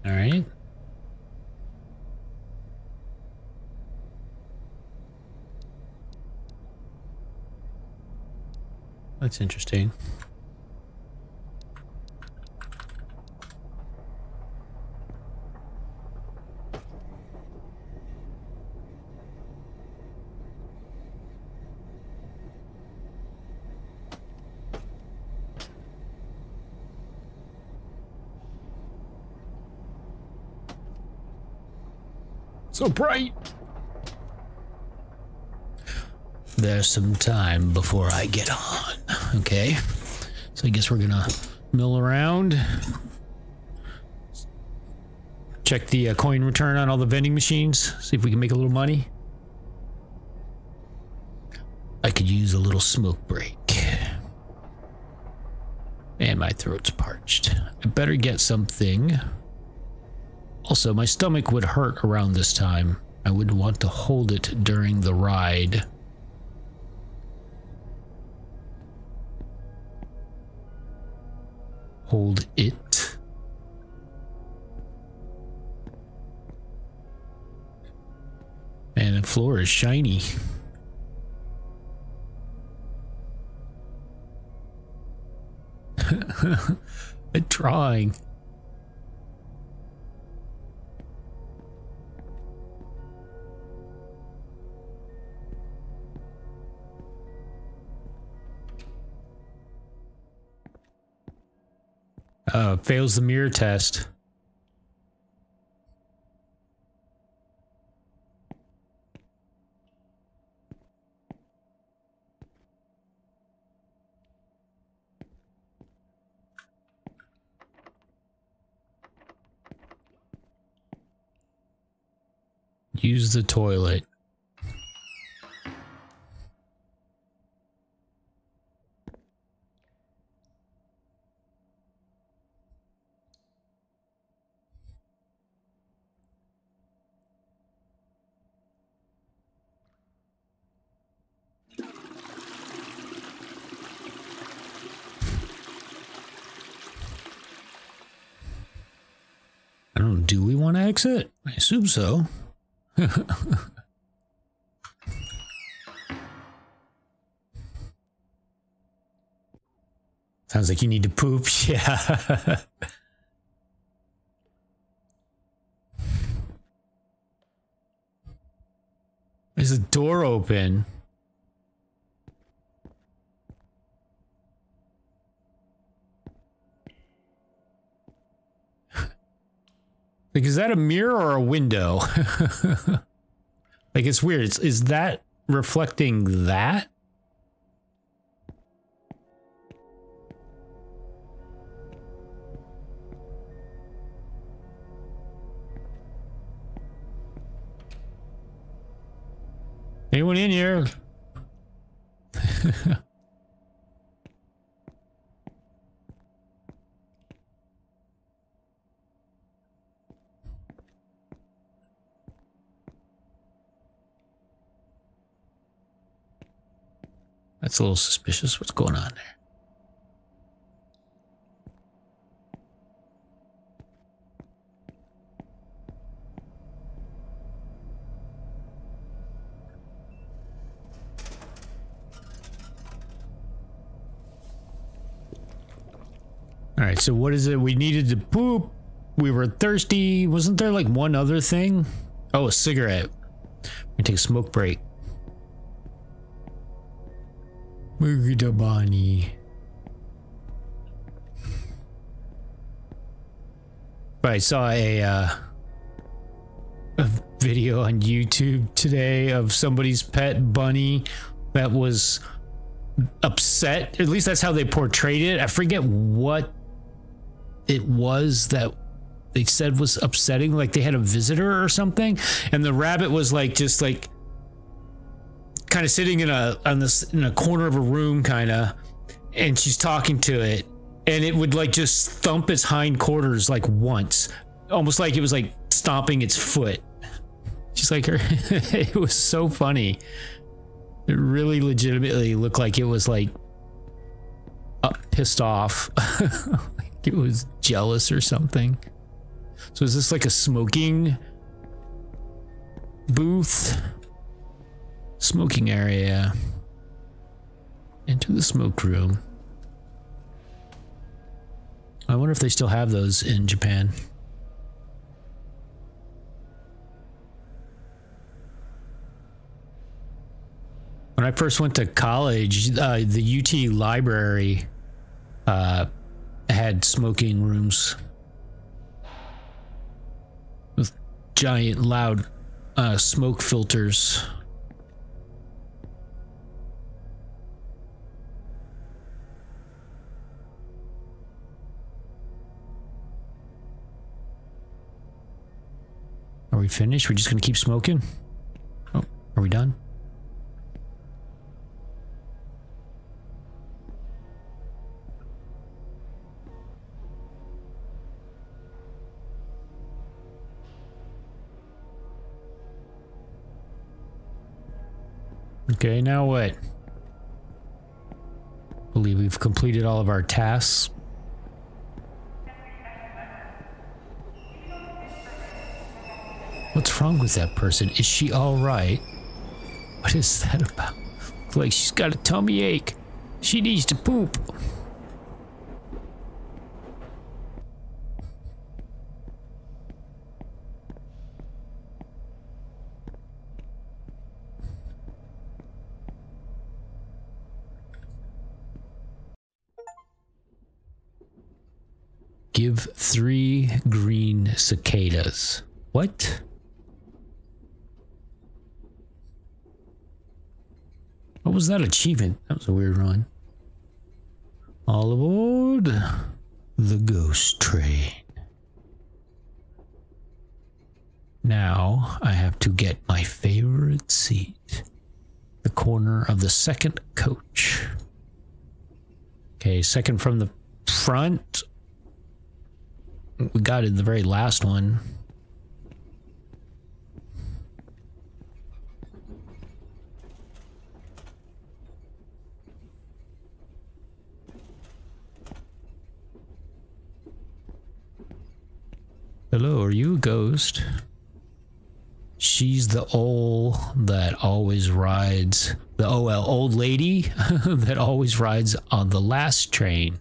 All right. That's interesting. So bright. There's some time before I get on. Okay. So I guess we're gonna mill around. Check the coin return on all the vending machines. See if we can make a little money. I could use a little smoke break. And my throat's parched. I better get something. Also, my stomach would hurt around this time. I wouldn't want to hold it during the ride. Hold it. Man, the floor is shiny. I'm trying. Fails the mirror test. Use the toilet. I don't know, do we want to exit? I assume so. Sounds like you need to poop. Yeah. There's a door open. Like, is that a mirror or a window? Like, it's weird. Is that reflecting that? Anyone in here? That's a little suspicious. What's going on there? All right, so what is it? We needed to poop. We were thirsty. Wasn't there like one other thing? Oh, a cigarette. We take a smoke break. Mugida Bonnie. I saw a video on YouTube today of somebody's pet bunny that was upset. At least that's how they portrayed it. I forget what it was that they said was upsetting. Like they had a visitor or something, and the rabbit was like just like kind of sitting in a corner of a room kind of, and she's talking to it, and it would like just thump its hindquarters like once, almost like it was like stomping its foot. She's like her. It was so funny. It really legitimately looked like it was like pissed off. Like it was jealous or something. So is this like a smoking booth? Smoking area. Enter the smoke room. I wonder if they still have those in Japan. When I first went to college, the UT library had smoking rooms with giant, loud smoke filters. Are we finished? We're just gonna keep smoking? Oh, are we done? Okay, now what? I believe we've completed all of our tasks. What's wrong with that person? Is she all right? What is that about? Looks like she's got a tummy ache. She needs to poop. Give 3 green cicadas. What? What was that achievement? That was a weird one. All aboard the ghost train. Now I have to get my favorite seat. The corner of the second coach. Okay, second from the front. We got it in the very last one. Hello, are you a ghost? She's the old that always rides, the old lady that always rides on the last train.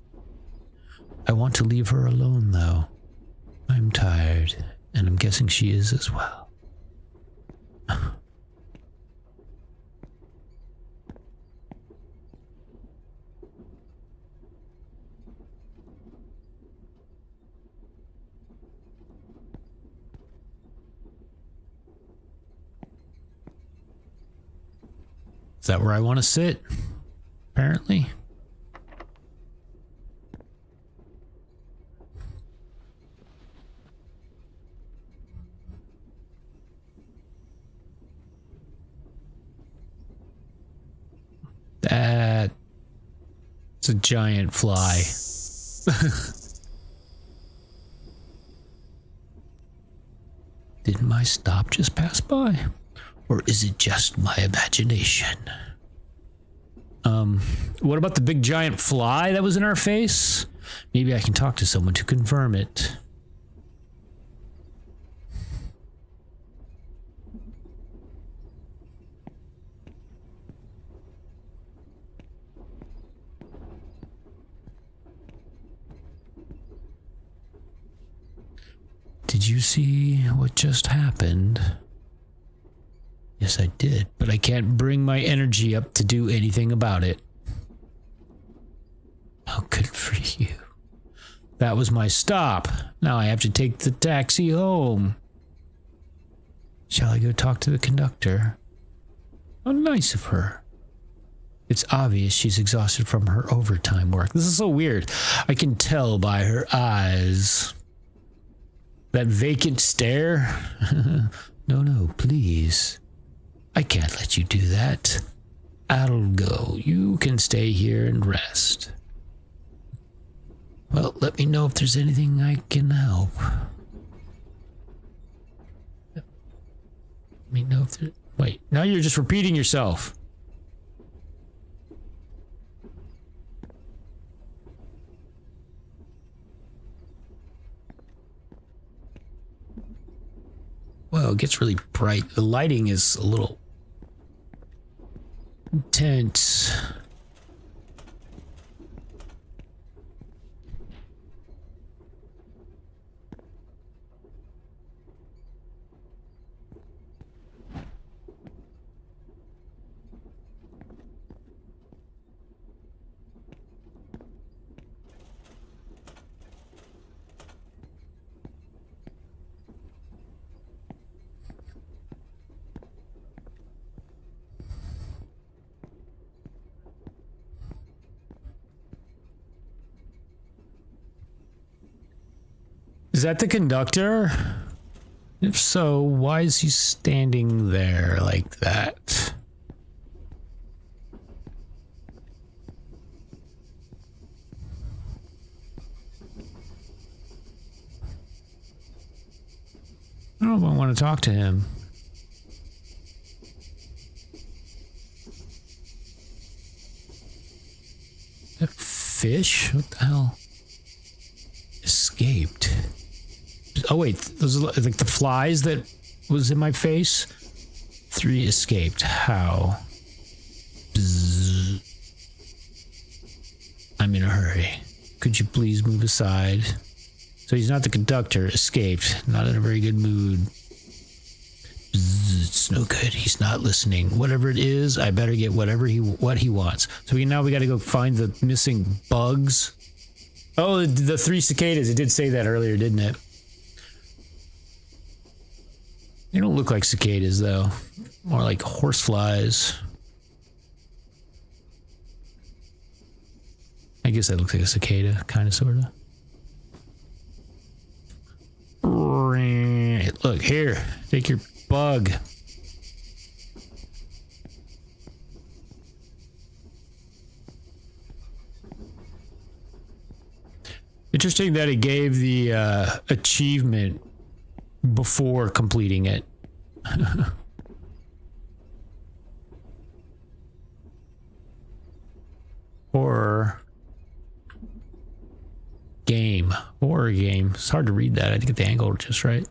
I want to leave her alone though. I'm tired, and I'm guessing she is as well. Is that where I want to sit? Apparently. That's a giant fly. Did my stop just pass by? Or is it just my imagination? What about the big giant fly that was in our face? Maybe I can talk to someone to confirm it. Did you see what just happened? Yes, I did, but I can't bring my energy up to do anything about it. Oh, good for you. That was my stop. Now I have to take the taxi home. Shall I go talk to the conductor? How nice of her. It's obvious she's exhausted from her overtime work. This is so weird. I can tell by her eyes. That vacant stare? No, please. I can't let you do that. I'll go. You can stay here and rest. Well, let me know if there's anything I can help. Let me know if there... Wait, now you're just repeating yourself. Oh, it gets really bright. The lighting is a little intense. Is that the conductor? If so, why is he standing there like that? I don't know if I want to talk to him. That fish? What the hell? Escaped. Oh wait, those are like the flies that was in my face. 3 escaped. How? Bzz. I'm in a hurry. Could you please move aside? So he's not the conductor. Escaped. Not in a very good mood. Bzz. It's no good. He's not listening. Whatever it is, I better get what he wants. So now we got to go find the missing bugs. Oh, the 3 cicadas. It did say that earlier, didn't it? They don't look like cicadas, though. More like horseflies. I guess that looks like a cicada, kind of, sort of. Look, here. Take your bug. Interesting that it gave the achievement before completing it. Horror game. Horror game. It's hard to read that. I had to get the angle just right.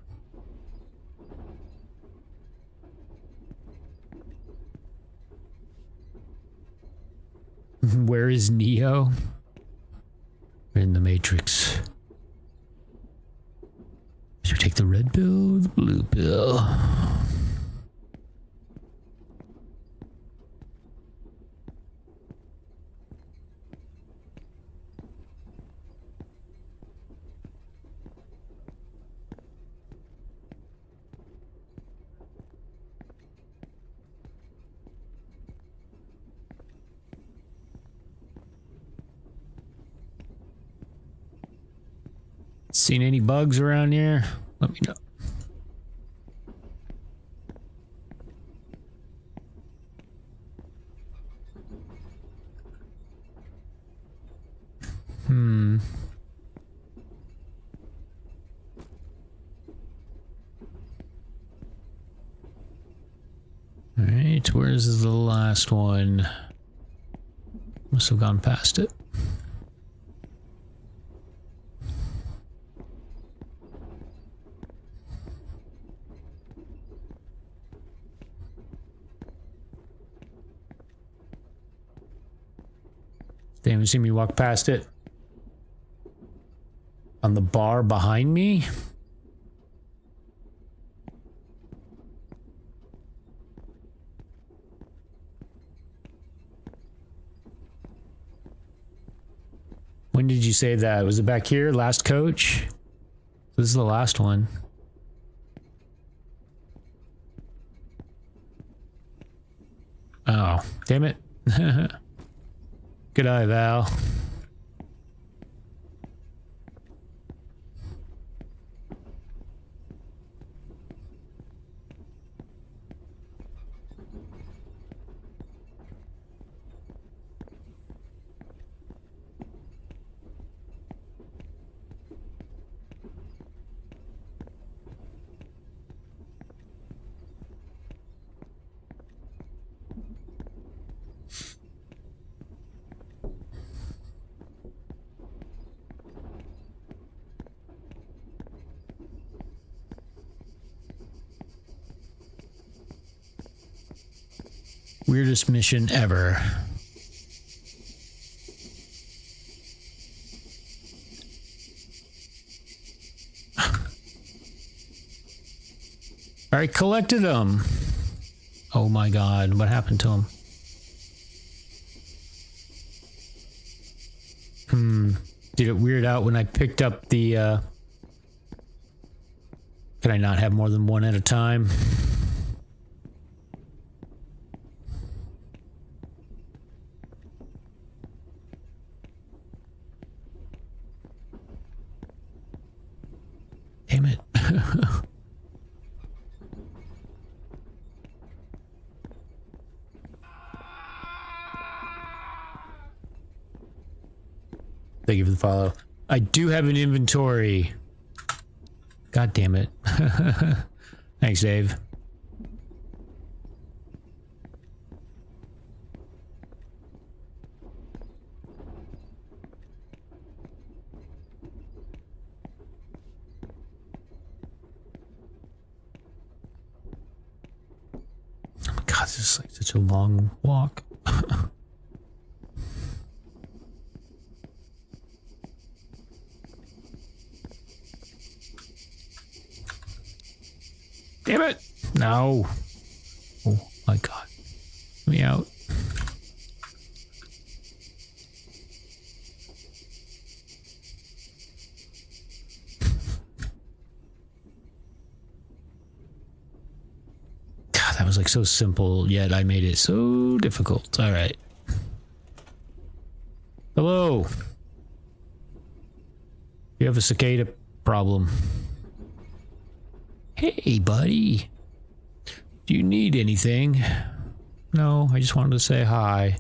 Where is Neo? We're in the Matrix. Should we take the red pill or the blue pill? Seen any bugs around here? Let me know. All right, where's the last one? Must have gone past it. They haven't seen me walk past it. On the bar behind me? When did you say that? Was it back here? Last coach? This is the last one. Oh, damn it. Good eye, Val. Weirdest mission ever. I collected them. Oh my god, what happened to him? Did it weird out when I picked up the, Can I not have more than one at a time? Damn it. Thank you for the follow. I do have an inventory. God damn it. Thanks, Dave. Oh my god, this is like such a long walk. Damn it! No. Oh my god. Let me out. God, that was like so simple, yet I made it so difficult. Alright. Hello. You have a cicada problem. Hey, buddy. Do you need anything? No, I just wanted to say hi.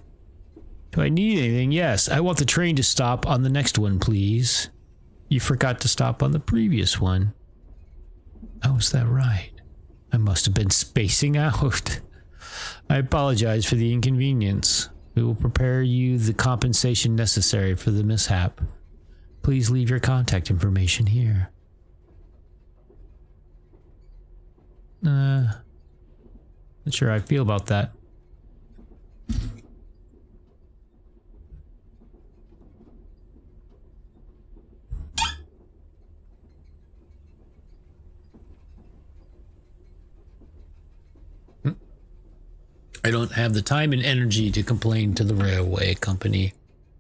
Do I need anything? Yes, I want the train to stop on the next one, please. You forgot to stop on the previous one. Oh, is that right? I must have been spacing out. I apologize for the inconvenience. We will prepare you the compensation necessary for the mishap. Please leave your contact information here. Not sure how I feel about that. I don't have the time and energy to complain to the railway company.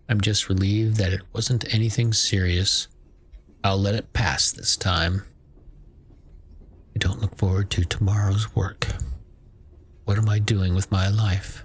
I'm just relieved that it wasn't anything serious. I'll let it pass this time. I don't look forward to tomorrow's work. What am I doing with my life?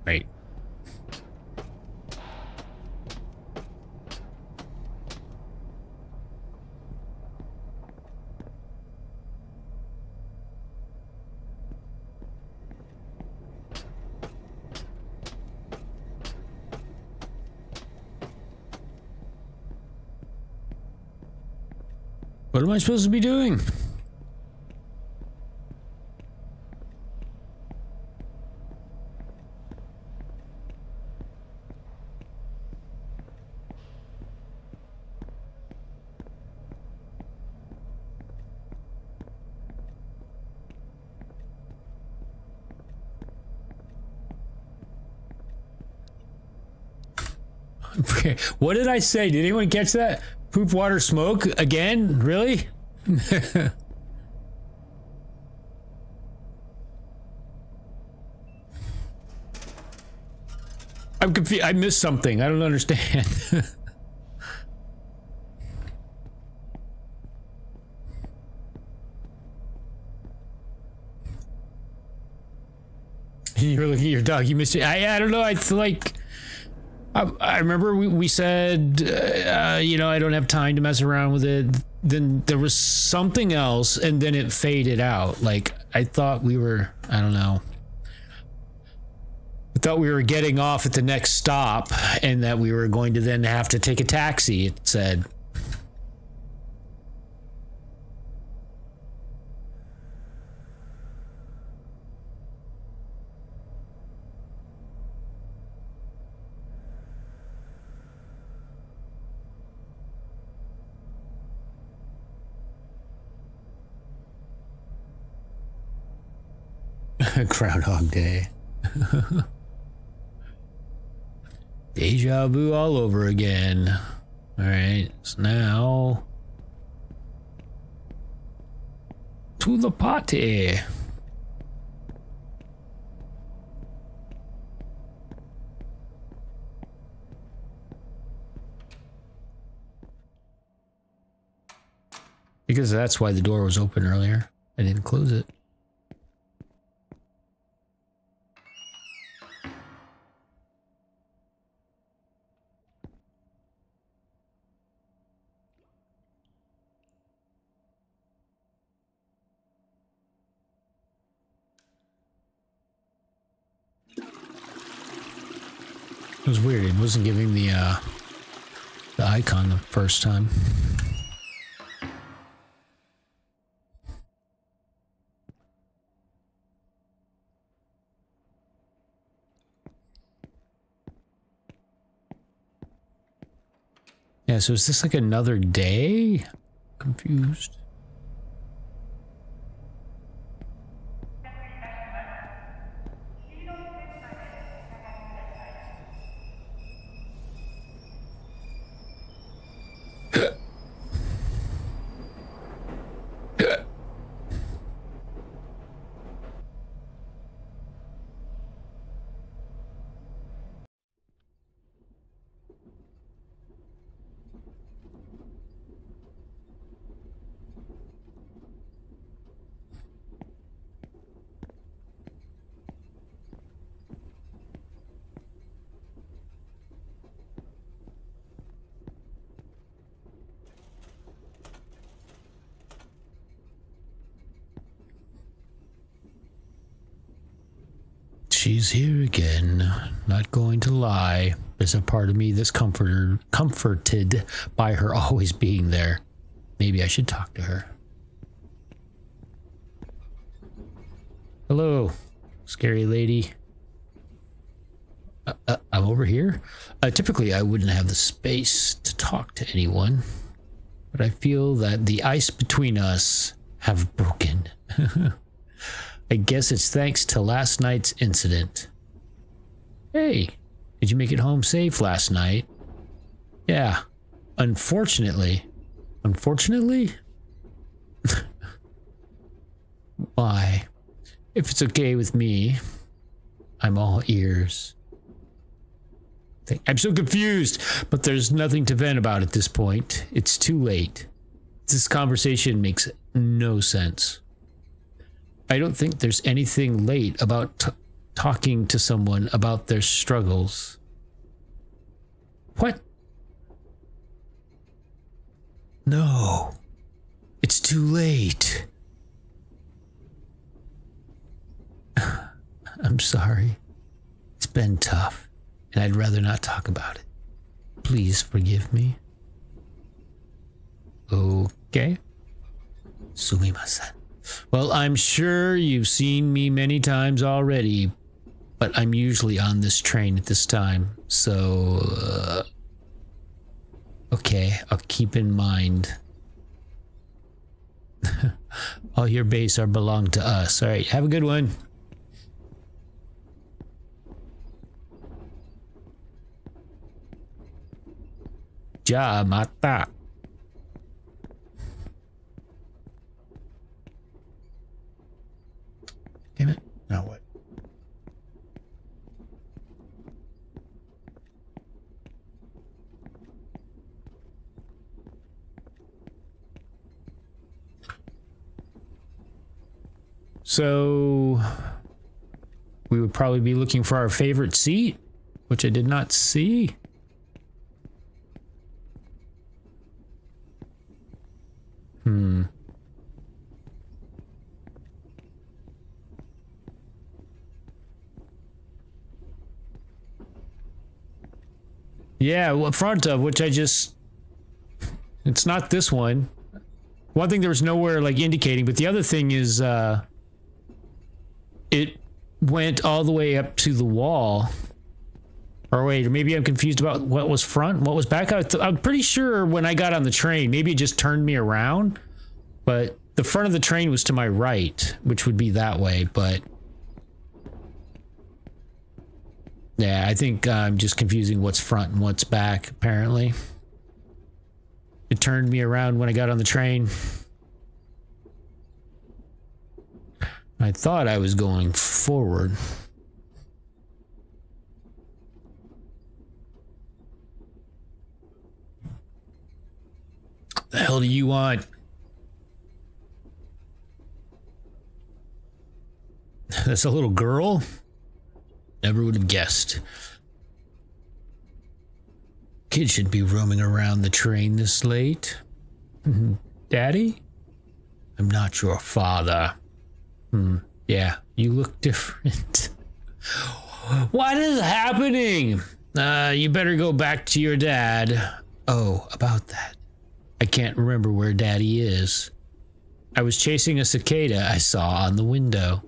Right. What am I supposed to be doing? What did I say? Did anyone catch that? Poop, water, smoke? Again? Really? I'm confused. I missed something. I don't understand. You were looking at your dog. You missed it. I don't know. I feel like... I remember we said, you know, I don't have time to mess around with it. then there was something else, and then it faded out. Like, I thought we were, I don't know. I thought we were getting off at the next stop and that we were going to then have to take a taxi, it said. Groundhog Day. Deja vu all over again. All right, so now to the party. Because that's why the door was open earlier. I didn't close it. It was weird. It wasn't giving the icon the first time. Yeah, so is this like another day? Confused. She's here again. Not going to lie. There's a part of me that's comforted by her always being there. Maybe I should talk to her. Hello, scary lady. I'm over here. Typically, I wouldn't have the space to talk to anyone, but I feel that the ice between us have broken. I guess it's thanks to last night's incident. Hey, did you make it home safe last night? Yeah, unfortunately. Unfortunately? Why? If it's okay with me, I'm all ears. I'm so confused, but there's nothing to vent about at this point. It's too late. This conversation makes no sense. I don't think there's anything late about talking to someone about their struggles. What? No. It's too late. I'm sorry. It's been tough, and I'd rather not talk about it. Please forgive me. Okay. Sumimasen. Well, I'm sure you've seen me many times already, but I'm usually on this train at this time, so... okay, I'll keep in mind. All your base are belong to us. All right, have a good one. Ja mata. Damn it. Now what? So we would probably be looking for our favorite seat, which I did not see. Yeah, well, front of, which I just... It's not this one. One thing there was nowhere like indicating, but the other thing is it went all the way up to the wall. Or wait, or maybe I'm confused about what was front and what was back. I'm pretty sure when I got on the train, maybe it just turned me around, but the front of the train was to my right, which would be that way, but yeah, I think I'm just confusing what's front and what's back, apparently. It turned me around when I got on the train. I thought I was going forward. The hell do you want? That's a little girl? Never would have guessed. Kid shouldn't be roaming around the train this late. Daddy? I'm not your father. Yeah, you look different. What is happening? You better go back to your dad. Oh, about that. I can't remember where Daddy is. I was chasing a cicada I saw on the window,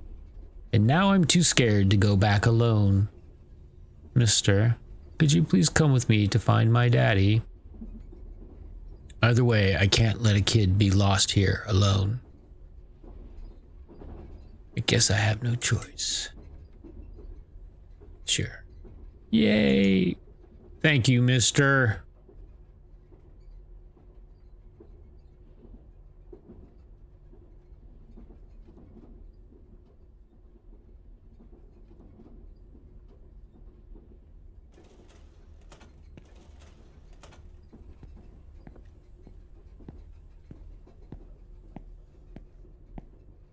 and now I'm too scared to go back alone. Mister, could you please come with me to find my daddy? Either way, I can't let a kid be lost here alone. I guess I have no choice. Sure. Yay! Thank you, mister.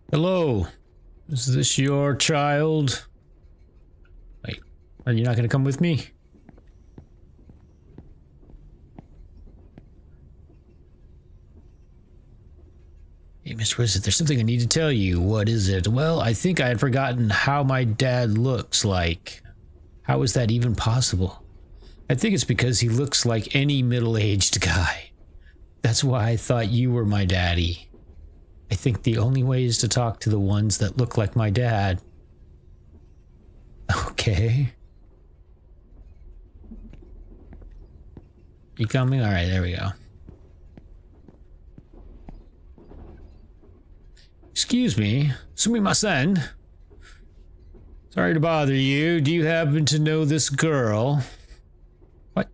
Hello, is this your child? Wait, are you not going to come with me? Hey, Mr. Wizard, there's something I need to tell you. What is it? Well, I think I had forgotten how my dad looks like. How is that even possible? I think it's because he looks like any middle-aged guy. That's why I thought you were my daddy. I think the only way is to talk to the ones that look like my dad. Okay. You coming? All right, there we go. Excuse me, sumimasen. Sorry to bother you. Do you happen to know this girl? What?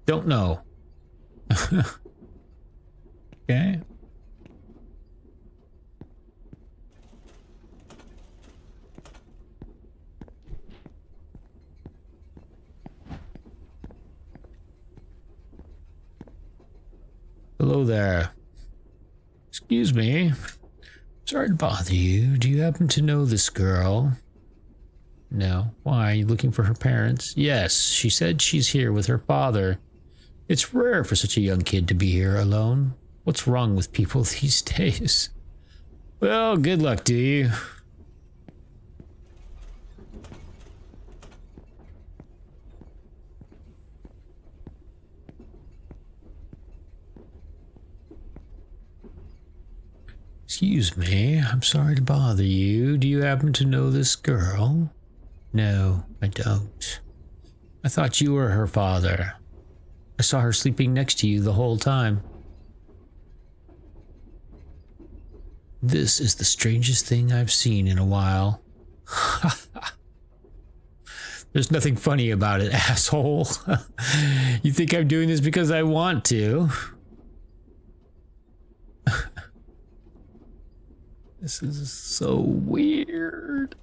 Don't know. Okay. Hello there. Excuse me. Sorry to bother you. Do you happen to know this girl? No. Why? Are you looking for her parents? Yes. She said she's here with her father. It's rare for such a young kid to be here alone. What's wrong with people these days? Well, good luck to you. Excuse me, I'm sorry to bother you. Do you happen to know this girl? No, I don't. I thought you were her father. I saw her sleeping next to you the whole time. This is the strangest thing I've seen in a while. There's nothing funny about it, asshole. You think I'm doing this because I want to? This is so weird.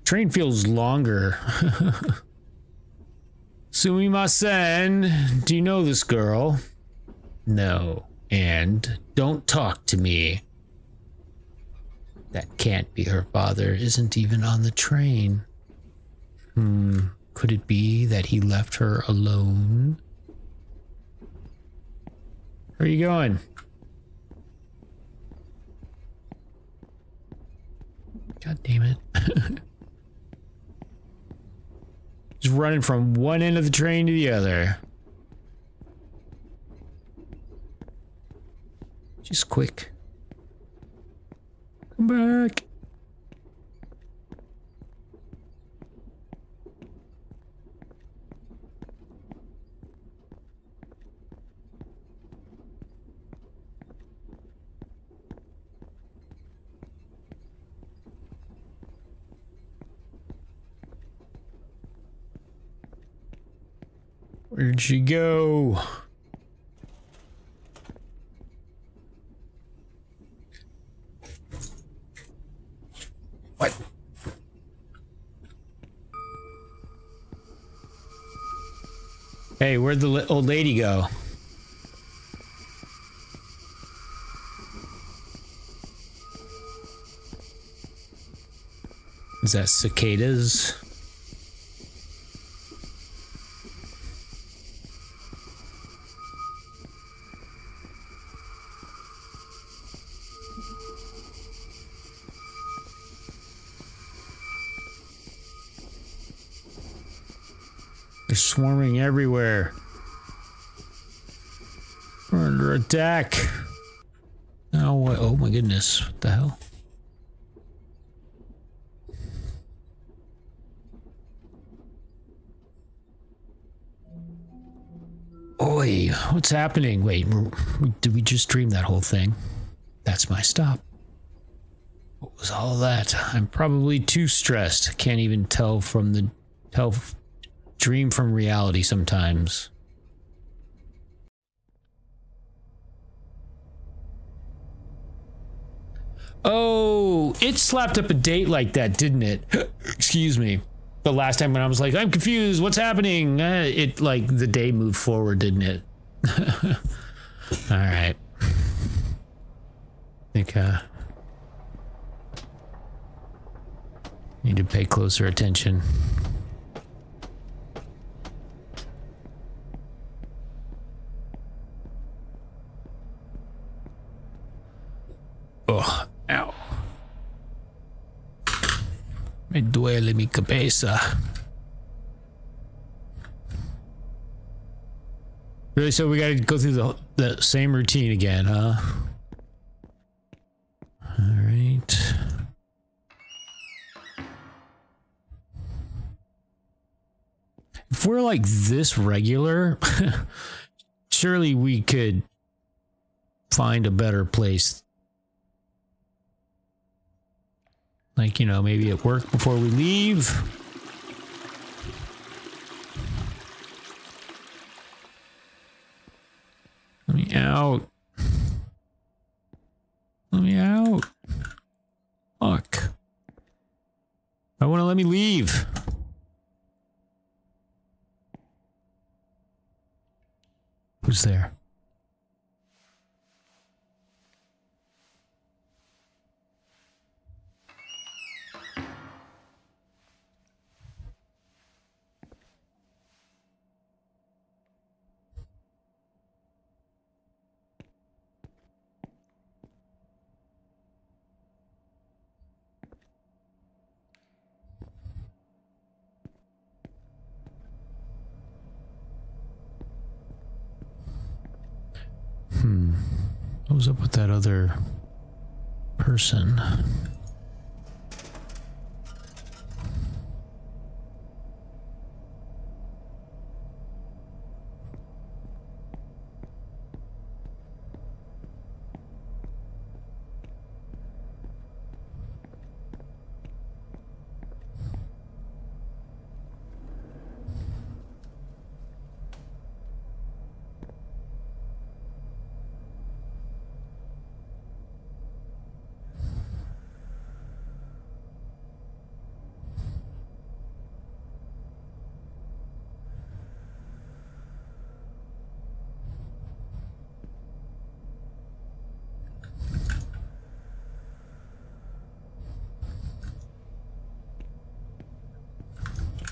Train feels longer. Sumimasen, do you know this girl? No. And don't talk to me. That can't be her father. Isn't even on the train. Could it be that he left her alone? Where are you going? God damn it. Just running from one end of the train to the other. Just quick. Come back. Where'd she go? What? Hey, where'd the old lady go? Is that cicadas? They're swarming everywhere. We're under attack. Oh, what? Oh my goodness. What the hell? Oi, what's happening? Wait, did we just dream that whole thing? That's my stop. What was all that? I'm probably too stressed. Can't even tell dream from reality sometimes. Oh, it slapped up a date like that, didn't it? Excuse me. The last time when I was like, I'm confused, what's happening? It, like, the day moved forward, didn't it? Alright. I think, need to pay closer attention. Oh, ow. Me duele mi cabeza. Really? So we gotta go through the same routine again, huh? Alright. If we're like this regular, surely we could find a better place. Like, you know, maybe at work before we leave. Let me out. Let me out. Fuck. I want to let me leave. Who's there? What was up with that other person?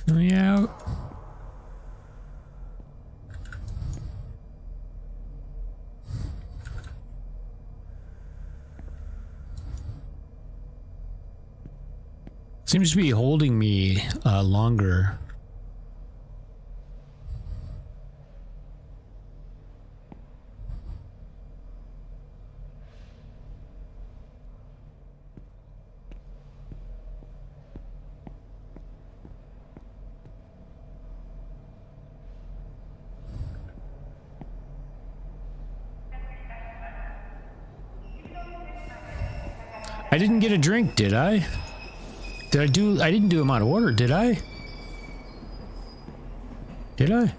Let me out. Seems to be holding me longer. I didn't get a drink, did I? I didn't do them out of order, did I? Did I?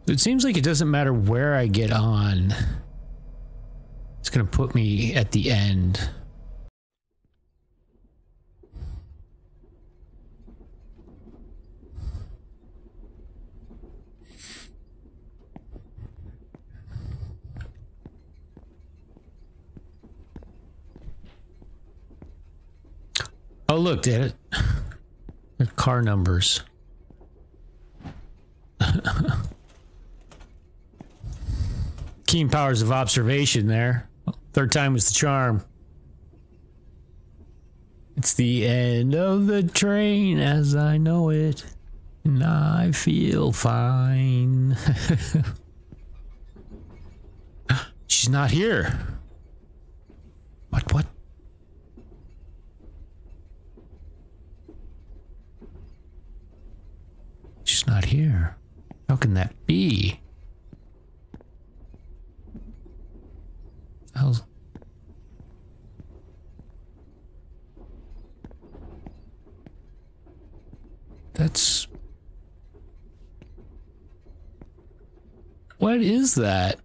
It seems like it doesn't matter where I get on. It's gonna put me at the end. Oh, look, did it? The car numbers. Keen powers of observation there. Third time was the charm. It's the end of the train as I know it. And I feel fine. She's not here. What? She's not here. How can that be? How's... That's... What is that?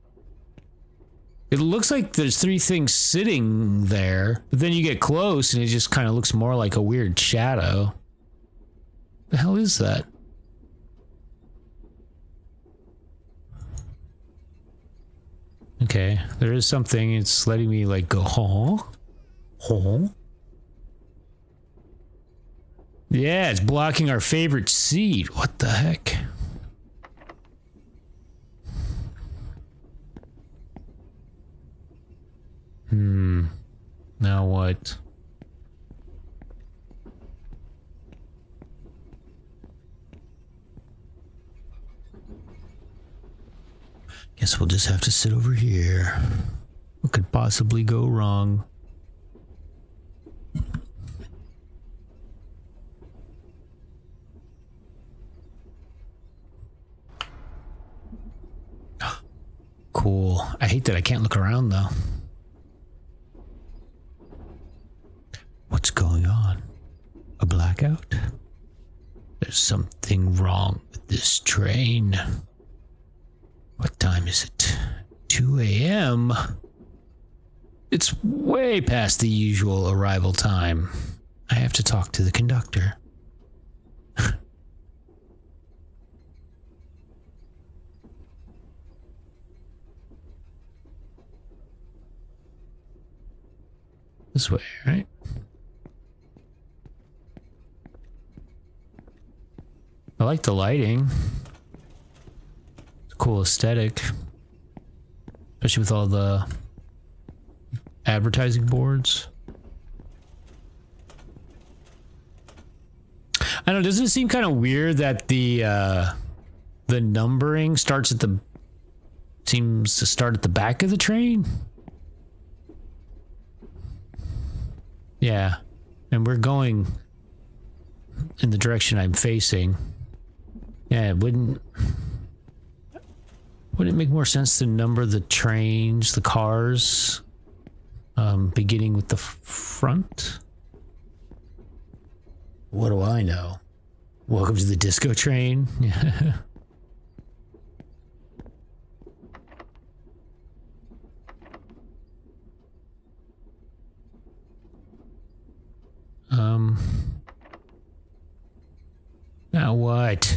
It looks like there's three things sitting there, but then you get close and it just kind of looks more like a weird shadow. The hell is that? Okay, there is something. It's letting me like go, huh? Yeah, it's blocking our favorite seat. What the heck? Now what? Guess we'll just have to sit over here. What could possibly go wrong? Cool. I hate that I can't look around though. What's going on? A blackout? There's something wrong with this train. What time is it? 2 a.m.? It's way past the usual arrival time. I have to talk to the conductor. This way, right? I like the lighting. It's a cool aesthetic. Especially with all the advertising boards. I don't know, doesn't it seem kind of weird that the numbering starts at the... seems to start at the back of the train? Yeah. And we're going in the direction I'm facing. Yeah, it wouldn't it make more sense to number the trains, the cars, beginning with the front? What do I know? Welcome to the disco train. Now what?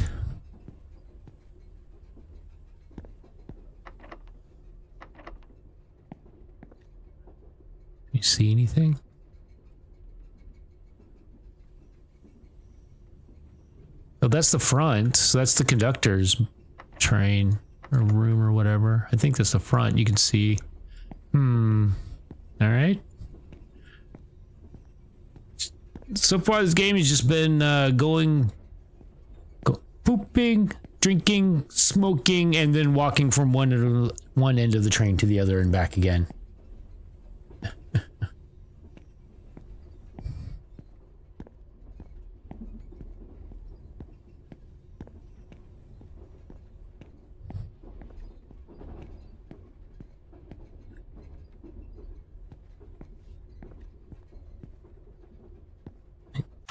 You see anything? Oh, that's the front. So that's the conductor's train or room or whatever. I think that's the front. You can see. All right. So far, this game has just been going pooping, drinking, smoking, and then walking from one end of the train to the other and back again.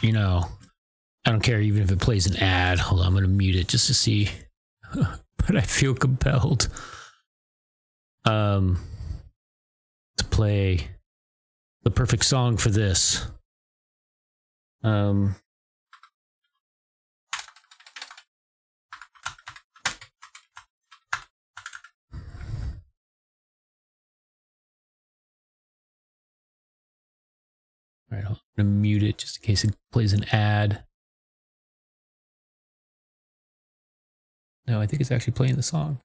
You know, I don't care even if it plays an ad. Hold on, I'm going to mute it just to see. But I feel compelled to play the perfect song for this. All right, I'm going to mute it just in case it plays an ad. No, I think it's actually playing the song.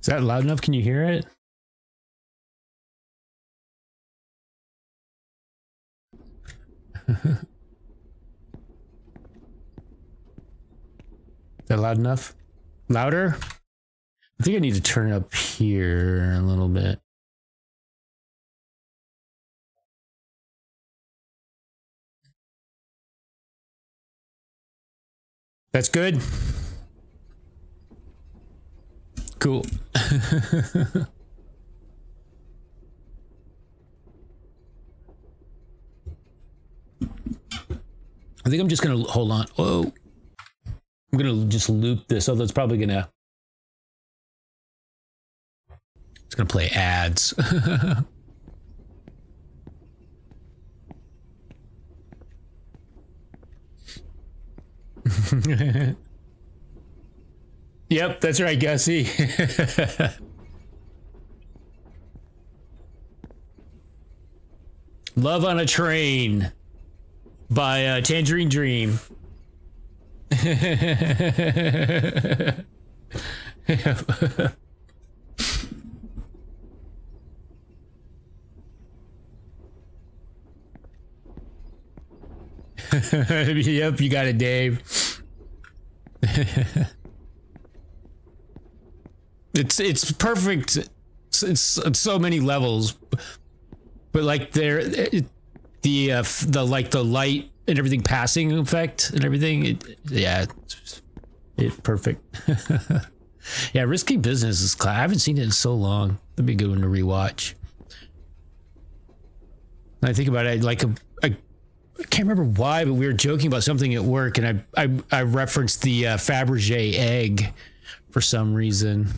Is that loud enough? Can you hear it? Is that loud enough? Louder? I think I need to turn it up here a little bit. That's good. Cool. I think I'm just gonna hold on. Whoa. I'm gonna just loop this, although it's probably gonna. It's gonna play ads. Yep, that's right, Gussie. Love on a Train by Tangerine Dream. Yep, you got it, Dave. It's perfect. It's so many levels, but like the like the light and everything passing effect and everything. It's perfect. Yeah, Risky Business is class. I haven't seen it in so long. That'd be a good one to rewatch. When I think about it, I can't remember why, but we were joking about something at work, and I referenced the Fabergé egg for some reason.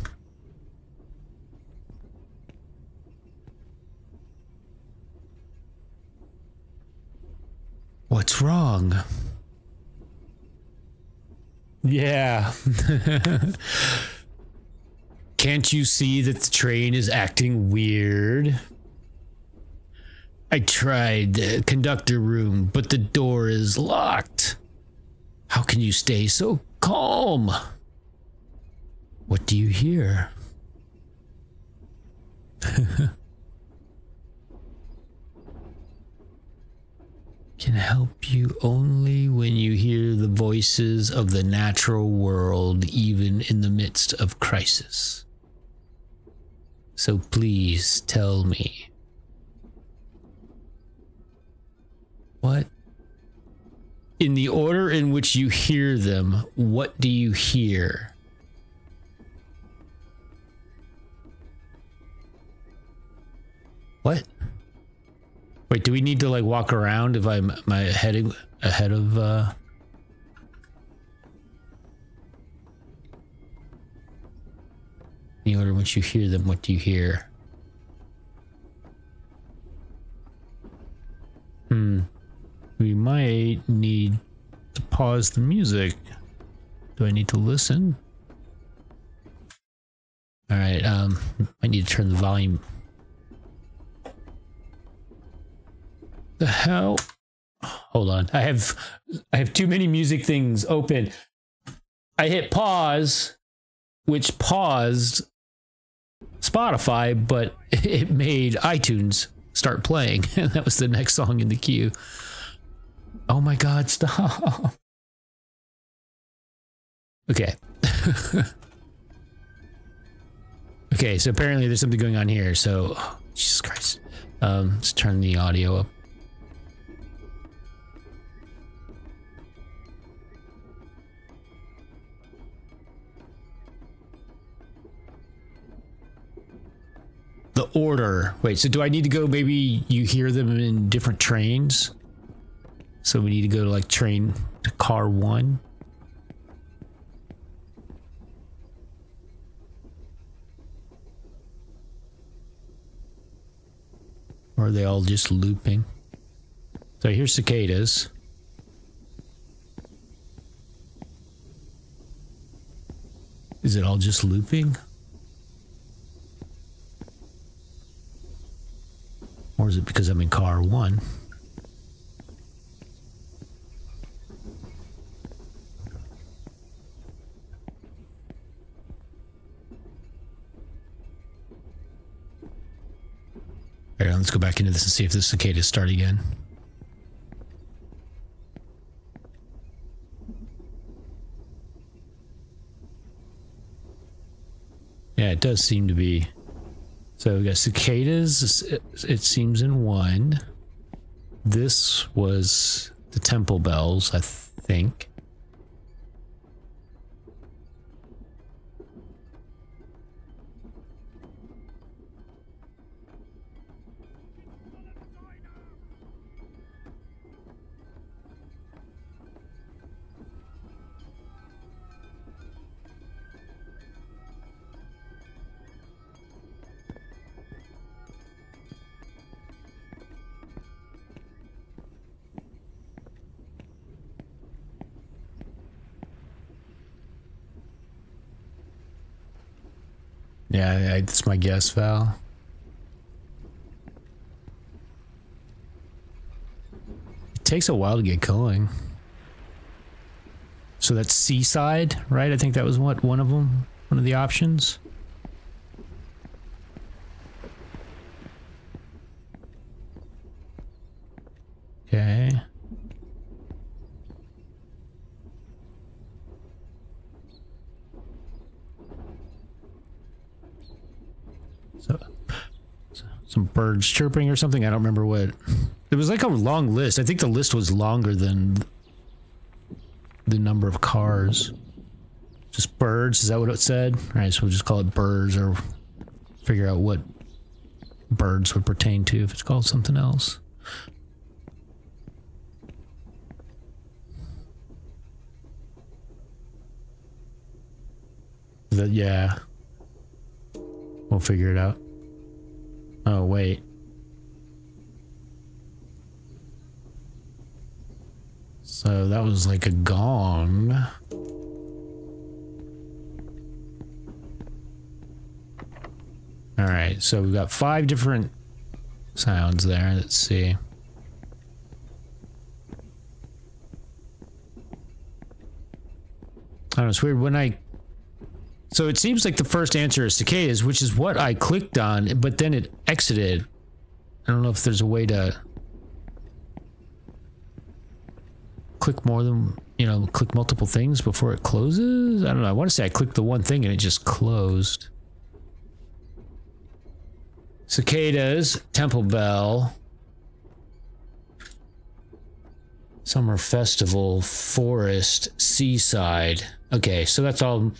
What's wrong? Yeah. Can't you see that the train is acting weird? I tried the conductor room, but the door is locked. How can you stay so calm? What do you hear? Can help you only when you hear the voices of the natural world, even in the midst of crisis. So please tell me. What? In the order in which you hear them, what do you hear? What? Wait, do we need to like walk around if am I heading ahead of the order in which you hear them, what do you hear? We might need to pause the music. Do I need to listen? All right, I need to turn the volume. The hell? Hold on. I have too many music things open. I hit pause, which paused Spotify, but it made iTunes start playing. And that was the next song in the queue. Oh my God, stop. Okay. Okay, so apparently there's something going on here. So, oh, Jesus Christ. Let's turn the audio up. The order. Wait, so do I need to go, maybe you hear them in different trains? So we need to go to like train to car 1. Or are they all just looping? So here's cicadas. Is it all just looping? Or is it because I'm in car 1? All right, let's go back into this and see if the cicadas start again. Yeah, it does seem to be. So we got cicadas, it seems in 1. This was the temple bells, I think. Yeah, that's my guess, Val. It takes a while to get going. So that's Seaside, right? I think that was what, one of them? One of the options? Okay. Some birds chirping or something. I don't remember what. It was like a long list. I think the list was longer than the number of cars. Just birds. Is that what it said? All right, so we'll just call it birds, or figure out what birds would pertain to if it's called something else. Yeah. We'll figure it out. Oh, wait. So that was like a gong. All right, so we've got 5 different sounds there. Let's see. I don't know, it's weird when I... So it seems like the first answer is cicadas, which is what I clicked on, but then it exited. I don't know if there's a way to click more than, you know, click multiple things before it closes. I don't know. I want to say I clicked the one thing and it just closed. Cicadas, Temple Bell, Summer Festival, Forest, Seaside. Okay, so that's all.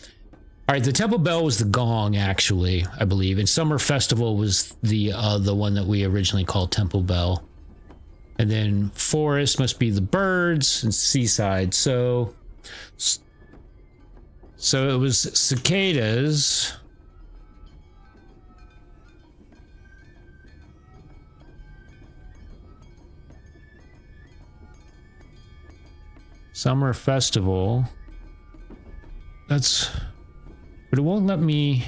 All right, the Temple Bell was the gong, actually, I believe, and Summer Festival was the one that we originally called Temple Bell, and then Forest must be the birds, and Seaside. So it was cicadas. Summer Festival. That's... But it won't let me...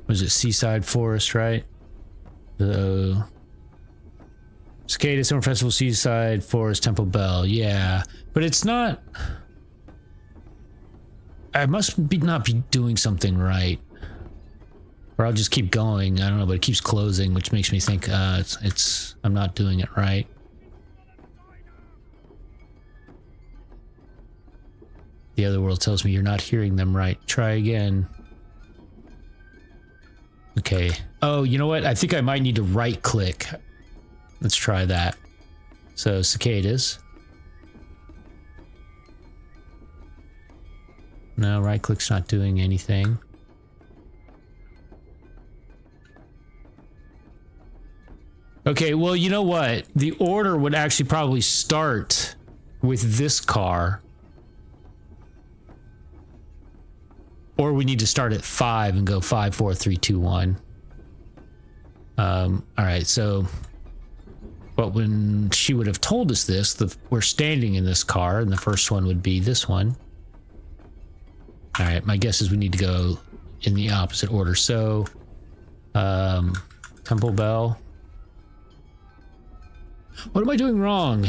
Was it Seaside Forest, right? The Cicada Summer Festival, Seaside Forest, Temple Bell. Yeah, but it's not. I must be not be doing something right, or I'll just keep going. I don't know, but it keeps closing, which makes me think it's I'm not doing it right. The other world tells me you're not hearing them right. Try again. Okay. Oh, you know what? I think I might need to right click. Let's try that. So, cicadas. No, right click's not doing anything. Okay, well, you know what? The order would actually probably start with this car. Or we need to start at 5 and go 5, 4, 3, 2, 1. All right, so... But when she would have told us this, we're standing in this car, and the first one would be this one. All right, my guess is we need to go in the opposite order. So, Temple Bell. What am I doing wrong?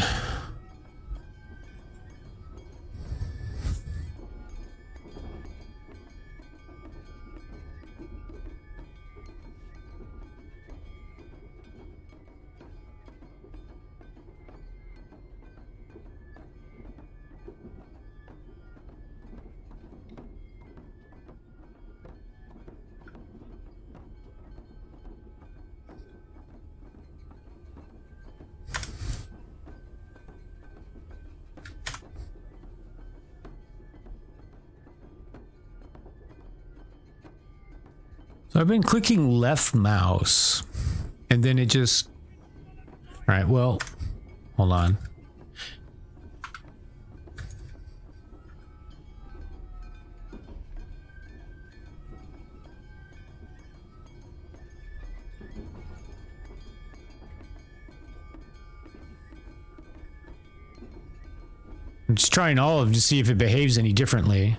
So I've been clicking left mouse, and then it just... All right, well, hold on. I'm just trying all of them to see if it behaves any differently.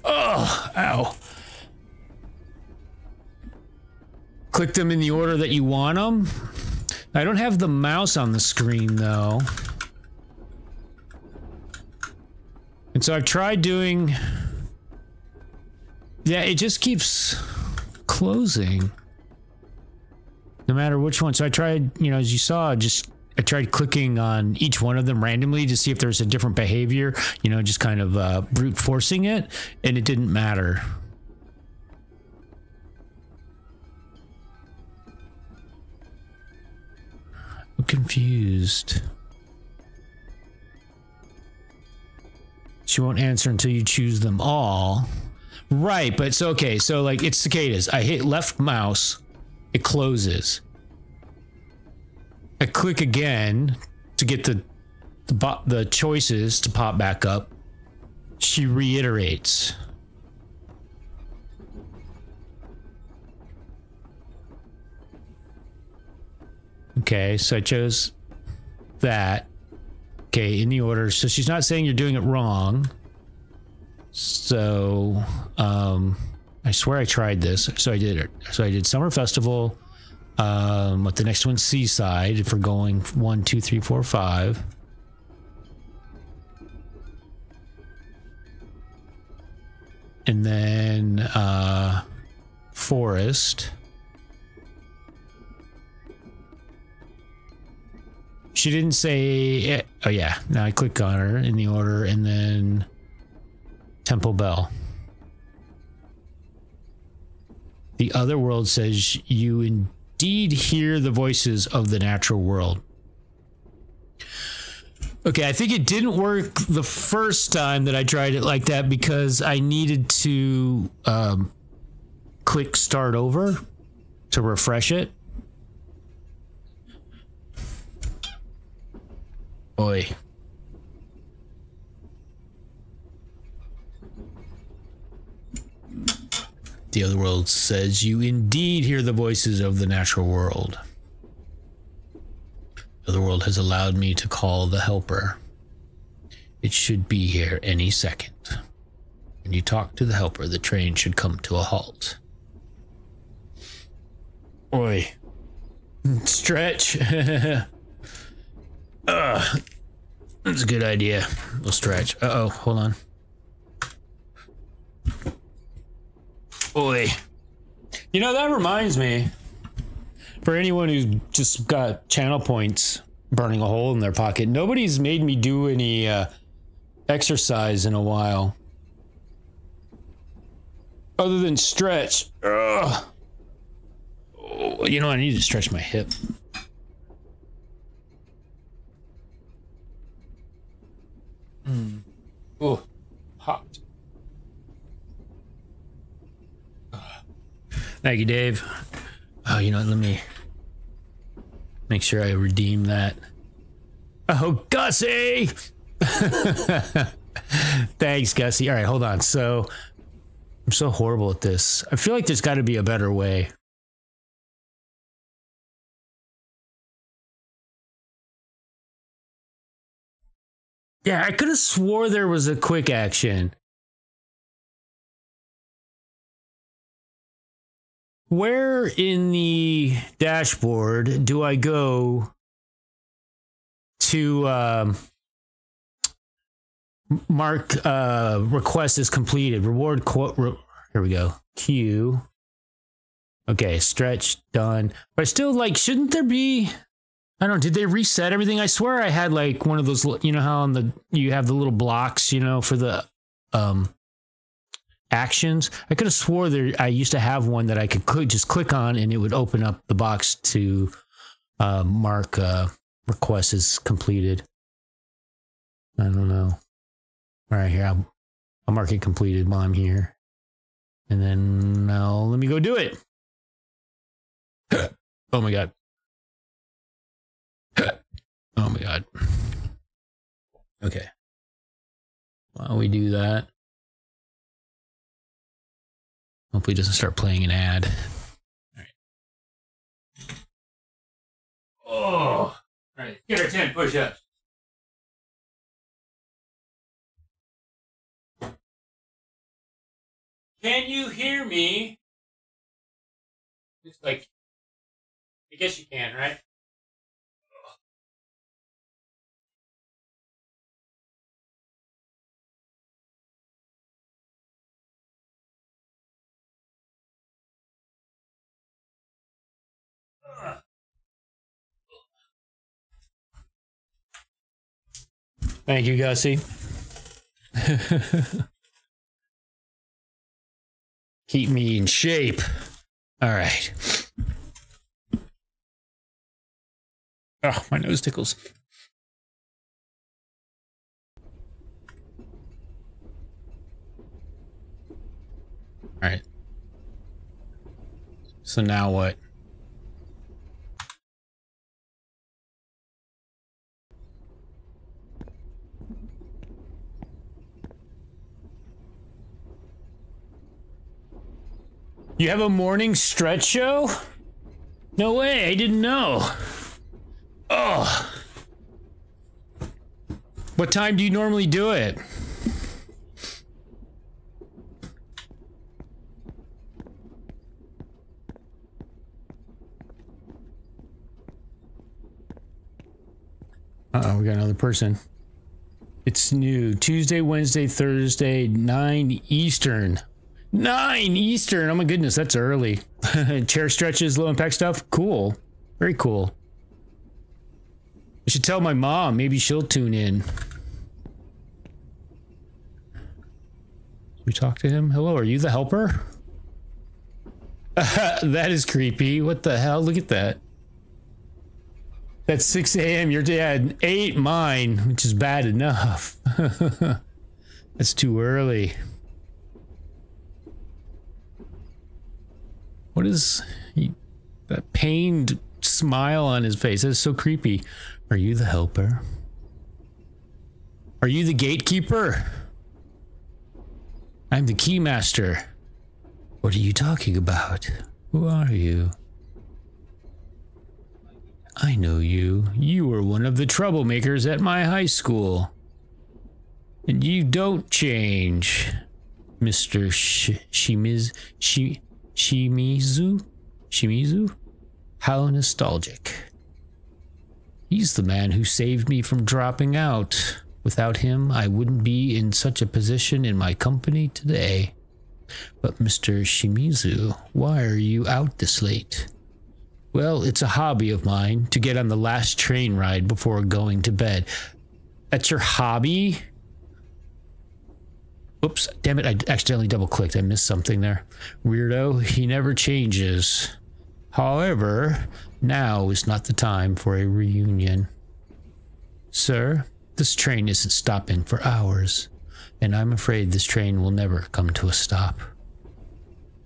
Oh, ow. Click them in the order that you want them. I don't have the mouse on the screen though. And so I've tried doing... Yeah, it just keeps closing. No matter which one. So I tried, you know, as you saw, I tried clicking on each one of them randomly to see if there's a different behavior, you know, just kind of brute forcing it, and it didn't matter. I'm confused. She won't answer until you choose them all. Right, but so okay, so like it's cicadas. I hit left mouse, it closes. I click again to get the choices to pop back up. She reiterates. Okay, so I chose that. Okay, in the order. So she's not saying you're doing it wrong. So, I swear I tried this. So I did it. So I did Summer Festival. What the next one's Seaside. If we're going 1, 2, 3, 4, 5. And then, Forest. She didn't say... Oh, yeah. Now I click on her in the order, and then Temple Bell. The other world says you indeed hear the voices of the natural world. Okay, I think it didn't work the first time that I tried it like that because I needed to click start over to refresh it. Oi. The other world says you indeed hear the voices of the natural world. The other world has allowed me to call the helper. It should be here any second. When you talk to the helper, the train should come to a halt. Oi. Stretch. That's a good idea. We'll stretch. Uh-oh, hold on. Oi. You know, that reminds me, for anyone who's just got channel points burning a hole in their pocket, nobody's made me do any exercise in a while. Other than stretch. Ugh. Oh, you know, I need to stretch my hip. Oh, hot. Thank you, Dave. Oh, you know what? Let me make sure I redeem that. Oh, Gussie! Thanks, Gussie. All right, hold on. So, I'm so horrible at this. I feel like there's got to be a better way. Yeah, I could have swore there was a quick action. Where in the dashboard do I go to mark request is completed? Reward quote. Here we go. Queue. Okay, stretch done. But I still like. Shouldn't there be? I don't know. Did they reset everything? I swear I had like one of those. You know how on the you have the little blocks. You know for the actions. I could have swore there. I used to have one that I could just click on and it would open up the box to mark request is completed. I don't know. All right, here I'll mark it completed while I'm here, and then now let me go do it. Oh my god. Oh my god. Okay. While we do that, hopefully it doesn't start playing an ad. All right. Oh. All right. Get our 10 push-ups. Can you hear me? It's like, I guess you can, right? Thank you, Gussie. Keep me in shape. All right. Oh, my nose tickles. All right. So now what? You have a morning stretch show? No way, I didn't know. Oh. What time do you normally do it? Uh-oh, we got another person. It's new. Tuesday, Wednesday, Thursday, 9 Eastern. 9 Eastern. Oh my goodness, that's early. Chair stretches, low impact stuff. Cool. Very cool. I should tell my mom. Maybe she'll tune in. We talk to him. Hello, are you the helper? That is creepy. What the hell? Look at that. That's 6 a.m. Your dad 8 mine, which is bad enough. That's too early. What is that pained smile on his face? That's so creepy. Are you the helper? Are you the gatekeeper? I'm the keymaster. What are you talking about? Who are you? I know you. You were one of the troublemakers at my high school. And you don't change, Mr. Shimizu? How nostalgic. He's the man who saved me from dropping out. Without him, I wouldn't be in such a position in my company today. But Mr. Shimizu, why are you out this late? Well, it's a hobby of mine to get on the last train ride before going to bed. That's your hobby? Oops, damn it, I accidentally double-clicked. I missed something there. Weirdo, he never changes. However, now is not the time for a reunion. Sir, this train isn't stopping for hours, and I'm afraid this train will never come to a stop.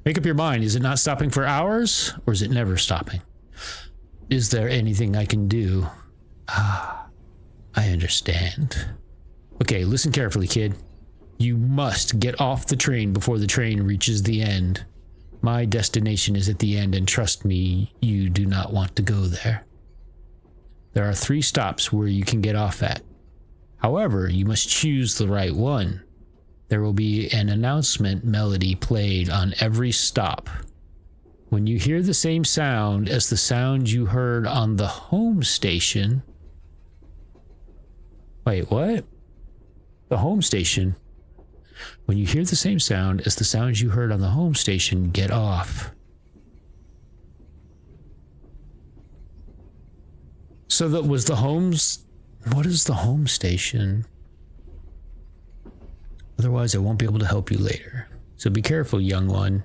Make up your mind. Is it not stopping for hours, or is it never stopping? Is there anything I can do? Ah, I understand. Okay, listen carefully, kid. You must get off the train before the train reaches the end. My destination is at the end, and trust me, you do not want to go there. There are 3 stops where you can get off at. However, you must choose the right one. There will be an announcement melody played on every stop. When you hear the same sound as the sound you heard on the home station... Wait, what? The home station? When you hear the same sound as the sounds you heard on the home station, get off. So that was the homes... What is the home station? Otherwise, I won't be able to help you later. So be careful, young one.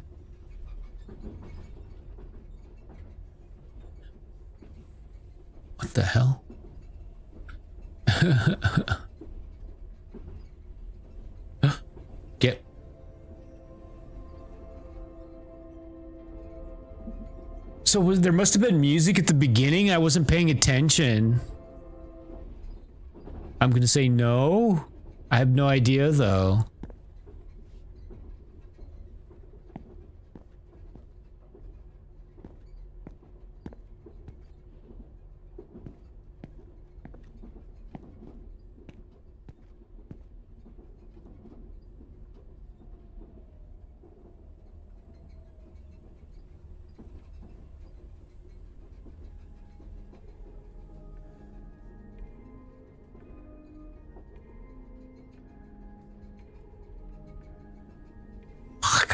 What the hell? Get. So there must have been music at the beginning. I wasn't paying attention. I'm gonna say no. I have no idea though.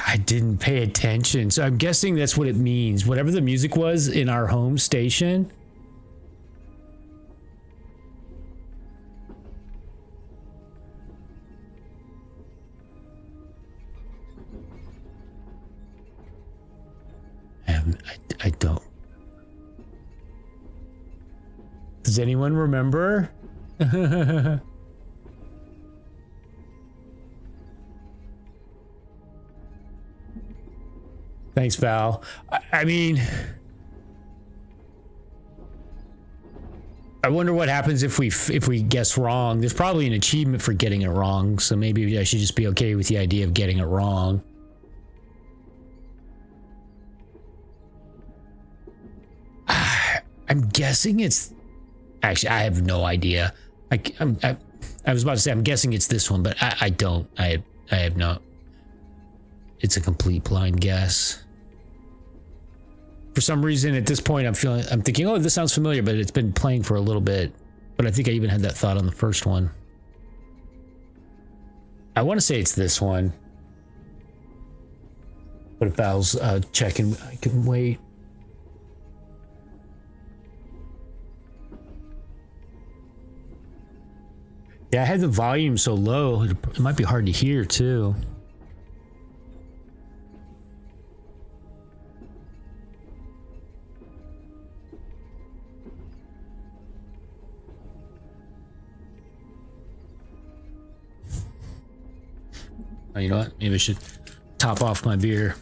I didn't pay attention, so I'm guessing that's what it means. Whatever the music was in our home station. I don't. Does anyone remember? Thanks, Val. I mean, I wonder what happens if we guess wrong. There's probably an achievement for getting it wrong, so maybe I should just be okay with the idea of getting it wrong. I'm guessing it's... Actually, I have no idea. I was about to say I'm guessing it's this one, but I don't. I have no... It's a complete blind guess. For some reason, at this point, I'm thinking, oh, this sounds familiar, but it's been playing for a little bit. But I think I even had that thought on the first one. I want to say it's this one. But if Val's checking, I can wait. Yeah, I had the volume so low, it might be hard to hear, too. Oh, you know what? Maybe I should top off my beer.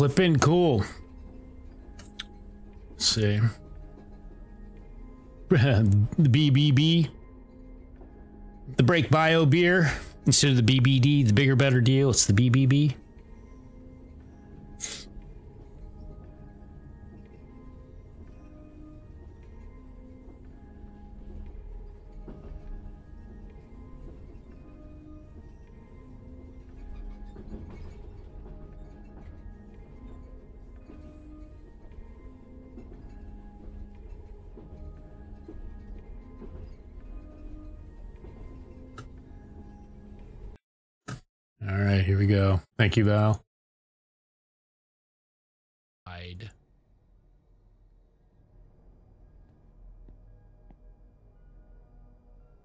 clipping? Cool. Let's see. The BBB. The Break Bio beer. Instead of the BBD, the bigger, better deal, it's the BBB. All right, here we go. Thank you, Val. Hide.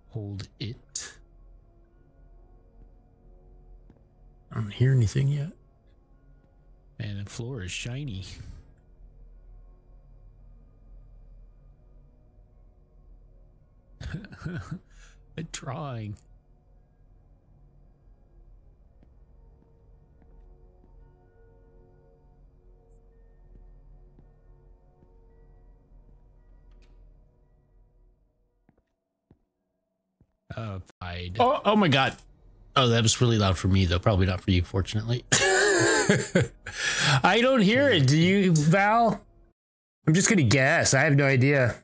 Hold it. I don't hear anything yet. Man, the floor is shiny. A drawing. Hide. Oh my god. Oh, that was really loud for me, though. Probably not for you, fortunately. I don't hear it. Do you, Val? I'm just gonna guess. I have no idea.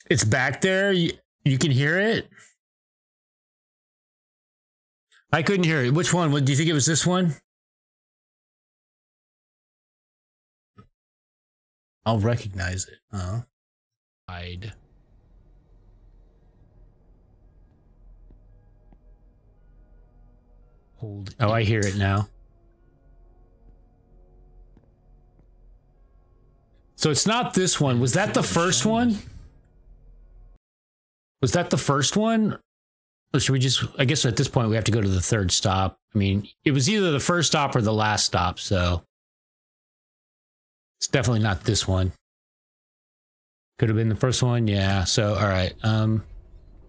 It's back there. You can hear it? I couldn't hear it. Which one? Do you think it was this one? I'll recognize it. Hide. Hold. Oh, I hear it now. So it's not this one. Was that the first one? Was that the first one? Or should we just, I guess at this point we have to go to the third stop. I mean, it was either the first stop or the last stop, so it's definitely not this one. Could have been the first one, yeah. So, all right.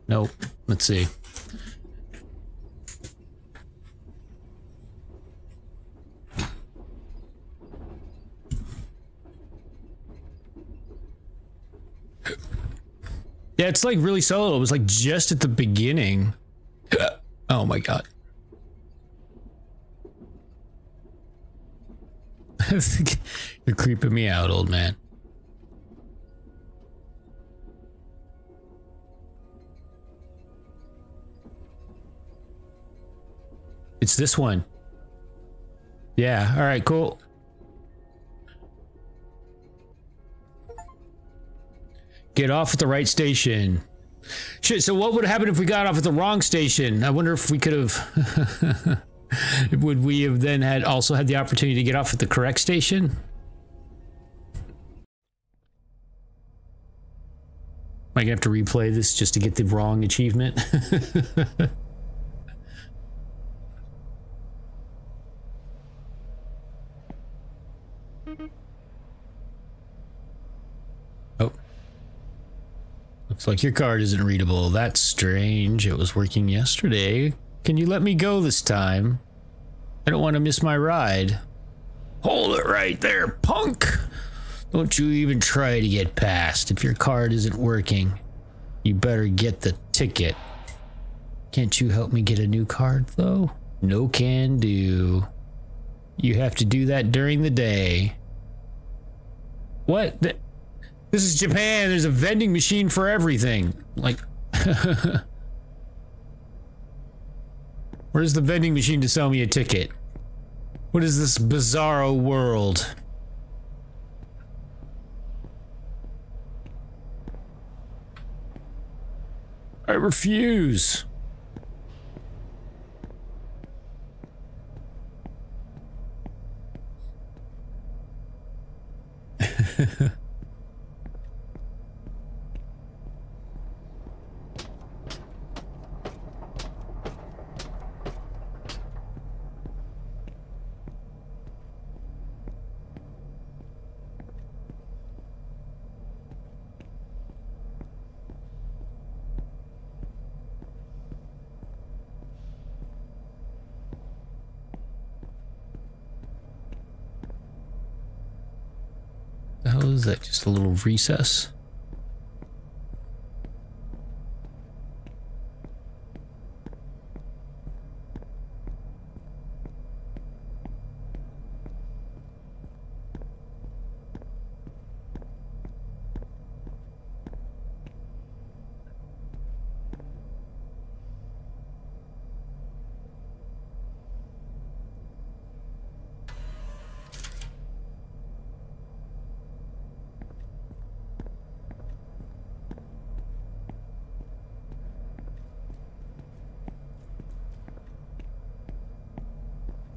Nope. Let's see. Yeah, it's like really solo. It was like just at the beginning. Oh my god. You're creeping me out, old man. It's this one. Yeah, all right, cool. Get off at the right station. Shit, so what would happen if we got off at the wrong station? I wonder if we could have... would we have then also had the opportunity to get off at the correct station? Am I gonna have to replay this just to get the wrong achievement? Oh. Looks like your card isn't readable. That's strange. It was working yesterday. Can you let me go this time? I don't want to miss my ride. Hold it right there, punk! Don't you even try to get past. If your card isn't working, you better get the ticket. Can't you help me get a new card, though? No can do. You have to do that during the day. What? This is Japan. There's a vending machine for everything. Like... Where's the vending machine to sell me a ticket? What is this bizarro world? I refuse. is that? Just a little recess?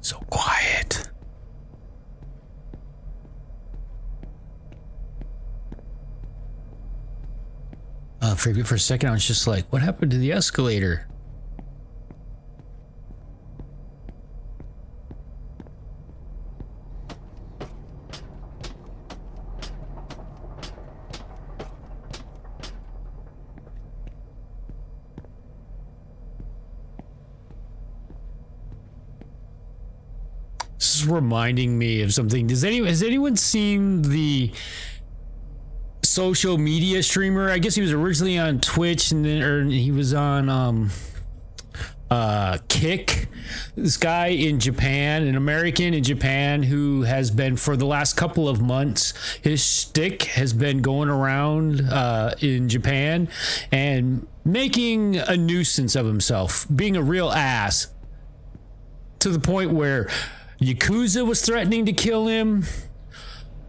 So quiet. For a second, I was just like, what happened to the escalator? This is reminding me of something. Has anyone seen the social media streamer? I guess he was originally on Twitch and then he was on Kick. This guy in Japan, an American in Japan who has been for the last couple of months, his shtick has been going around in Japan and making a nuisance of himself, being a real ass, to the point where Yakuza was threatening to kill him.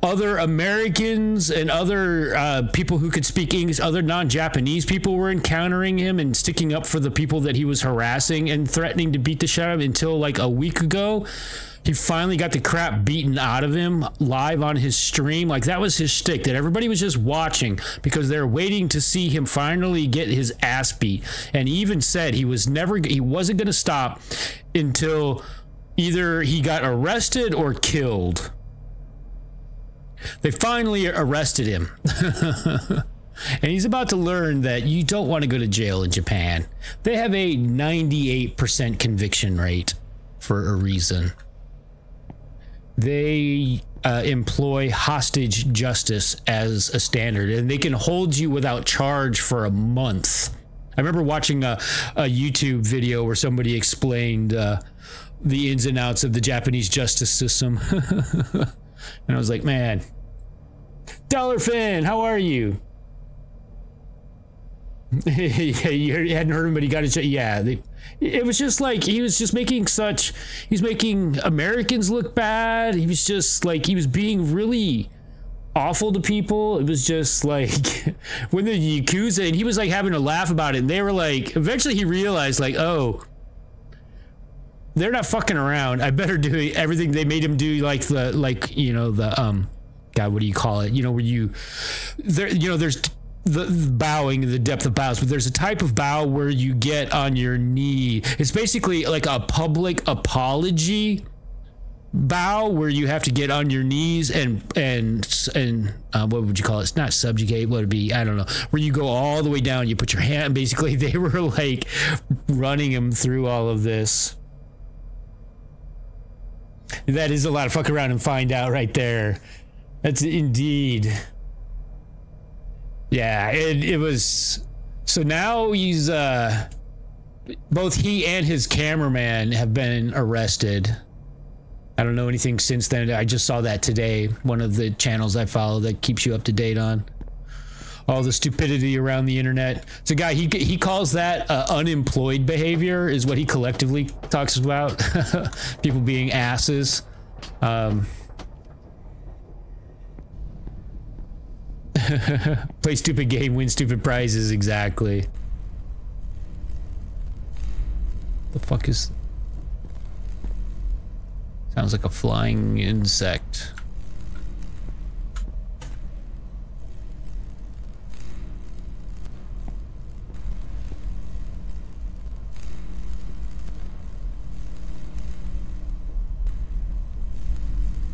Other Americans and other people who could speak English, other non-Japanese people were encountering him and sticking up for the people that he was harassing and threatening to beat the shit out of him until like a week ago. He finally got the crap beaten out of him live on his stream. Like, that was his shtick, that everybody was just watching because they're waiting to see him finally get his ass beat. And he even said he wasn't going to stop until either he got arrested or killed. They finally arrested him. And he's about to learn that you don't want to go to jail in Japan. They have a 98% conviction rate for a reason. They employ hostage justice as a standard, and they can hold you without charge for a month. I remember watching a YouTube video where somebody explained the ins and outs of the Japanese justice system. And I was like, man, Dollarfin, how are you? Yeah, you hadn't heard him, but he got it. Yeah, it was just like he was just he's making Americans look bad. He was just like, he was being really awful to people. It was just like when the Yakuza, and he was like having a laugh about it, and they were like, eventually he realized like, oh, they're not fucking around. I better do everything. They made him do like the God, what do you call it? You know, where there's the bowing, the depth of bows, but there's a type of bow where you get on your knee. It's basically like a public apology bow where you have to get on your knees and what would you call it? It's not subjugate. What would it be? I don't know. Where you go all the way down, you put your hand. Basically, they were like running him through all of this. That is a lot of fuck around and find out right there. That's indeed. Yeah, it was. So now he's both he and his cameraman have been arrested. I don't know anything since then. I just saw that today. One of the channels I follow that keeps you up to date on all the stupidity around the internet. It's a guy, he calls that unemployed behavior, is what he collectively talks about. People being asses. Play stupid game, win stupid prizes, exactly. The fuck is... Sounds like a flying insect.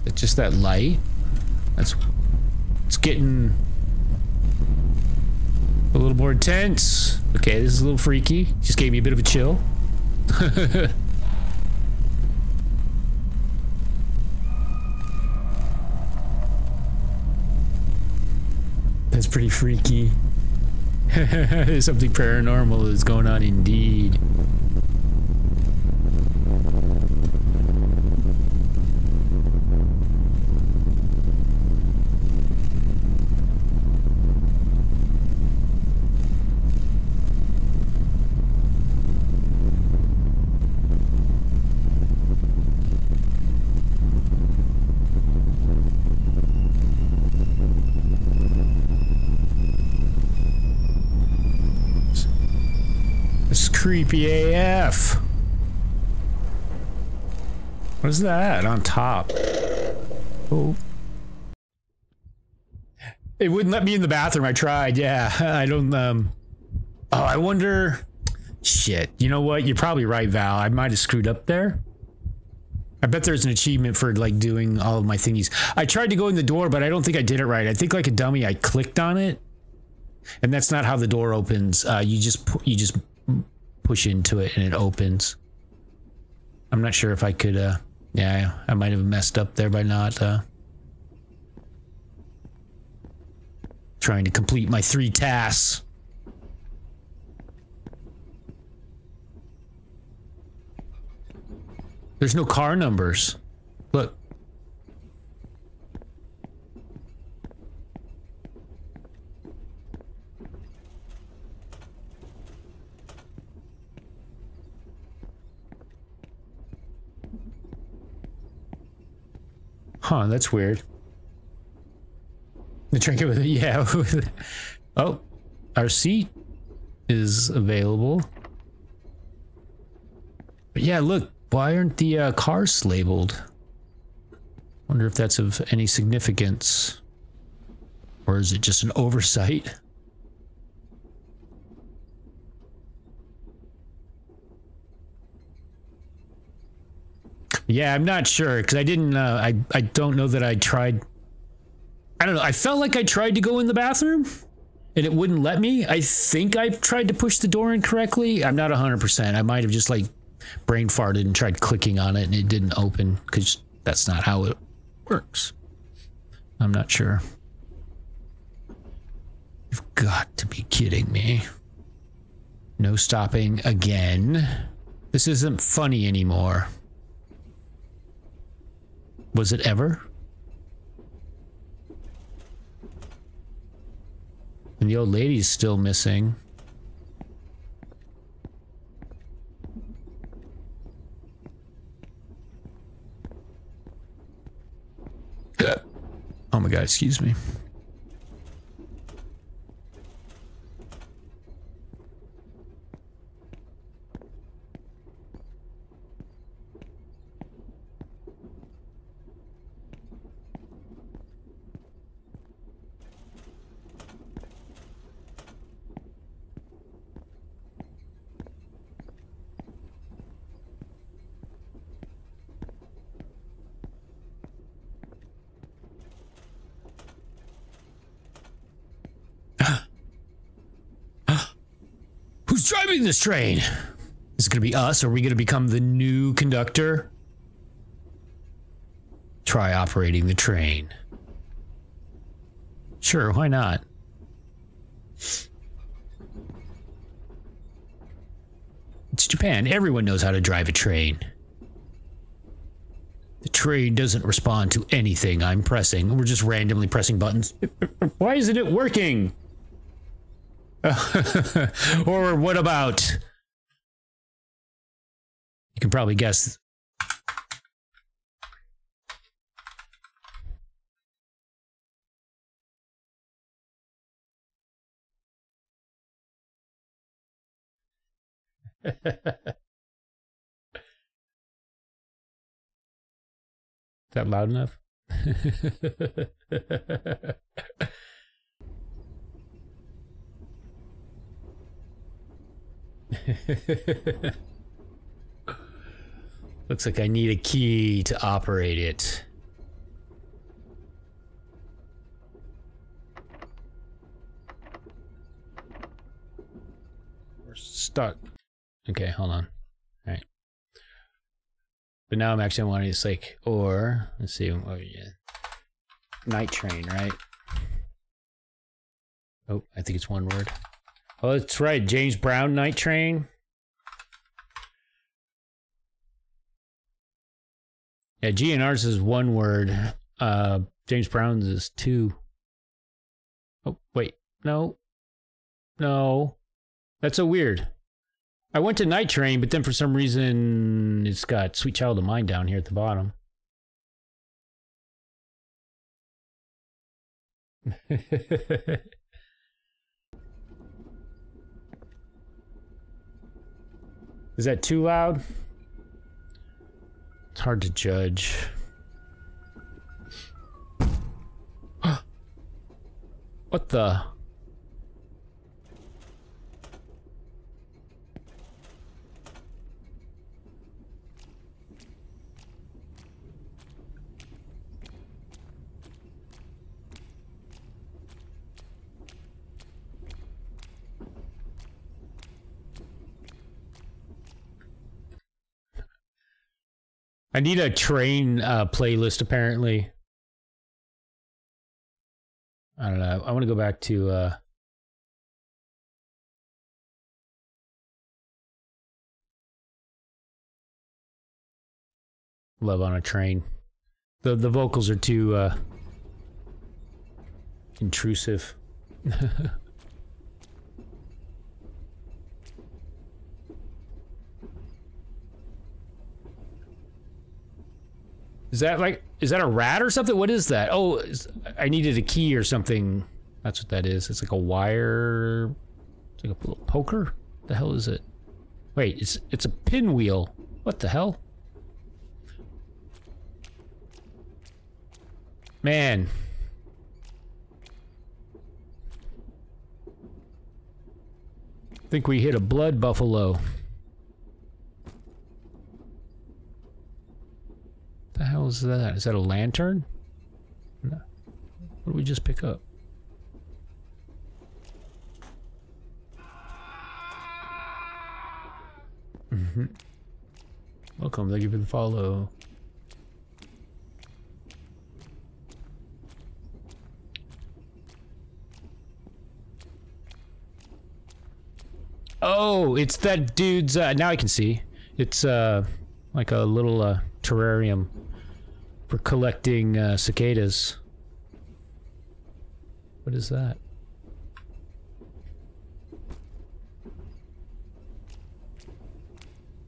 It's just that light. It's getting a little more intense. Okay, this is a little freaky. Just gave me a bit of a chill. That's pretty freaky. Something paranormal is going on indeed. It's creepy AF. What is that on top? Oh. It wouldn't let me in the bathroom. I tried. Yeah, I don't, oh, I wonder. Shit. You know what? You're probably right, Val. I might have screwed up there. I bet there's an achievement for like doing all of my thingies. I tried to go in the door, but I don't think I did it right. I think like a dummy, I clicked on it. And that's not how the door opens. You just push into it and it opens. I'm not sure if I could, yeah, I might have messed up there by not, trying to complete my 3 tasks. There's no car numbers. Look. Huh, that's weird. The trinket with it, yeah. Oh, our seat is available. But yeah, look, why aren't the cars labeled? Wonder if that's of any significance. Or is it just an oversight? Yeah, I'm not sure because I didn't. I don't know that I tried. I don't know. I felt like I tried to go in the bathroom, and it wouldn't let me. I think I tried to push the door incorrectly. I'm not 100%. I might have just like brain farted and tried clicking on it, and it didn't open because that's not how it works. I'm not sure. You've got to be kidding me. No stopping again. This isn't funny anymore. Was it ever? And the old lady's still missing. Oh my god, excuse me. Who's driving this train? Is it going to be us, or are we going to become the new conductor? Try operating the train. Sure, why not? It's Japan. Everyone knows how to drive a train. The train doesn't respond to anything I'm pressing. We're just randomly pressing buttons. Why isn't it working? Or what about... You can probably guess. Is that loud enough? Looks like I need a key to operate it. We're stuck. Okay, hold on. All right. But now I'm actually wanting to like, or let's see, oh yeah, night train, right? Oh, I think it's one word. Oh, that's right. James Brown, Night Train. Yeah, GNR's is one word. James Brown's is two. Oh, wait. No. No. That's so weird. I went to Night Train, but then for some reason it's got Sweet Child of Mine down here at the bottom. Is that too loud? It's hard to judge. What the? I need a train playlist, apparently. I don't know. I want to go back to... Love on a Train. The vocals are too intrusive. Is that a rat or something? What is that? Oh, I needed a key or something. That's what that is. It's like a wire. It's like a little poker. What the hell is it? Wait, it's a pinwheel. What the hell? Man. I think we hit a blood buffalo. The hell is that? Is that a lantern? No. What did we just pick up? Welcome, thank you for the follow. Oh, it's that dude's, now I can see. It's, like a little, terrarium for collecting, cicadas. What is that?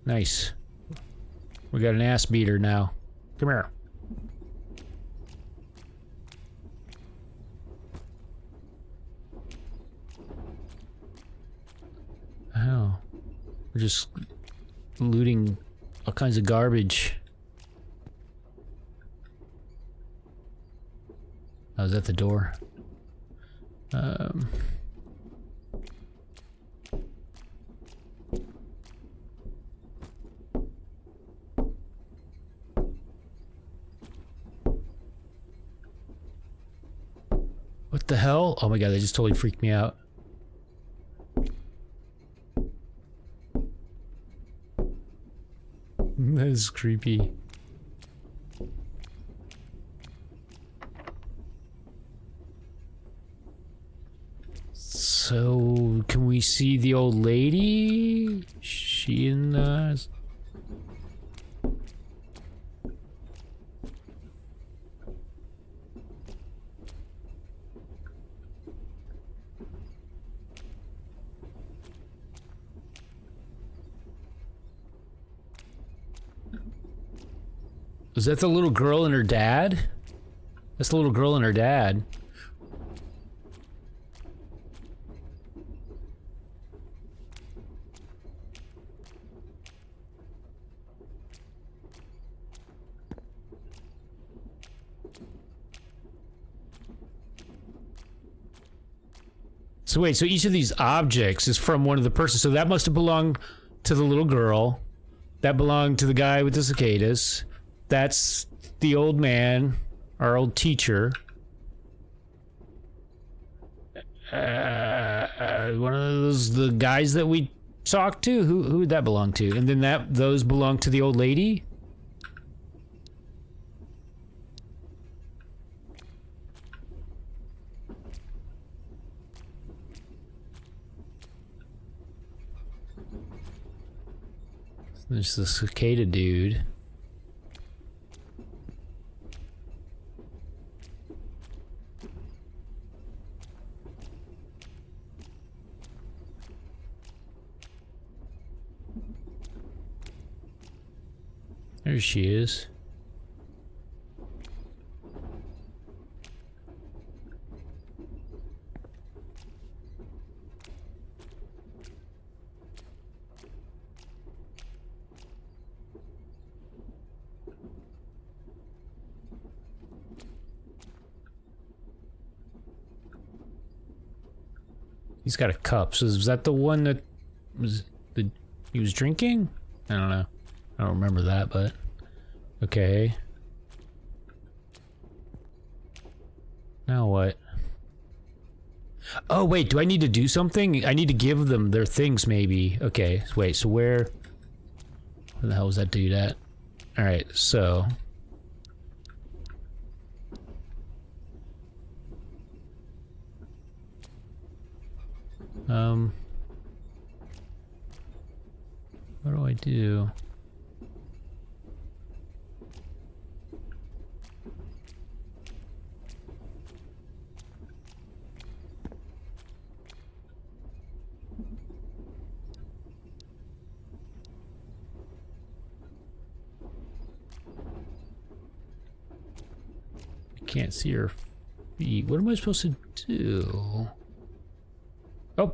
Nice. We got an ass beater now. Come here. Oh. We're just looting all kinds of garbage. Oh, is that the door? What the hell? Oh my god, they just totally freaked me out. That is creepy. So, can we see the old lady? She in the... Is that the little girl and her dad? That's the little girl and her dad. So wait, so each of these objects is from one of the persons. So that must have belonged to the little girl. That belonged to the guy with the cicadas. That's the old man, our old teacher. One of those, the guys that we talked to. Who would that belong to? And then those belong to the old lady. There's the cicada dude. There she is. He's got a cup. So is that the one that he was drinking? I don't know. I don't remember that, but okay. Now what? Oh wait, do I need to do something? I need to give them their things maybe. Okay, wait, so where the hell was that dude at? Alright, so what do I do? I can't see her feet. What am I supposed to do? Oh.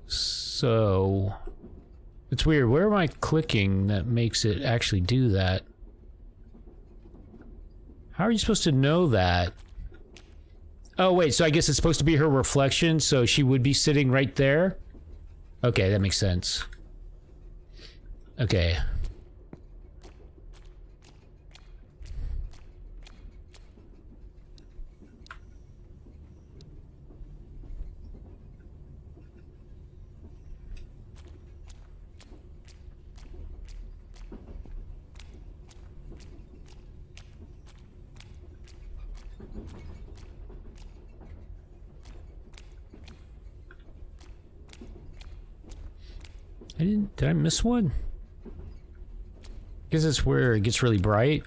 So it's weird. Where am I clicking that makes it actually do that? How are you supposed to know that? Oh wait, so I guess it's supposed to be her reflection, so she would be sitting right there? Okay, that makes sense. Okay. Did I miss one? I guess it's where it gets really bright.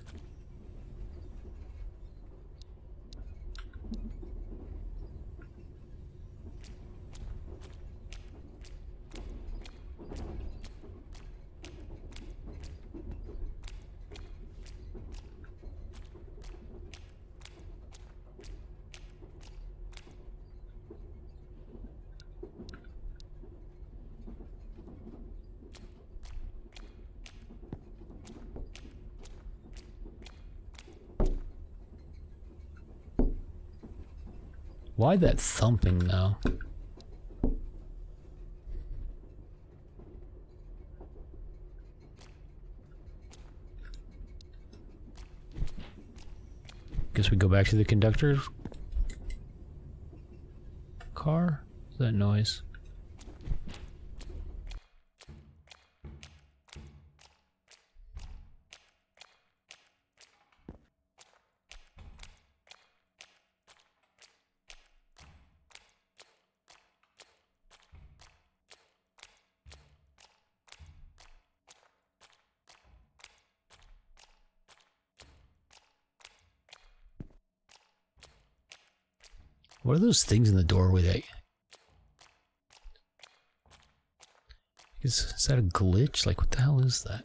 Why that thumping, though? Guess we go back to the conductor's car? What's that noise? What are those things in the doorway that... Is that a glitch? Like, what the hell is that?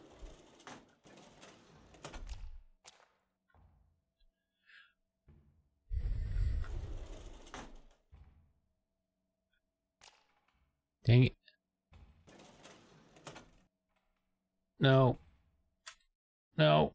Dang it. No. No.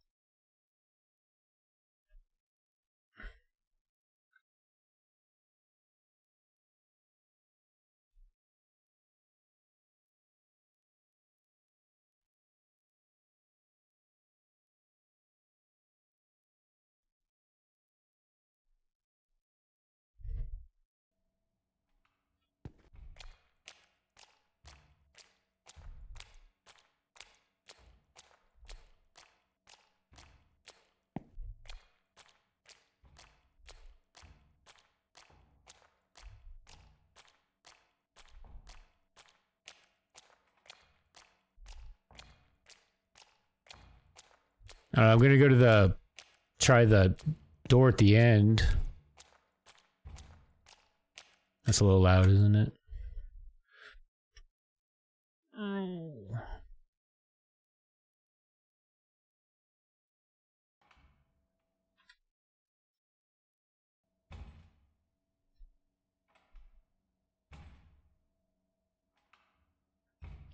I'm gonna go to the... Try the door at the end. That's a little loud, isn't it?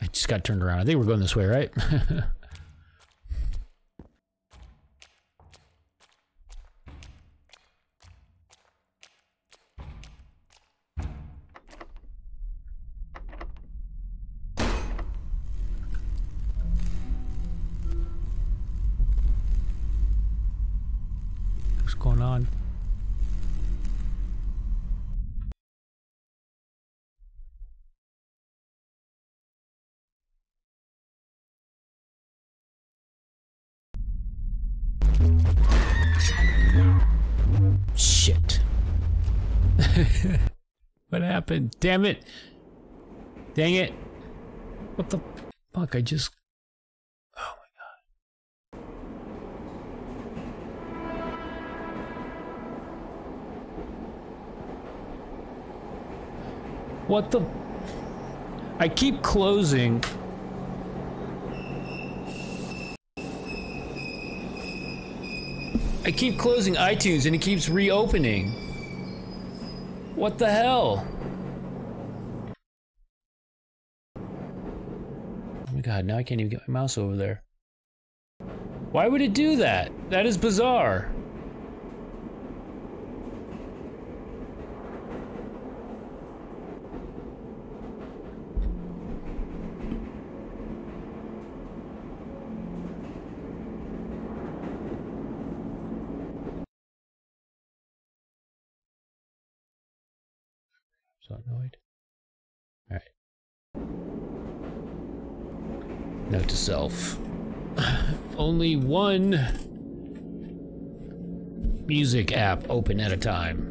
I just got turned around. I think we're going this way, right? What's going on? Shit. What happened? Damn it. Dang it. What the fuck? I just... Oh my god. What the... I keep closing... I keep closing iTunes and it keeps reopening. What the hell? Oh my god, now I can't even get my mouse over there. Why would it do that? That is bizarre. So annoyed. Alright. Note to self. Only one music app open at a time.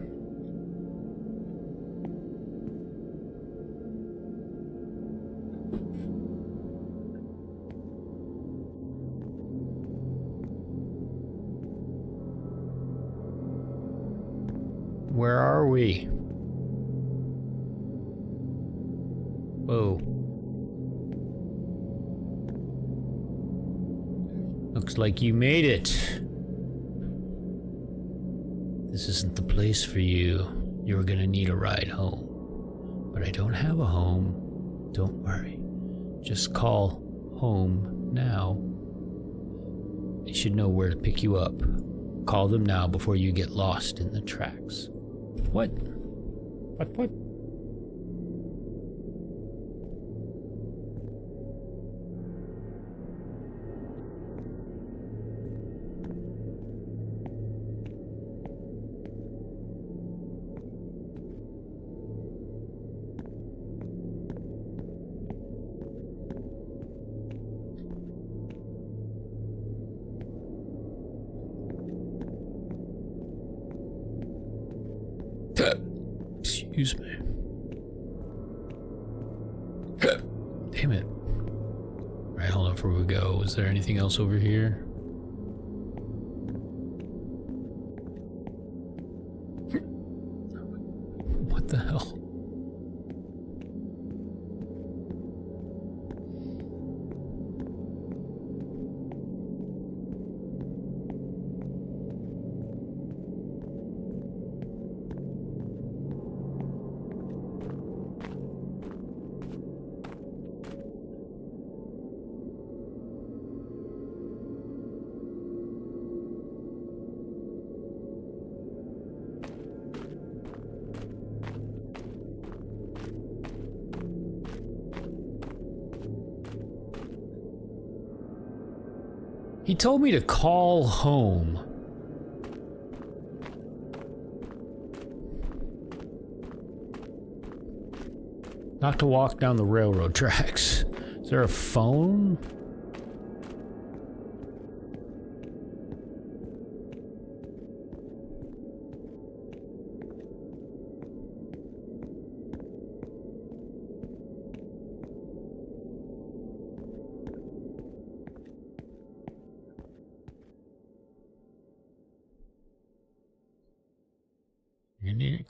Where are we? Whoa. Looks like you made it. This isn't the place for you. You're gonna need a ride home. But I don't have a home. Don't worry. Just call home now. They should know where to pick you up. Call them now before you get lost in the tracks. What? What? Excuse me. Damn it. Right, hold on before we go. Is there anything else over here? What the hell? He told me to call home. Not to walk down the railroad tracks. Is there a phone?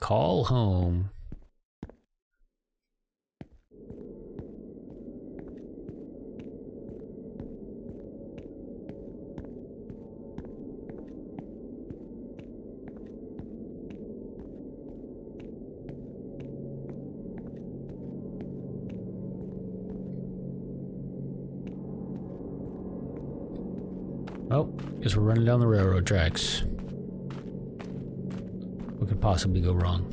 Call home. Oh, guess we're running down the railroad tracks. What could possibly go wrong?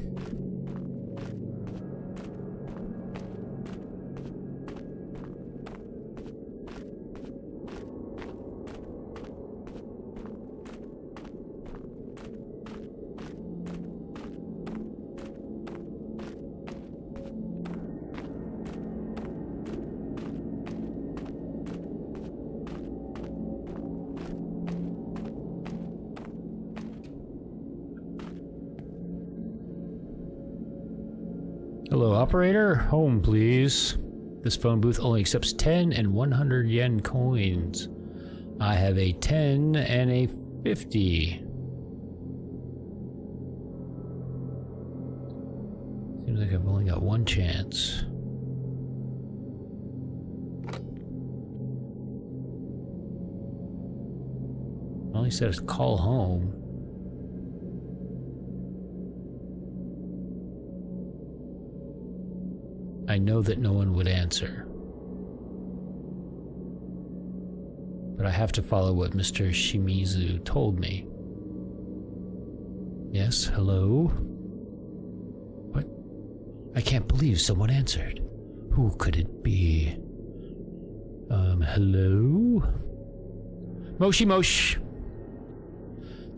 Hello, operator. Home, please. This phone booth only accepts 10 and 100 yen coins. I have a 10 and a 50. Seems like I've only got one chance. All he said is call home. I know that no one would answer. But I have to follow what Mr. Shimizu told me. Yes, hello? What? I can't believe someone answered. Who could it be? Hello? Moshi Mosh!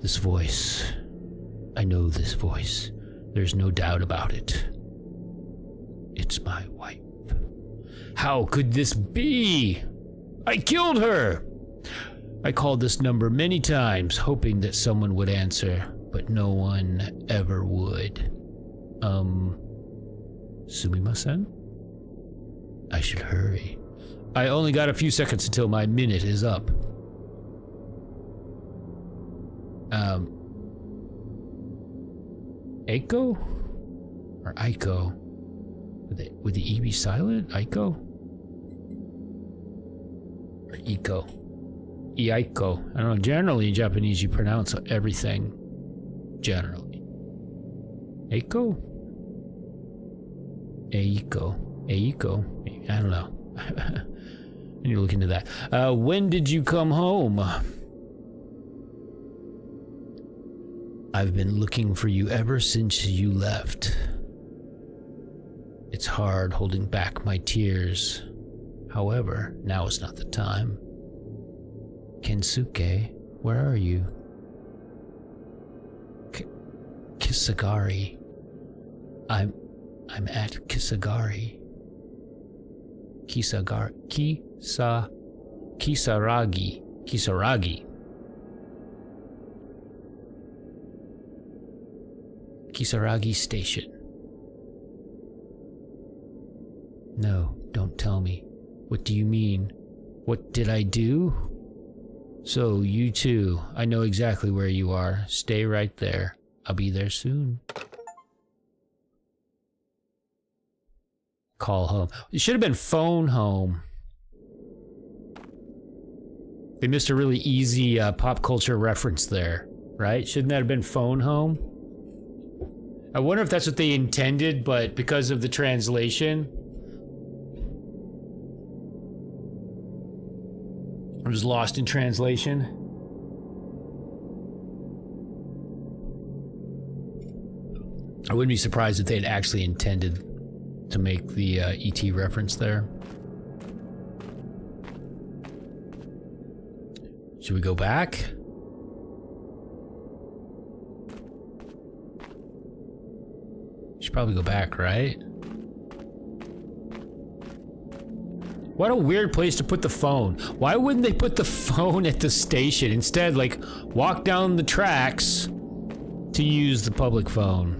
This voice. I know this voice. There's no doubt about it. It's my wife. How could this be? I killed her! I called this number many times, hoping that someone would answer, but no one ever would. Sumimasen? I should hurry. I only got a few seconds until my minute is up. Eiko? Or Aiko? Would the E be silent? Aiko? Or Iko? Iaiko. I don't know. Generally in Japanese you pronounce everything. Generally. Eiko? Eiko. Eiko? I don't know. I need to look into that. When did you come home? I've been looking for you ever since you left. It's hard holding back my tears. However, now is not the time. Kensuke, where are you? Kisagari. I'm at Kisagari. Kisaragi. Kisaragi Station. No, don't tell me. What do you mean? What did I do? So, you too. I know exactly where you are. Stay right there. I'll be there soon. Call home. It should have been phone home. They missed a really easy pop culture reference there, right? Shouldn't that have been phone home? I wonder if that's what they intended, but because of the translation, it was lost in translation. I wouldn't be surprised if they had actually intended to make the ET reference there. Should we go back? Should probably go back, right? What a weird place to put the phone. Why wouldn't they put the phone at the station? Instead, like, walk down the tracks to use the public phone.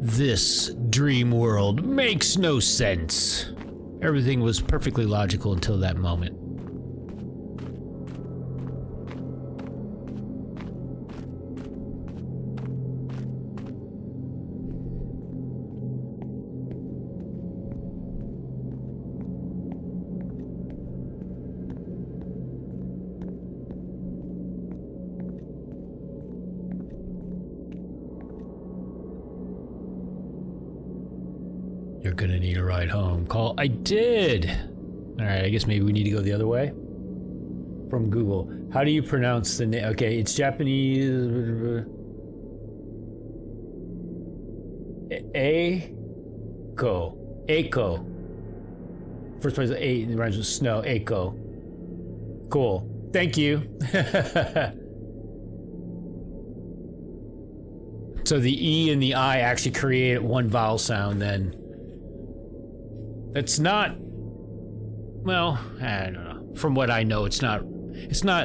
This dream world makes no sense. Everything was perfectly logical until that moment. You're gonna need a ride home. Call. I did. All right. I guess maybe we need to go the other way. From Google. How do you pronounce the name? Okay, it's Japanese. Eiko. Eiko. First place, A, it rhymes with snow. Eiko. Cool. Thank you. So the E and the I actually create one vowel sound then. It's not, well, I don't know. From what I know, it's not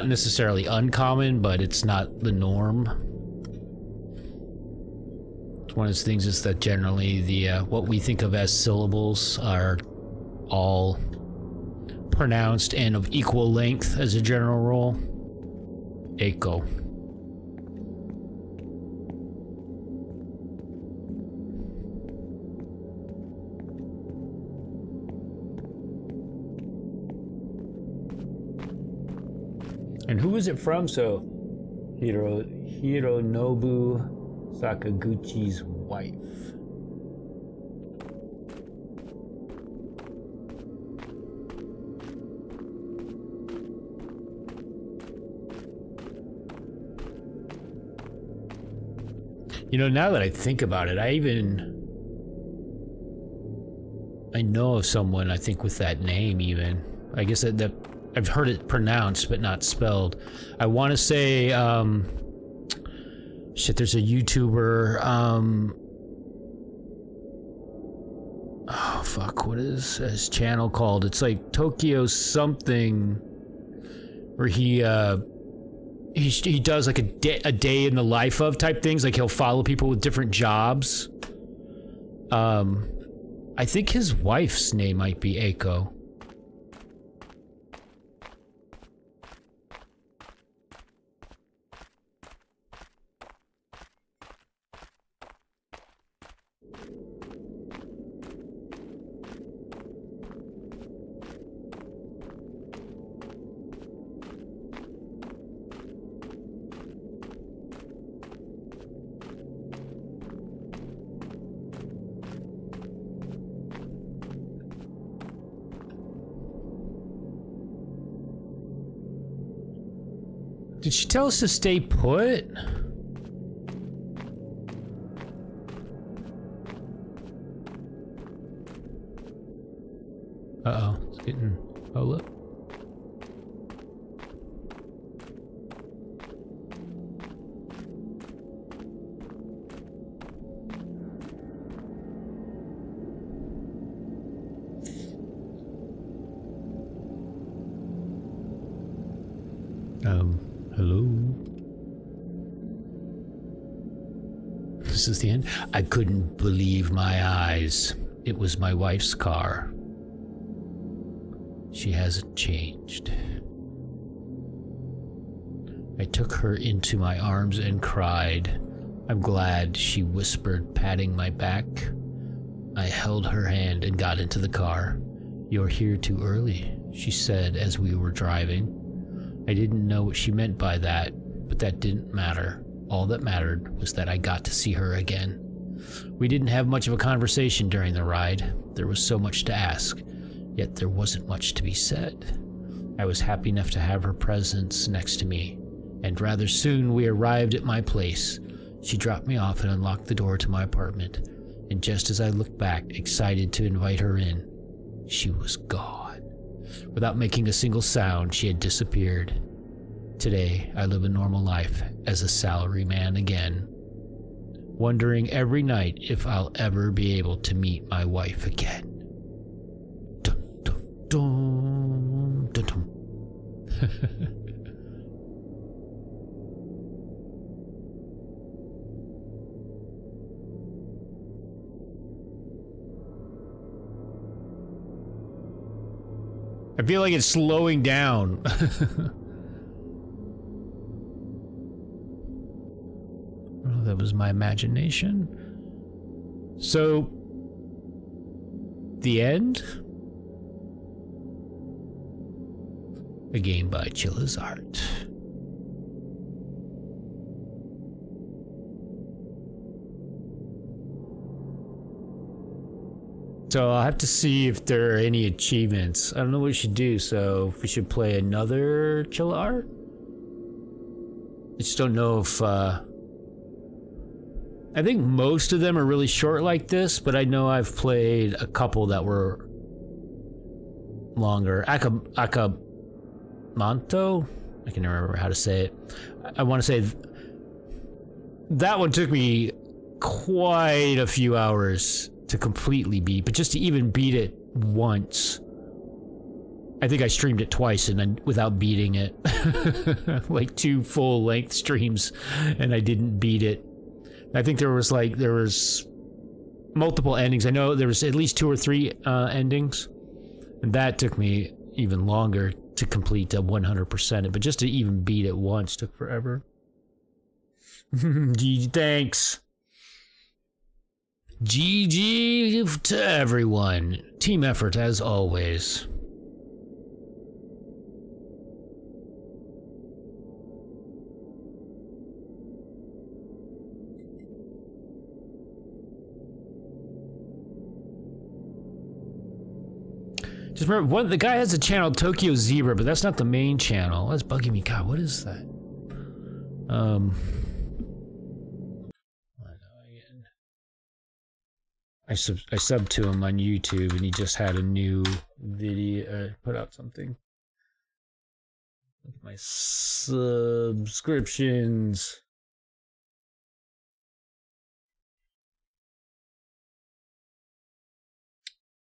necessarily uncommon, but it's not the norm. It's one of those things is that generally the, what we think of as syllables are all pronounced and of equal length as a general rule. Eiko. And who is it from? So, Hironobu Sakaguchi's wife. You know, now that I think about it, I know of someone, I think, with that name even. I guess that I've heard it pronounced, but not spelled. I want to say, shit, there's a YouTuber, oh, fuck, what is his channel called? It's like Tokyo something, where he does like a day in the life of type things. Like he'll follow people with different jobs. I think his wife's name might be Eiko. Did she tell us to stay put? Uh-oh, it's getting... Oh, look. Hello? This is the end? I couldn't believe my eyes. It was my wife's car. She hasn't changed. I took her into my arms and cried. I'm glad, she whispered, patting my back. I held her hand and got into the car. You're here too early, she said as we were driving. I didn't know what she meant by that, but that didn't matter. All that mattered was that I got to see her again. We didn't have much of a conversation during the ride. There was so much to ask, yet there wasn't much to be said. I was happy enough to have her presence next to me, and rather soon we arrived at my place. She dropped me off and unlocked the door to my apartment, and just as I looked back, excited to invite her in, she was gone. Without making a single sound, she had disappeared. Today, I live a normal life as a salaryman again, wondering every night if I'll ever be able to meet my wife again. Dun, dun, dun, dun, dun. I feel like it's slowing down. Well, that was my imagination. So, the end? A game by Chilla's Art. So I'll have to see if there are any achievements. I don't know what we should do, so if we should play another Chillar? I just don't know if, I think most of them are really short like this, but I know I've played a couple that were longer. Akamanto? I can never remember how to say it. I want to say that one took me quite a few hours to completely beat, but just to even beat it once. I think I streamed it twice and then without beating it. Like 2 full-length streams, and I didn't beat it. I think there was multiple endings. I know there was at least 2 or 3 endings, and that took me even longer to complete 100% it, but just to even beat it once took forever. GG, thanks. GG to everyone. Team effort as always. Just remember, the guy has a channel, Tokyo Zebra, but that's not the main channel. That's bugging me. God, what is that? I subbed to him on YouTube, and he just had a new video, put out something. Look at my subscriptions.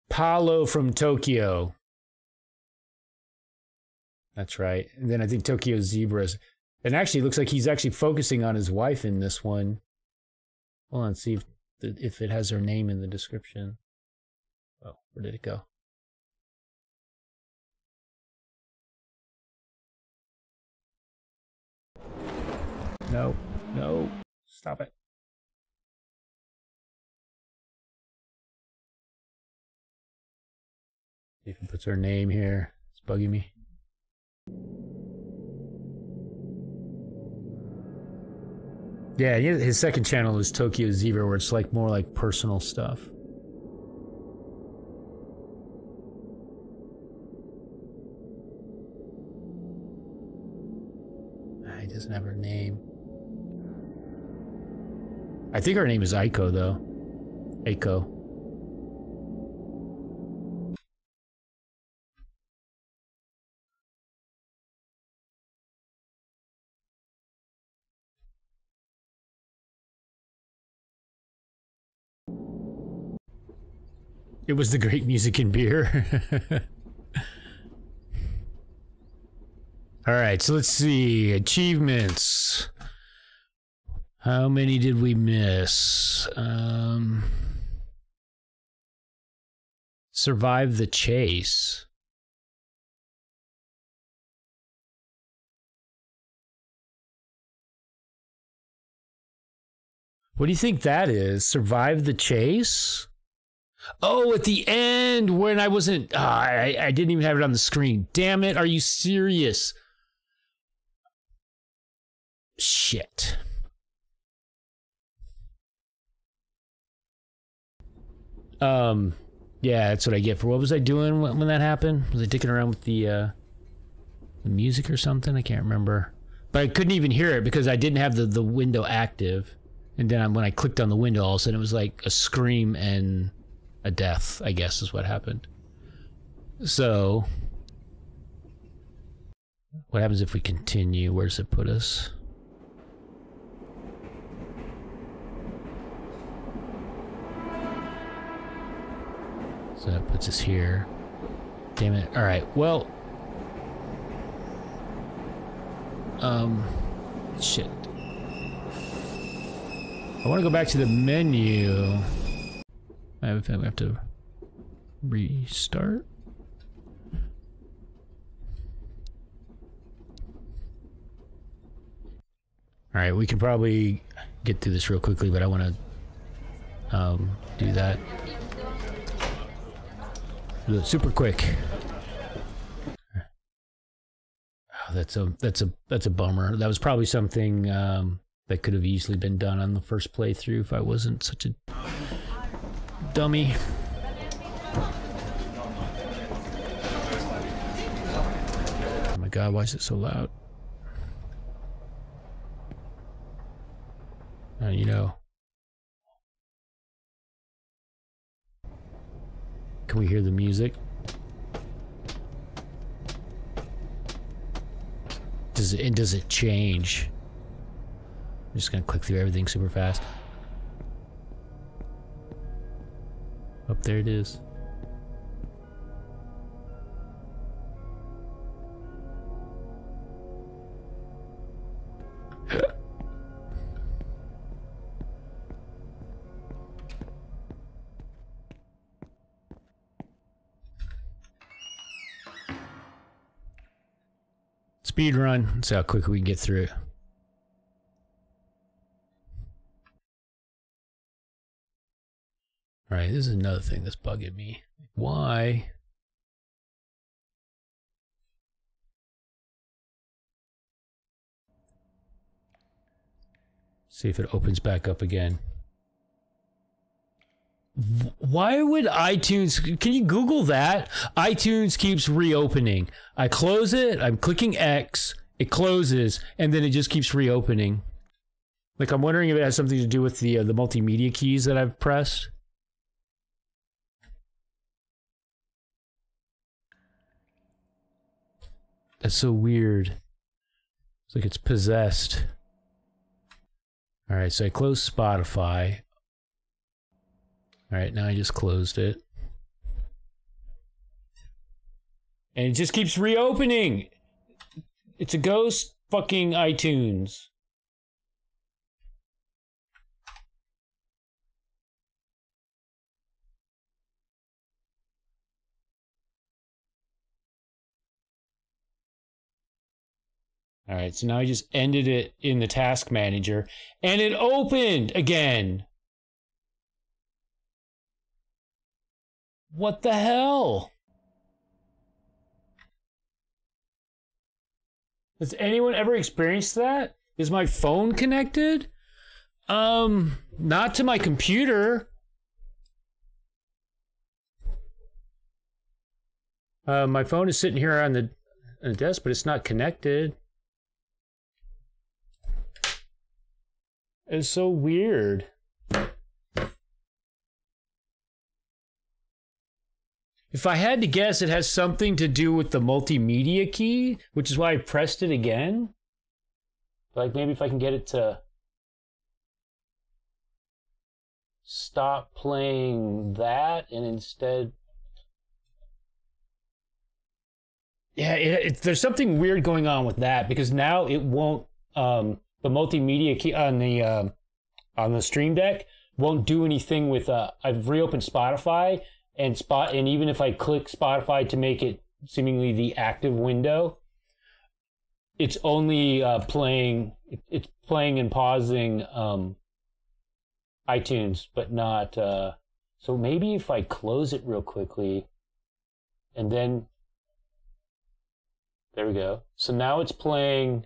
Paulo from Tokyo. That's right. And then I think Tokyo Zebras. And actually, it looks like he's actually focusing on his wife in this one. Hold on, see if it has her name in the description. Oh, where did it go? No, no, stop it. See if it puts her name here. It's bugging me. Yeah, his second channel is Tokyo Zebra, where it's like more like personal stuff. He doesn't have her name. I think her name is Aiko, though. Aiko. It was the great music and beer. All right, so let's see. Achievements. How many did we miss? Survive the chase. What do you think that is? Survive the chase? Oh, at the end when I wasn't... I didn't even have it on the screen. Damn it, are you serious? Shit. Yeah, that's what I get for... What was I doing when that happened? Was I dicking around with the music or something? I can't remember. But I couldn't even hear it because I didn't have the window active. And then when I clicked on the window, all of a sudden it was like a scream and... a death, I guess, is what happened. So, what happens if we continue? Where does it put us? So that puts us here. Damn it. Alright, well... shit. I want to go back to the menu. I have a feeling we have to restart. All right, we can probably get through this real quickly, but I want to do that. Do it super quick. Oh, that's a bummer. That was probably something that could have easily been done on the first playthrough if I wasn't such a dummy. god, why is it so loud? You know. Can we hear the music? Does it change? I'm just gonna click through everything super fast. Oh, there it is. Speed run. Let's see how quick we can get through it. Alright, this is another thing that's bugging me. Why? See if it opens back up again. Why would iTunes... Can you Google that? iTunes keeps reopening. I close it, I'm clicking X, it closes, and then it just keeps reopening. Like, I'm wondering if it has something to do with the multimedia keys that I've pressed. That's so weird. It's like it's possessed. Alright, so I closed Spotify. Alright, now I just closed it. And it just keeps reopening! It's a ghost fucking iTunes. Alright, so now I just ended it in the task manager, and it opened again! What the hell? Has anyone ever experienced that? Is my phone connected? Not to my computer. My phone is sitting here on the desk, but it's not connected. It's so weird. If I had to guess, it has something to do with the multimedia key, which is why I pressed it again. Like, maybe if I can get it to stop playing that and instead... Yeah, there's something weird going on with that, because now it won't... the multimedia key on the Stream Deck won't do anything with... I've reopened Spotify... And even if I click Spotify to make it seemingly the active window, it's only playing. It's playing and pausing iTunes, but not. So maybe if I close it real quickly, and then there we go. So now it's playing.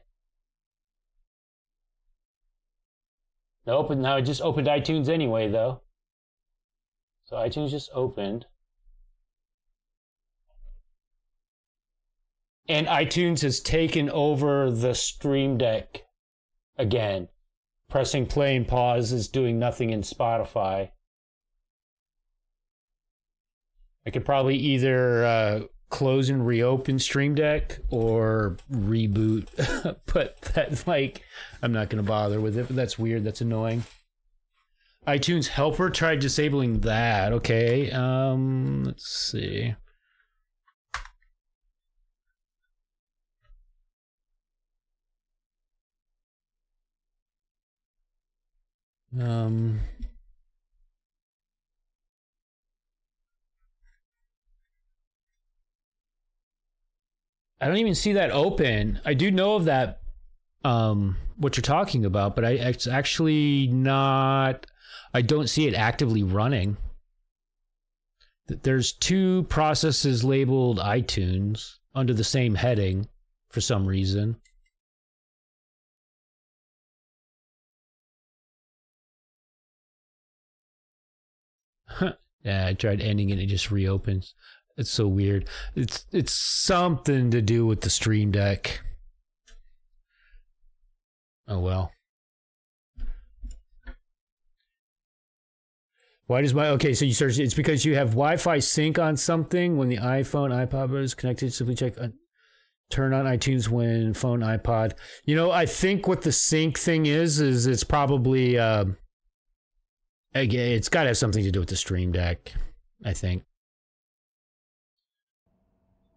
Nope, now it just opened iTunes anyway, though. So iTunes just opened. And iTunes has taken over the Stream Deck again. Pressing play and pause is doing nothing in Spotify. I could probably either close and reopen Stream Deck or reboot. But that's like, I'm not going to bother with it, but that's weird. That's annoying. iTunes Helper tried disabling that. Okay, let's see. I don't even see that open. I do know of that, what you're talking about, but it's actually not... I don't see it actively running. There's two processes labeled iTunes under the same heading for some reason. Yeah, I tried ending it, it just reopens. It's so weird. It's something to do with the Stream Deck. Oh well. Why does my okay? So you search. It's because you have Wi-Fi sync on something when the iPhone, iPod is connected. Simply check. Turn on iTunes when phone, iPod. You know, I think what the sync thing is it's probably it's got to have something to do with the Stream Deck. I think.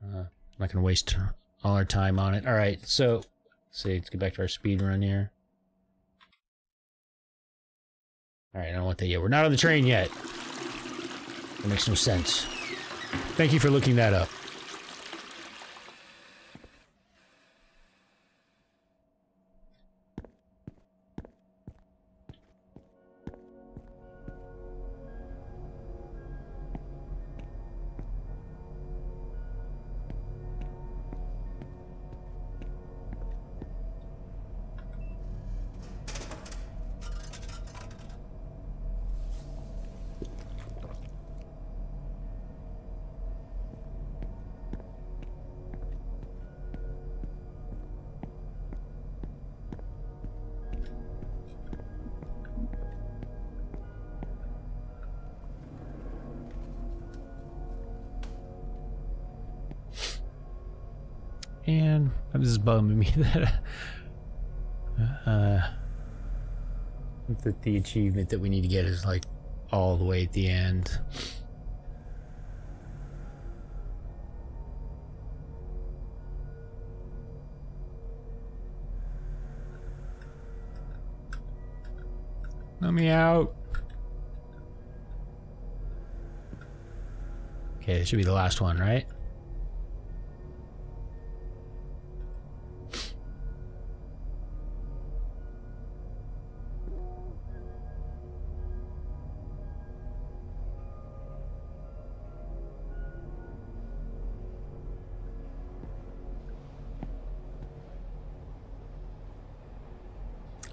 I'm not gonna waste all our time on it. All right, so let's see. Let's get back to our speed run here. All right, I don't want that yet. We're not on the train yet. That makes no sense. Thank you for looking that up. And this is bumming me that the achievement that we need to get is like all the way at the end. Let me out. Okay, this should be the last one, right?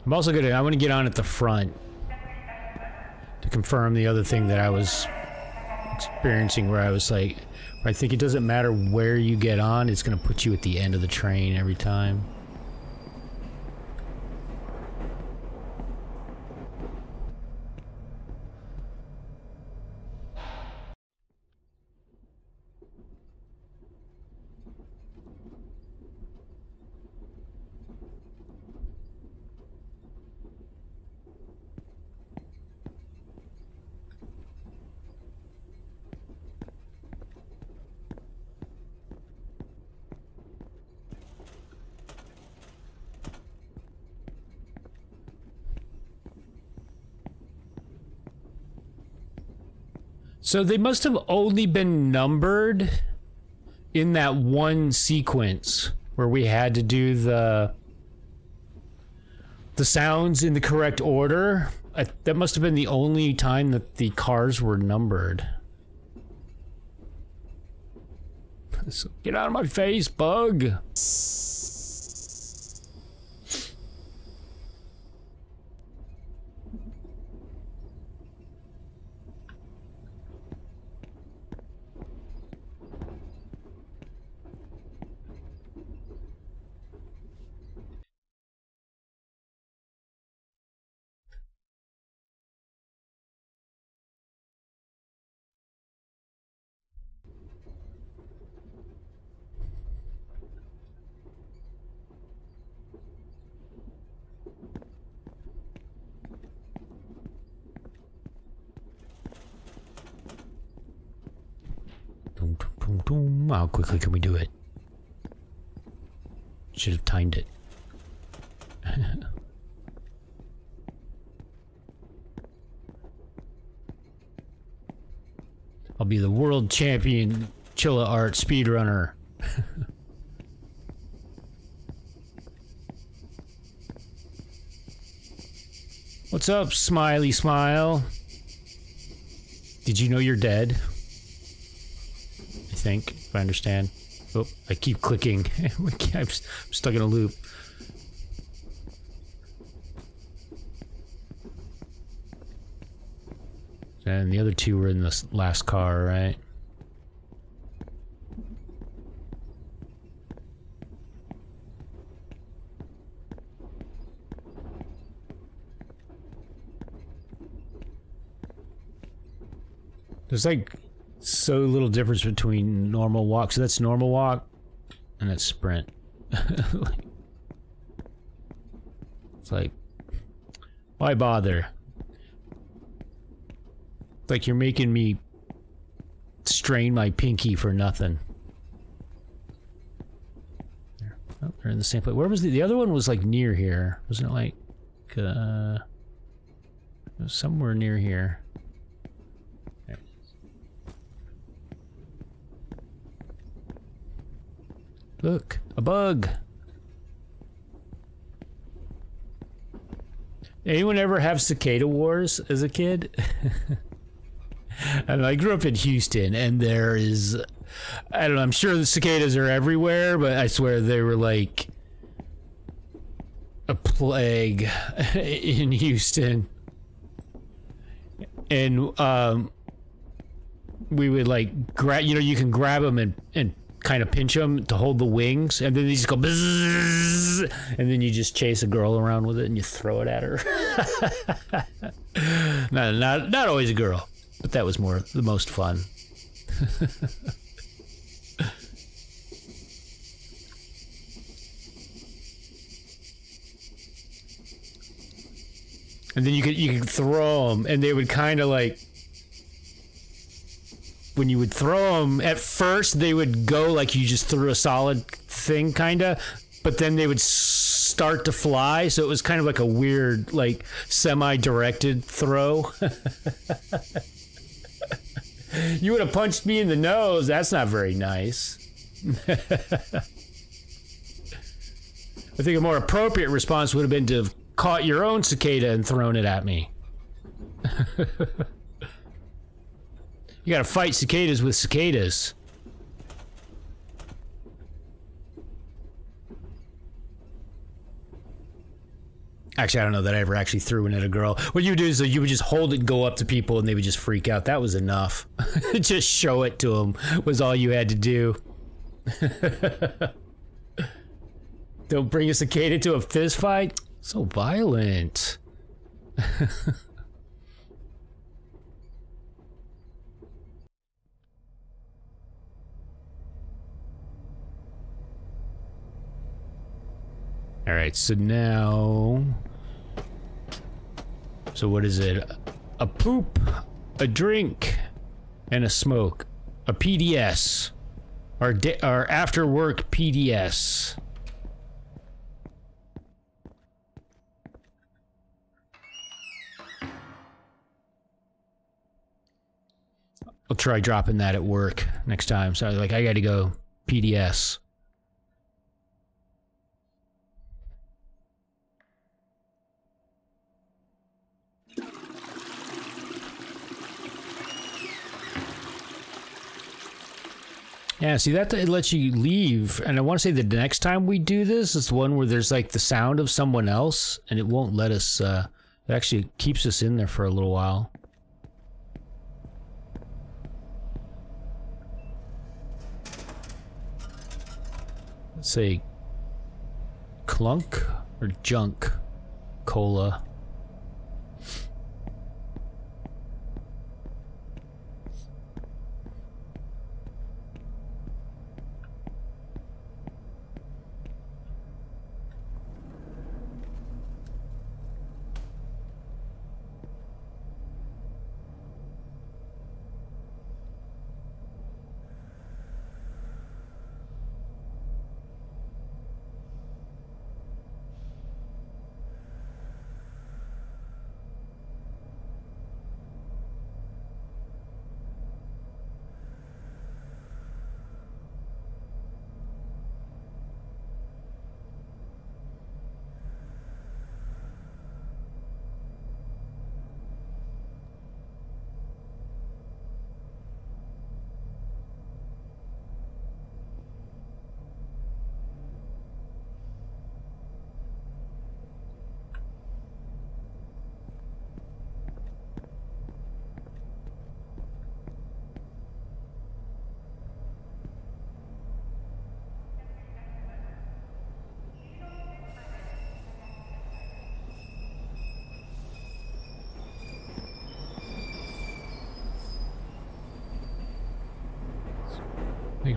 I'm also gonna, I want to get on at the front to confirm the other thing that I was experiencing where I was like, I think it doesn't matter where you get on, it's gonna put you at the end of the train every time. So they must have only been numbered in that one sequence where we had to do the sounds in the correct order. That must have been the only time that the cars were numbered. So get out of my face, bug! How quickly can we do it? Should have timed it. I'll be the world champion Chilla Art speedrunner. What's up, Smiley Smile? Did you know you're dead? I think, if I understand. Oh, I keep clicking. I'm stuck in a loop. And the other two were in this last car, right? There's like so little difference between normal walk. So that's normal walk and that's sprint. It's like, why bother? Like you're making me strain my pinky for nothing. Oh, they're in the same place. Where was the other one? Was like near here, wasn't it? Like, it was somewhere near here. Okay. Look, a bug. Anyone ever have cicada wars as a kid? And I grew up in Houston, and there is, I don't know, I'm sure the cicadas are everywhere, but I swear they were like a plague in Houston. And we would like grab, you know, you can grab them and kind of pinch them to hold the wings, and then they just go bzzz, and then you just chase a girl around with it and you throw it at her. not always a girl, but that was the most fun. And then you could throw them, and they would kind of like, when you would throw them, at first they would go like you just threw a solid thing, kind of, but then they would start to fly, so it was kind of like a weird, like, semi-directed throw. You would have punched me in the nose. That's not very nice. I think a more appropriate response would have been to have caught your own cicada and thrown it at me. You gotta fight cicadas with cicadas. Actually, I don't know that I ever actually threw it at a girl. What you would do is you would just hold it and go up to people and they would just freak out. That was enough. Just show it to them was all you had to do. Don't bring a cicada to a fist fight. So violent. All right, so now... So what is it? A poop, a drink, and a smoke. A PDS. Our after work PDS. I'll try dropping that at work next time. So like I gotta go PDS. Yeah, see, that it lets you leave, and I want to say the next time we do this, it's the one where there's like the sound of someone else, and it won't let us, it actually keeps us in there for a little while. Let's say clunk or junk cola.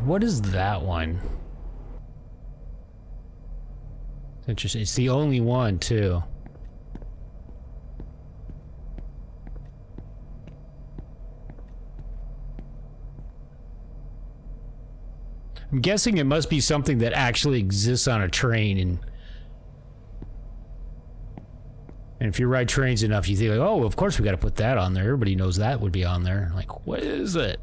what is that one? It's interesting. It's the only one, too. I'm guessing it must be something that actually exists on a train, and if you ride trains enough, you think like, oh, of course we got to put that on there. Everybody knows that would be on there. Like, what is it?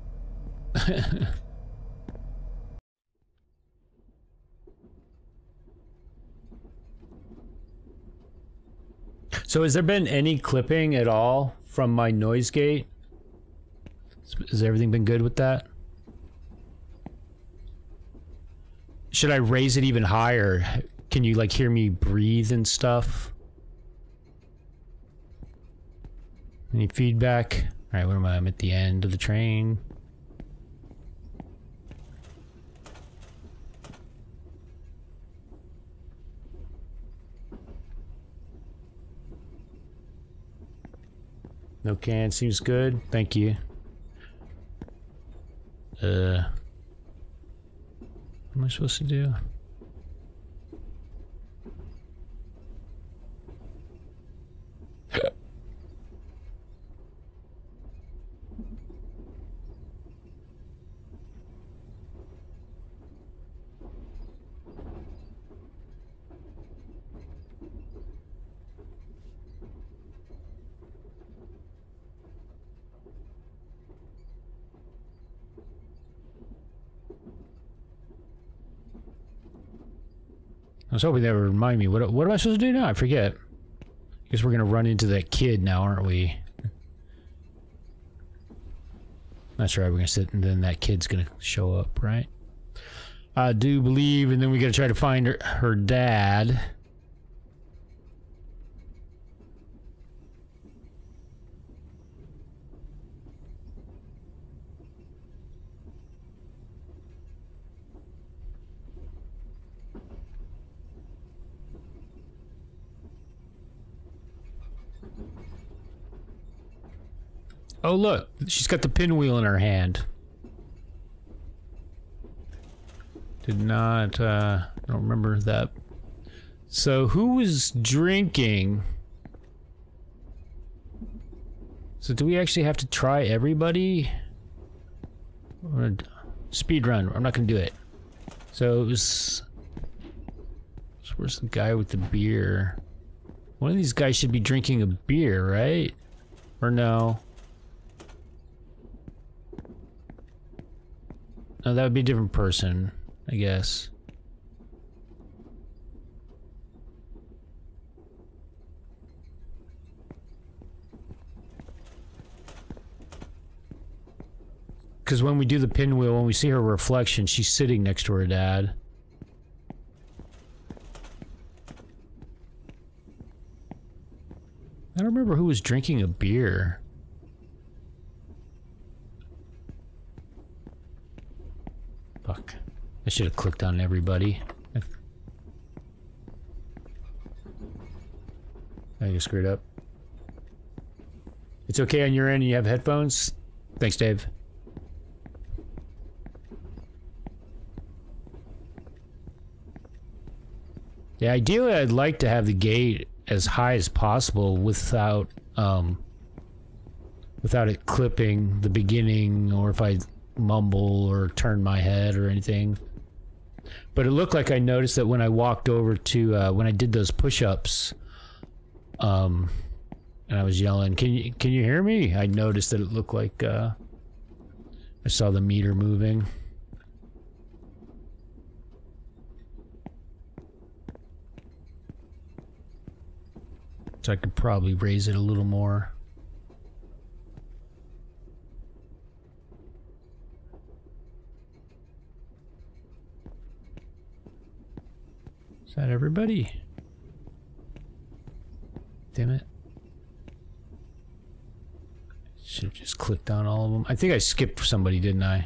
So has there been any clipping at all from my noise gate? Has everything been good with that? Should I raise it even higher? Can you like hear me breathe and stuff? Any feedback? All right, where am I? I'm at the end of the train. No can, seems good. Thank you. What am I supposed to do? I was hoping that would remind me. What am I supposed to do now? I forget. I guess we're gonna run into that kid now, aren't we? That's right, we're gonna sit and then that kid's gonna show up, right? I do believe, and then we gotta try to find her dad. Oh look, she's got the pinwheel in her hand. Did not, don't remember that. So who was drinking? So do we actually have to try everybody? Or speed run, I'm not gonna do it. So it was, where's the guy with the beer? One of these guys should be drinking a beer, right? Or no? No, that would be a different person, I guess. Because when we do the pinwheel, when we see her reflection, she's sitting next to her dad. I don't remember who was drinking a beer. Fuck. I should have clicked on everybody. I just screwed up. It's okay on your end, you have headphones? Thanks, Dave. Yeah, ideally I'd like to have the gate as high as possible without it clipping the beginning, or if I mumble or turn my head or anything. But it looked like I noticed that when I walked over to when I did those push-ups, and I was yelling, can you hear me? I noticed that it looked like I saw the meter moving. So I could probably raise it a little more. Is that everybody? Damn it. Should have just clicked on all of them. I think I skipped somebody, didn't I?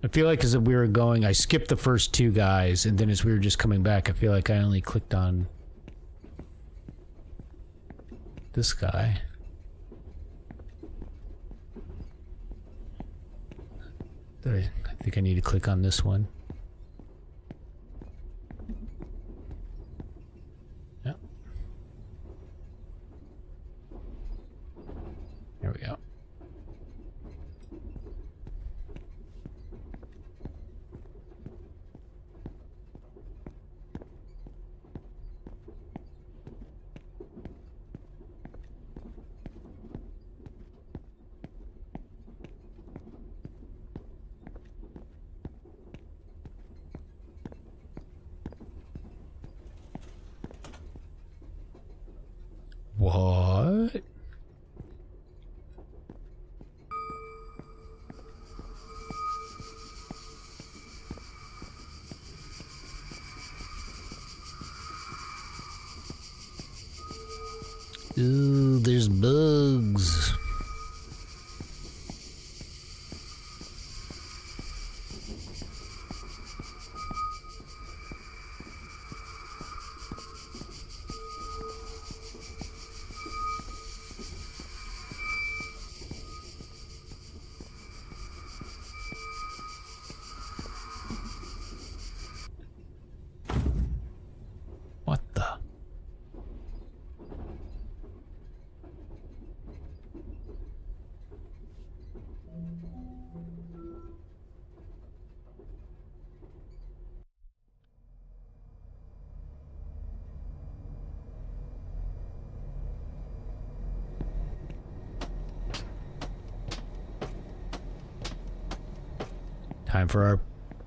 I feel like as we were going, I skipped the first two guys, and then as we were just coming back, I feel like I only clicked on this guy. I I think I need to click on this one. Yep. There we go. What? Ooh, there's bugs. What the? Time for our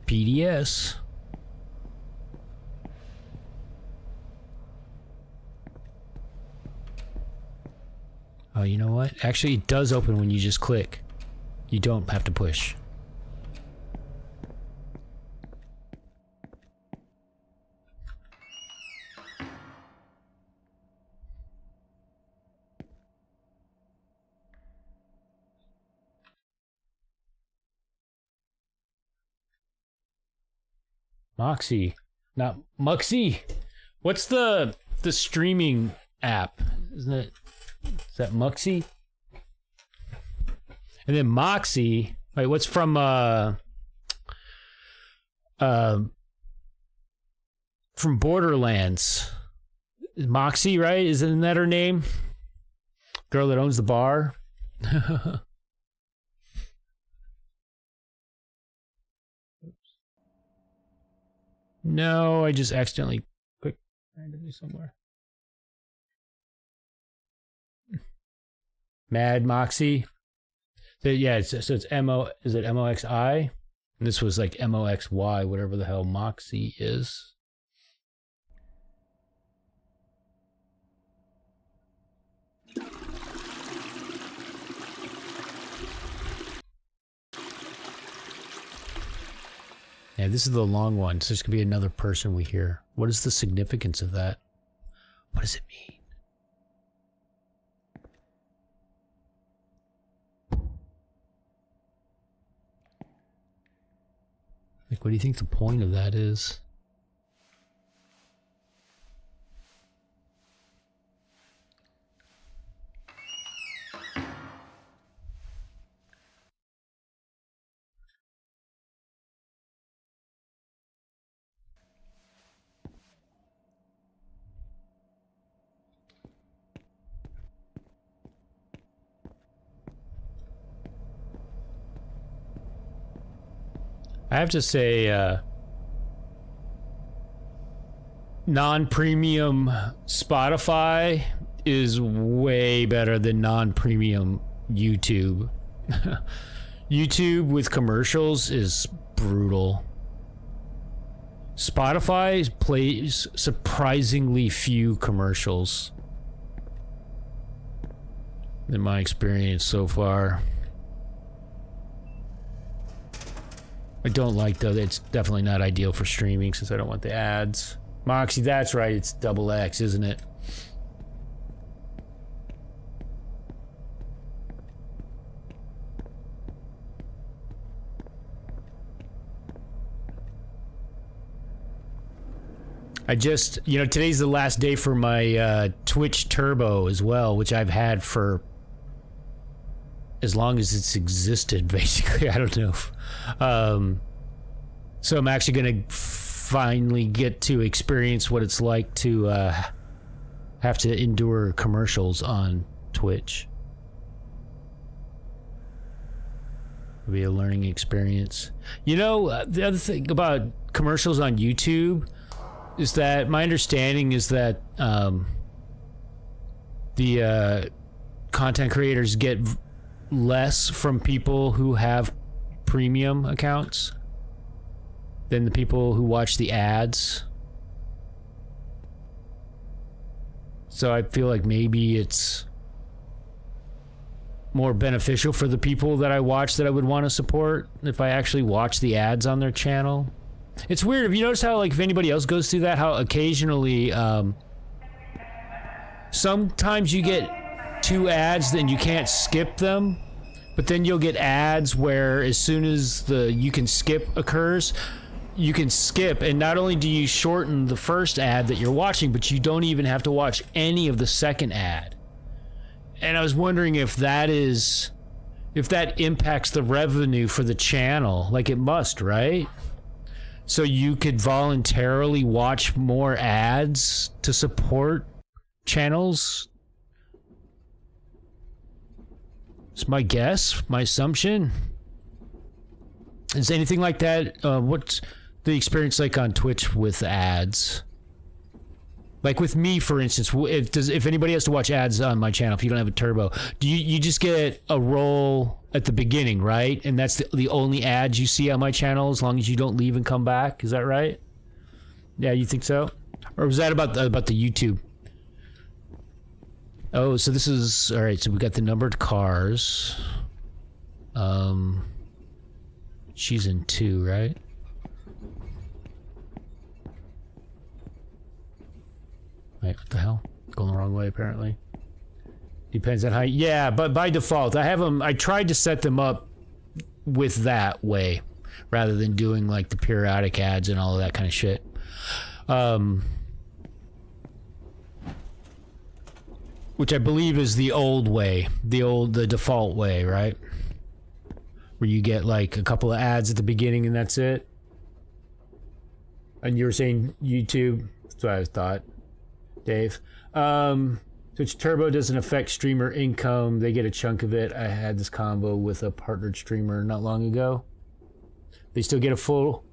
PDS. Oh, you know what? Actually, it does open when you just click. You don't have to push. Moxie, not Muxie. What's the streaming app? Isn't it? Is that Muxie? And then Moxie. Wait, what's from Borderlands? Moxie, right? Isn't that her name? Girl that owns the bar. No, I just accidentally clicked randomly somewhere. Mad Moxie. So yeah, so it's MO. Is it MOXI? And this was like MOXY, whatever the hell Moxie is. Yeah, this is the long one, so there's gonna be another person we hear. What is the significance of that? What does it mean? Like, what do you think the point of that is? I have to say, non-premium Spotify is way better than non-premium YouTube. YouTube with commercials is brutal. Spotify plays surprisingly few commercials in my experience so far. I don't like though. It's definitely not ideal for streaming since I don't want the ads. Moxie, that's right. It's XX, isn't it? I just, you know, today's the last day for my Twitch Turbo as well, which I've had for as long as it's existed, basically. I don't know. So I'm actually going to finally get to experience what it's like to have to endure commercials on Twitch. It'll be a learning experience. You know, the other thing about commercials on YouTube is that my understanding is that the content creators get less from people who have premium accounts than the people who watch the ads. So I feel like maybe it's more beneficial for the people that I watch that I would want to support if I actually watch the ads on their channel. It's weird. Have you noticed how, like, if anybody else goes through that, how occasionally sometimes you get 2 ads then you can't skip them, but then you'll get ads where as soon as the you can skip occurs, you can skip, and not only do you shorten the first ad that you're watching, but you don't even have to watch any of the second ad. And I was wondering if that impacts the revenue for the channel. Like, it must, right? So you could voluntarily watch more ads to support channels. It's my guess, my assumption. Is anything like that? What's the experience like on Twitch with ads? Like with me, for instance, if anybody has to watch ads on my channel, if you don't have a turbo, do you just get a roll at the beginning, right? And that's the only ads you see on my channel as long as you don't leave and come back. Is that right? Yeah, you think so? Or was that about the YouTube? Oh, so this is all right. So we got the numbered cars. She's in 2, right? Wait, what the hell? Going the wrong way, apparently. Depends on how. Yeah, but by default, I have them. I tried to set them up with that way, rather than doing like the periodic ads and all of that kind of shit. Which I believe is the old way, the default way, right? Where you get like a couple of ads at the beginning and that's it. And you were saying YouTube. That's what I thought, Dave. Twitch Turbo doesn't affect streamer income. They get a chunk of it. I had this combo with a partnered streamer not long ago. They still get a full.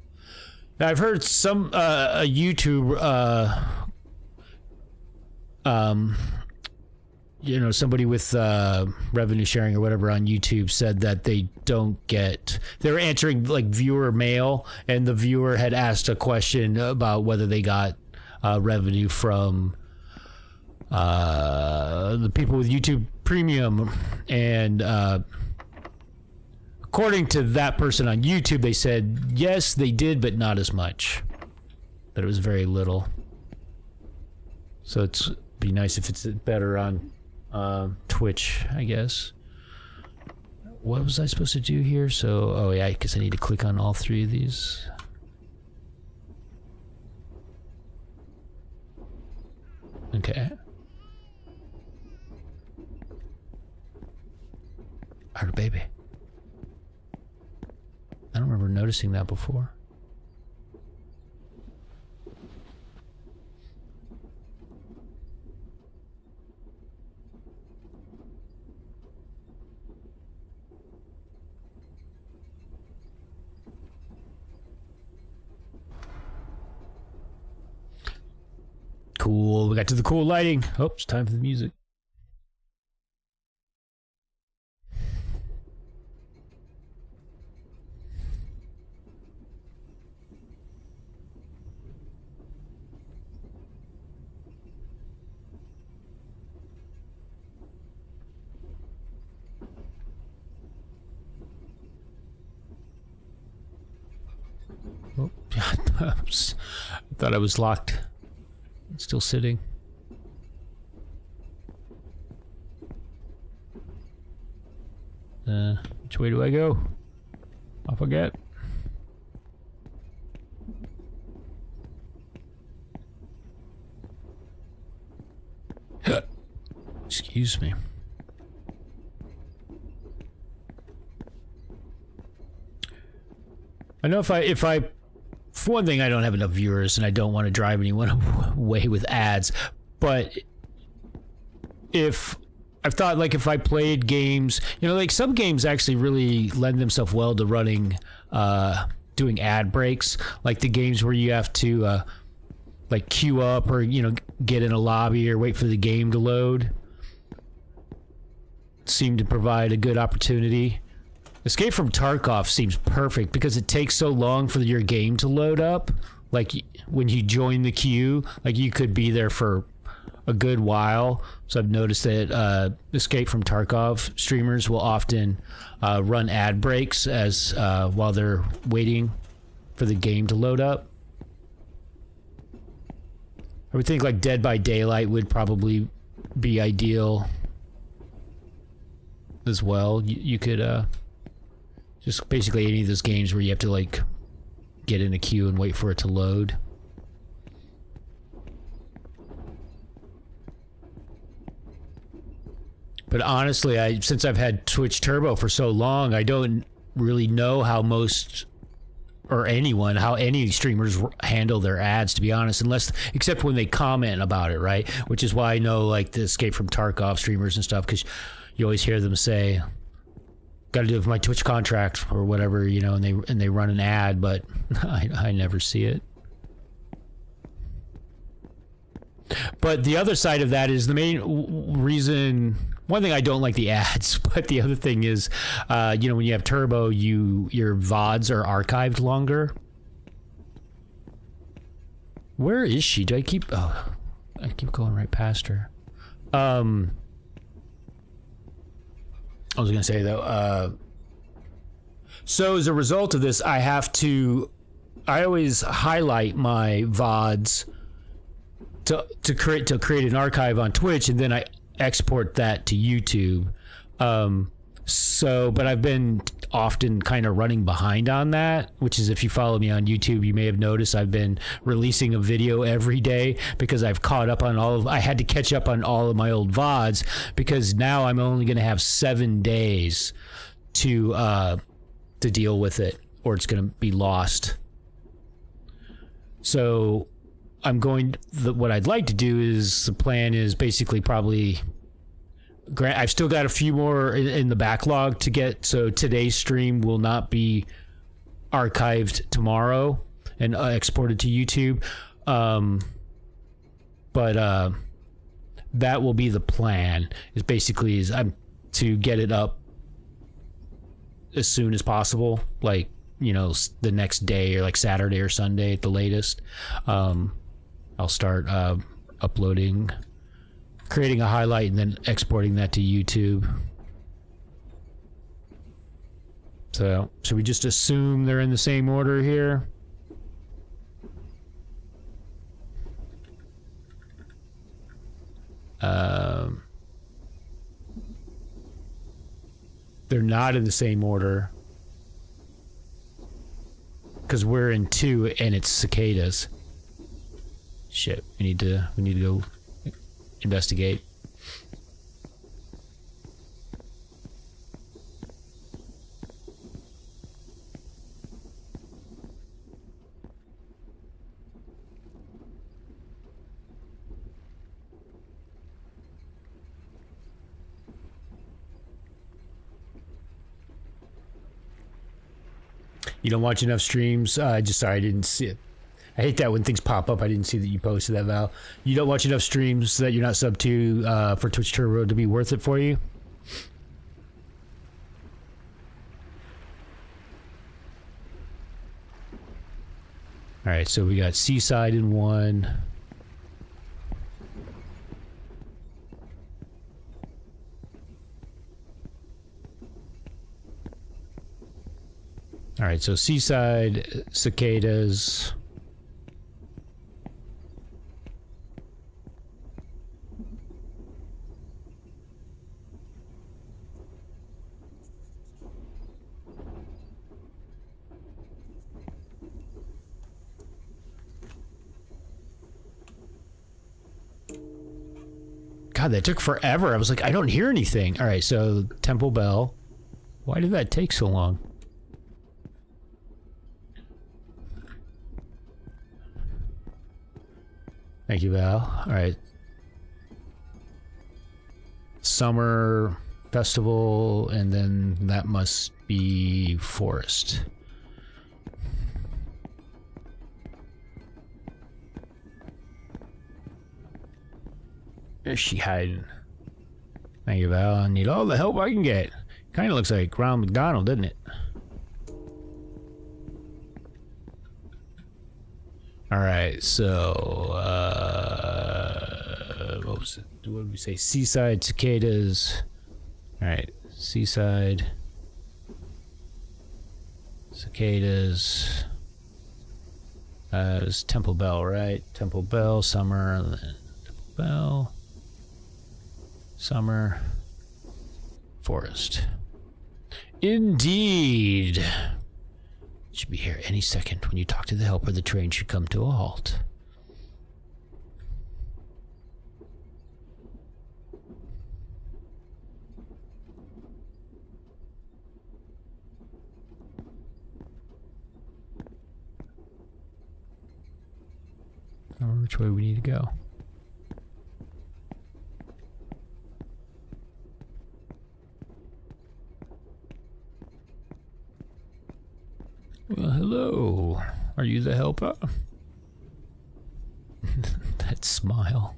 Now I've heard some a YouTube you know, somebody with revenue sharing or whatever on YouTube said that they don't get. They were answering like viewer mail, and the viewer had asked a question about whether they got revenue from the people with YouTube Premium, and according to that person on YouTube, they said yes, they did, but not as much. That it was very little. So it's be nice if it's better on Twitch, I guess. What was I supposed to do here? So, oh yeah, because I need to click on all 3 of these. Okay. Our baby. I don't remember noticing that before. Cool. We got to the cool lighting. Oh, it's time for the music. Oh, I thought I was locked. Still sitting. Which way do I go? I forget. Excuse me. I know if I for one thing, I don't have enough viewers and I don't want to drive anyone away with ads, but if I've thought, like, if I played games, you know, like some games actually really lend themselves well to running, doing ad breaks, like the games where you have to, like, queue up or, you know, get in a lobby or wait for the game to load. Seem to provide a good opportunity. Escape from Tarkov seems perfect because it takes so long for your game to load up. Like, when you join the queue, like, you could be there for a good while. So I've noticed that Escape from Tarkov streamers will often run ad breaks as while they're waiting for the game to load up. I would think like Dead by Daylight would probably be ideal as well. You could just basically any of those games where you have to like get in a queue and wait for it to load. But honestly, since I've had Twitch Turbo for so long, I don't really know how most or anyone, how any streamers handle their ads, to be honest, except when they comment about it, right? Which is why I know like the Escape from Tarkov streamers and stuff, because you always hear them say, got to do it with my Twitch contract or whatever, you know, and they run an ad, but I never see it. But the other side of that is the main reason. One thing, I don't like the ads, but the other thing is, you know, when you have Turbo, your VODs are archived longer. Where is she? I keep going right past her. I was gonna say though, so as a result of this, I always highlight my VODs to create an archive on Twitch, and then I export that to YouTube. But I've been often kind of running behind on that, which is, if you follow me on YouTube, you may have noticed I've been releasing a video every day because I've caught up on I had to catch up on all of my old VODs, because now I'm only going to have 7 days to deal with it, or it's going to be lost. So what I'd like to do is, the plan is basically probably, I've still got a few more in the backlog to get, so today's stream will not be archived tomorrow and exported to YouTube. But that will be the plan, is basically I'm to get it up as soon as possible, like, you know, the next day, or like Saturday or Sunday at the latest. I'll start uploading, creating a highlight, and then exporting that to YouTube. So should we just assume they're in the same order here? They're not in the same order, because we're in 2 and it's cicadas. Shit, we need to go investigate. You don't watch enough streams? Sorry, I didn't see it. I hate that when things pop up. I didn't see that you posted that, Val. You don't watch enough streams that you're not sub to for Twitch Turbo to be worth it for you? Alright, so we got Seaside in 1. Alright, so Seaside, cicadas. God, that took forever. I was like, I don't hear anything. All right, so Temple Bell. Why did that take so long? Thank you, Val. All right. Summer festival, and then that must be forest. Where's she hiding? Thank you, Val. I need all the help I can get. Kind of looks like Ronald McDonald, doesn't it? Alright, so, what was it? What did we say? Seaside cicadas. Alright, seaside. Cicadas. It's Temple Bell, right? Temple Bell, summer, Temple Bell. Summer. Forest. Indeed. Should be here any second. When you talk to the helper, the train should come to a halt. I don't know which way we need to go. Well, hello. Are you the helper? That smile.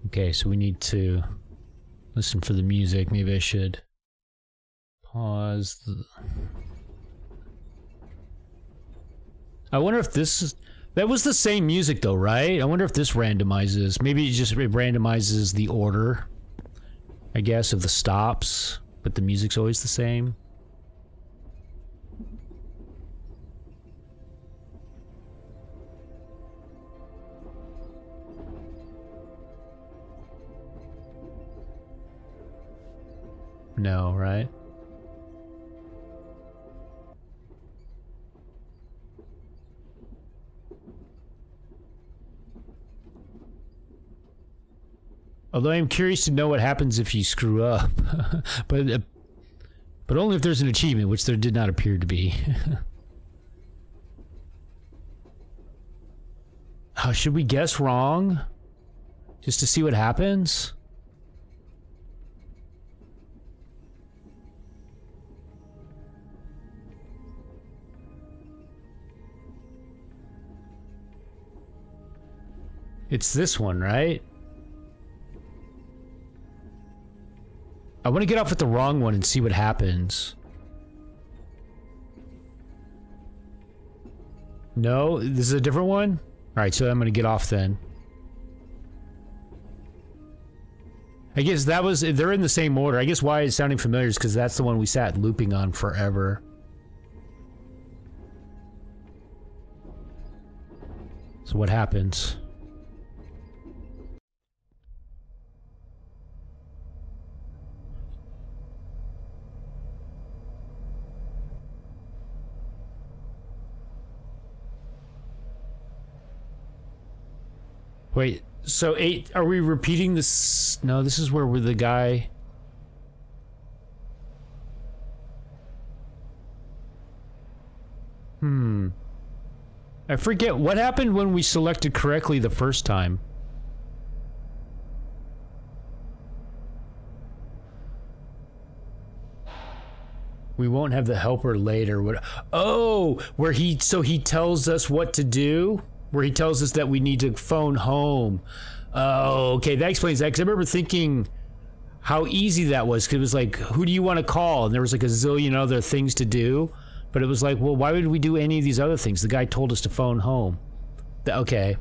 Okay, so we need to listen for the music. Maybe I should pause. I wonder if this is... That was the same music though, right? I wonder if this randomizes. Maybe it just randomizes the order, I guess, of the stops, but the music's always the same. No, right? Although I'm curious to know what happens if you screw up. but only if there's an achievement, which there did not appear to be. Should we guess wrong? Just to see what happens? It's this one, right? I want to get off at the wrong one and see what happens. No? This is a different one? Alright, so I'm going to get off then. I guess that was... They're in the same order. I guess why it's sounding familiar is because that's the one we sat looping on forever. So what happens? Wait, so 8, are we repeating this? No, this is where we're the guy... I forget, what happened when we selected correctly the first time? We won't have the helper later. What? Oh, where he... So he tells us what to do? Where he tells us that we need to phone home. Oh, okay, that explains that. Because I remember thinking how easy that was. Because it was like, who do you want to call? And there was like a zillion other things to do. But it was like, well, why would we do any of these other things? The guy told us to phone home. Okay.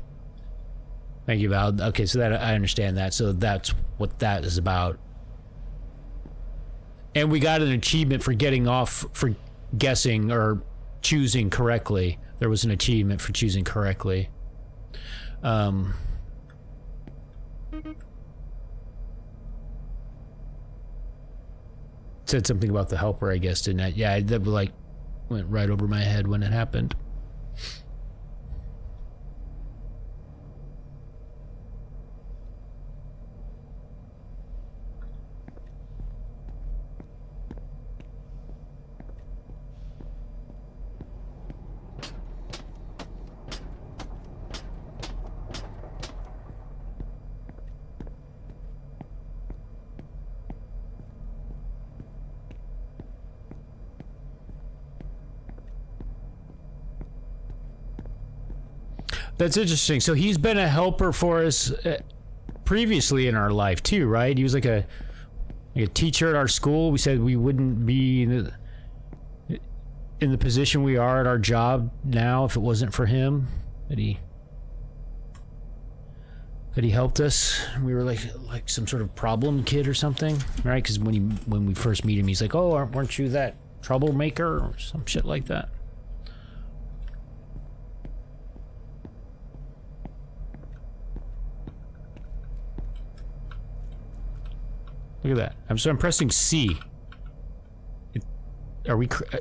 Thank you, Val. Okay, so that I understand that. So that's what that is about. And we got an achievement for getting off, for guessing or choosing correctly. There was an achievement for choosing correctly. It said something about the helper, I guess, didn't it? Yeah, that like went right over my head when it happened. That's interesting. So he's been a helper for us previously in our life too, right? He was like a teacher at our school. We said we wouldn't be in the position we are at our job now if it wasn't for him. That he helped us. We were like some sort of problem kid or something, right? Because when we first meet him, he's like, "Oh, weren't you that troublemaker?" or some shit like that. Look at that. I'm pressing C.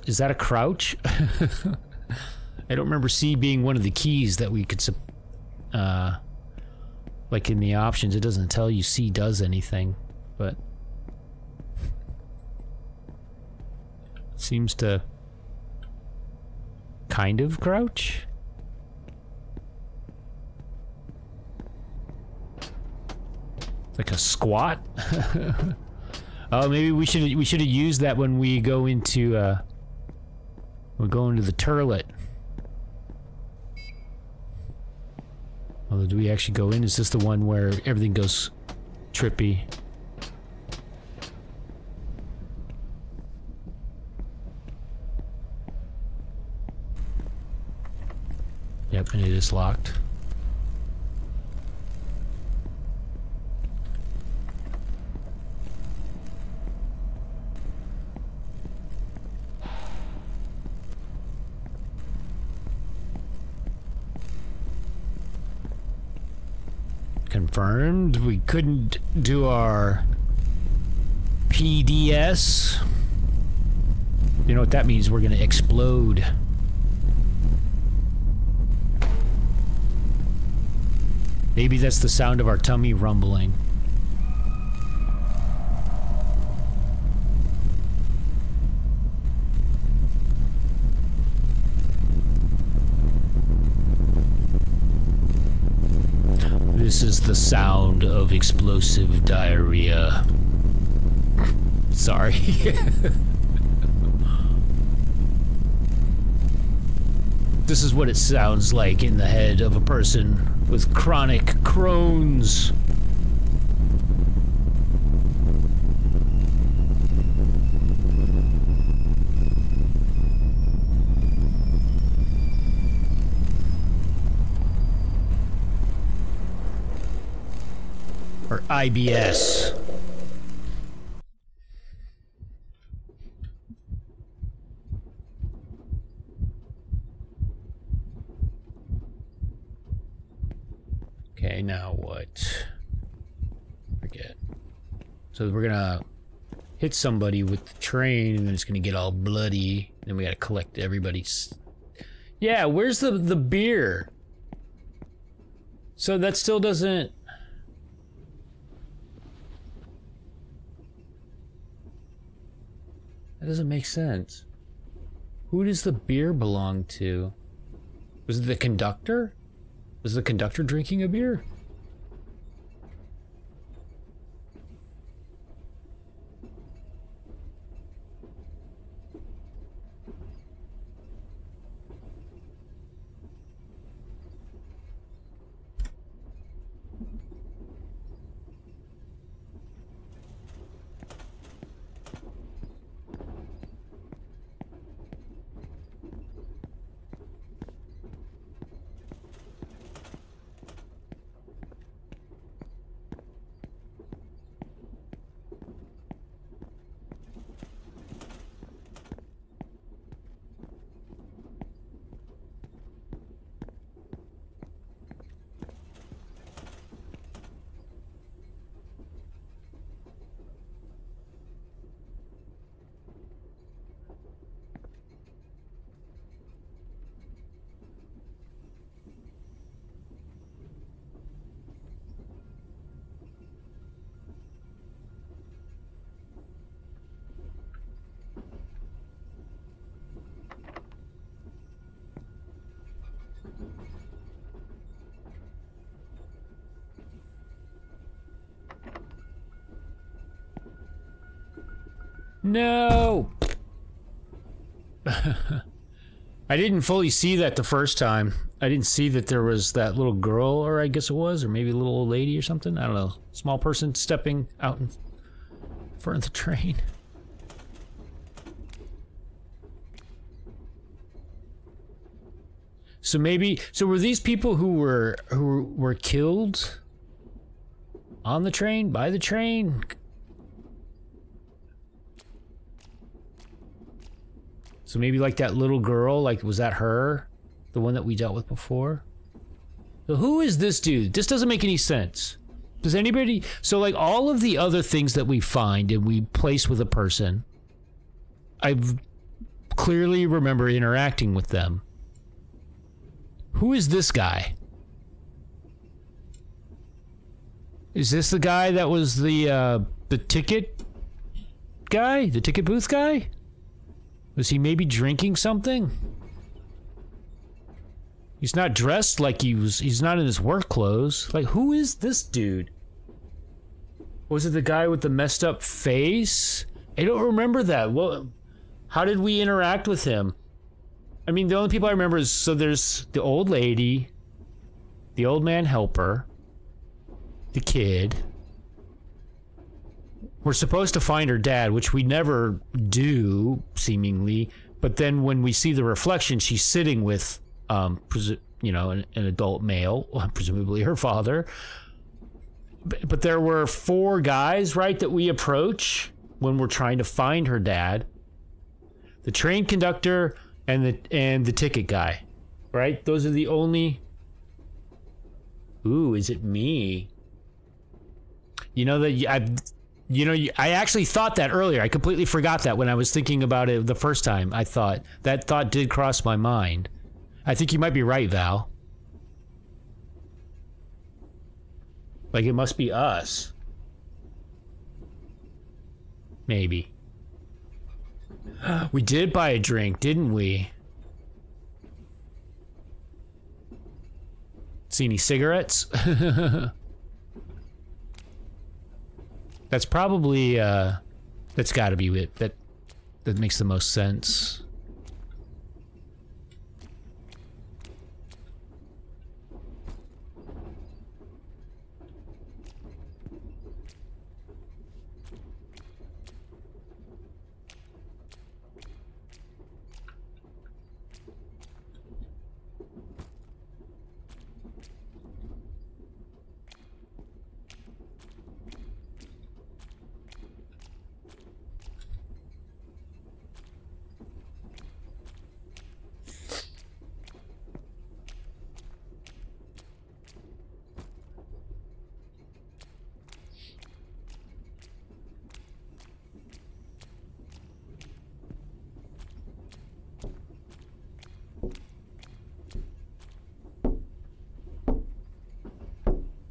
Is that a crouch? I don't remember C being one of the keys that we could like in the options. It doesn't tell you C does anything, but it seems to kind of crouch. Like a squat. Oh, maybe we should have used that when we go into the turlet. Although, do we actually go in? Is this the one where everything goes trippy? Yep, and it is locked. Confirmed. We couldn't do our PDS. You know what that means? We're gonna explode. Maybe that's the sound of our tummy rumbling. This is the sound of explosive diarrhea. Sorry. This is what it sounds like in the head of a person with chronic Crohn's. Or IBS. Okay, now what? Forget. So we're gonna hit somebody with the train and then it's gonna get all bloody. Then we gotta collect everybody's... Yeah, where's the beer? So that still doesn't... That doesn't make sense. Who does the beer belong to? Was it the conductor? Was the conductor drinking a beer? No! I didn't fully see that the first time. I didn't see that there was that little girl, or I guess it was, or maybe a little old lady or something. I don't know. Small person stepping out in front of the train. So maybe, so were these people who were killed on the train, by the train? So maybe like that little girl, like was that her? The one that we dealt with before? So who is this dude? This doesn't make any sense. Does anybody, so like all of the other things that we find and we place with a person, I clearly remember interacting with them. Who is this guy? Is this the guy that was the ticket guy? The ticket booth guy? Was he maybe drinking something? He's not dressed like he's not in his work clothes. Like, who is this dude? Was it the guy with the messed up face? I don't remember that. Well, how did we interact with him? I mean, the only people I remember is, so there's the old lady, the old man helper, the kid. We're supposed to find her dad, which we never do, seemingly. But then when we see the reflection, she's sitting with, you know, an adult male, presumably her father. But there were 4 guys, right, that we approach when we're trying to find her dad. The train conductor and the ticket guy, right? Those are the only... Ooh, is it me? You know that I actually thought that earlier. I completely forgot that when I was thinking about it the first time. I thought that thought did cross my mind. I think you might be right, Val. Like, it must be us. Maybe. We did buy a drink, didn't we? See any cigarettes? That's probably, that's gotta be it. That makes the most sense.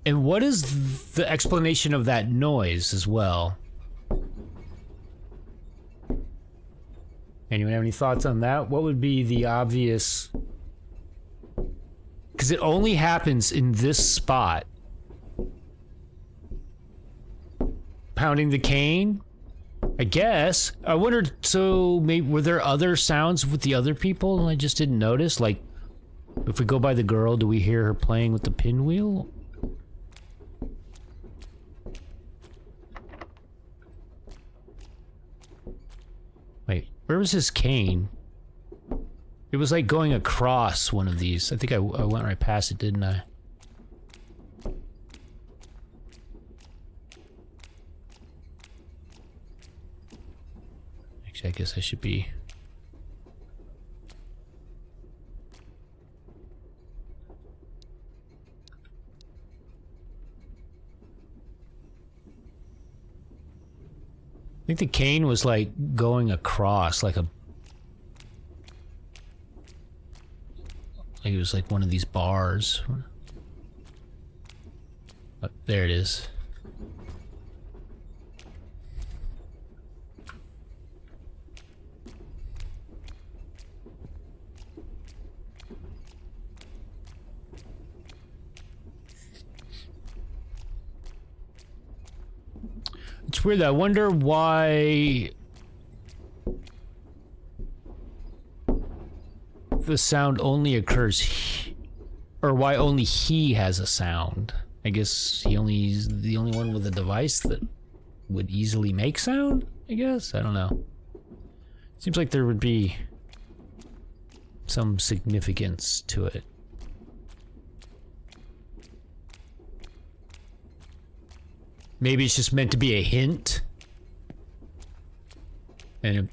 And what is the explanation of that noise as well? Anyone have any thoughts on that? What would be the obvious... Because it only happens in this spot. Pounding the cane? I guess. I wondered, so maybe were there other sounds with the other people and I just didn't notice? Like, if we go by the girl, do we hear her playing with the pinwheel? Wait, where was his cane? It was like going across one of these. I think I went right past it, didn't I? Actually, I guess I should be... I think the cane was like going across, like a... Like it was like one of these bars. Oh, there it is. It's weird. I wonder why the sound only occurs, or why only he has a sound. I guess he's the only one with a device that would easily make sound, I guess? I don't know. Seems like there would be some significance to it. Maybe it's just meant to be a hint. And it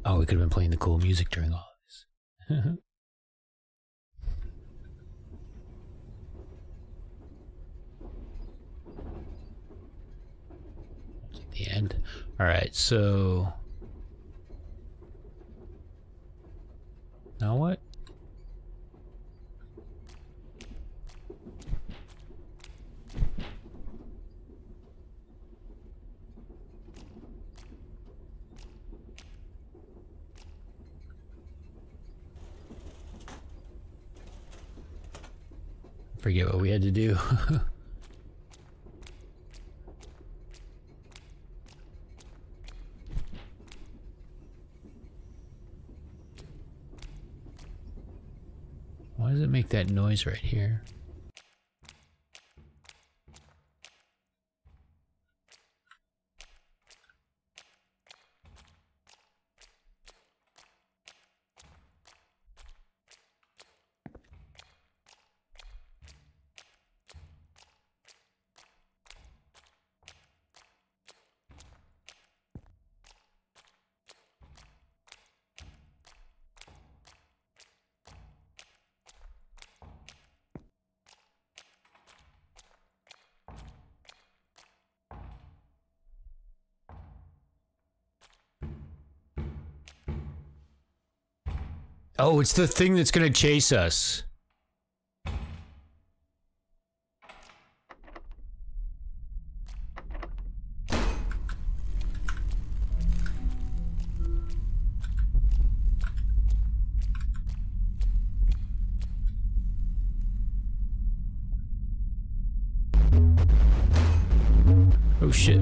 oh, we could have been playing the cool music during all this. At the end. Alright, so... now what? Forget what we had to do. Why does it make that noise right here? Oh, it's the thing that's gonna chase us. Oh shit.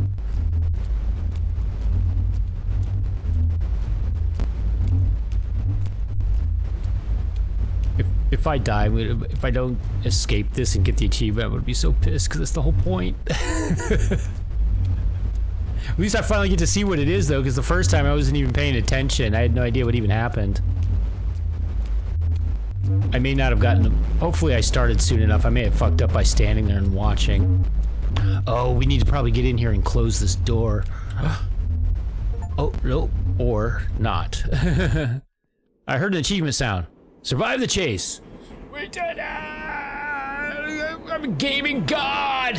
If I die, if I don't escape this and get the achievement, I would be so pissed because that's the whole point. At least I finally get to see what it is, though, because the first time I wasn't even paying attention. I had no idea what even happened. I may not have gotten them. Hopefully I started soon enough. I may have fucked up by standing there and watching. Oh, we need to probably get in here and close this door. Oh, no. Or not. I heard an achievement sound. Survive the chase. We did it! I'm a gaming god!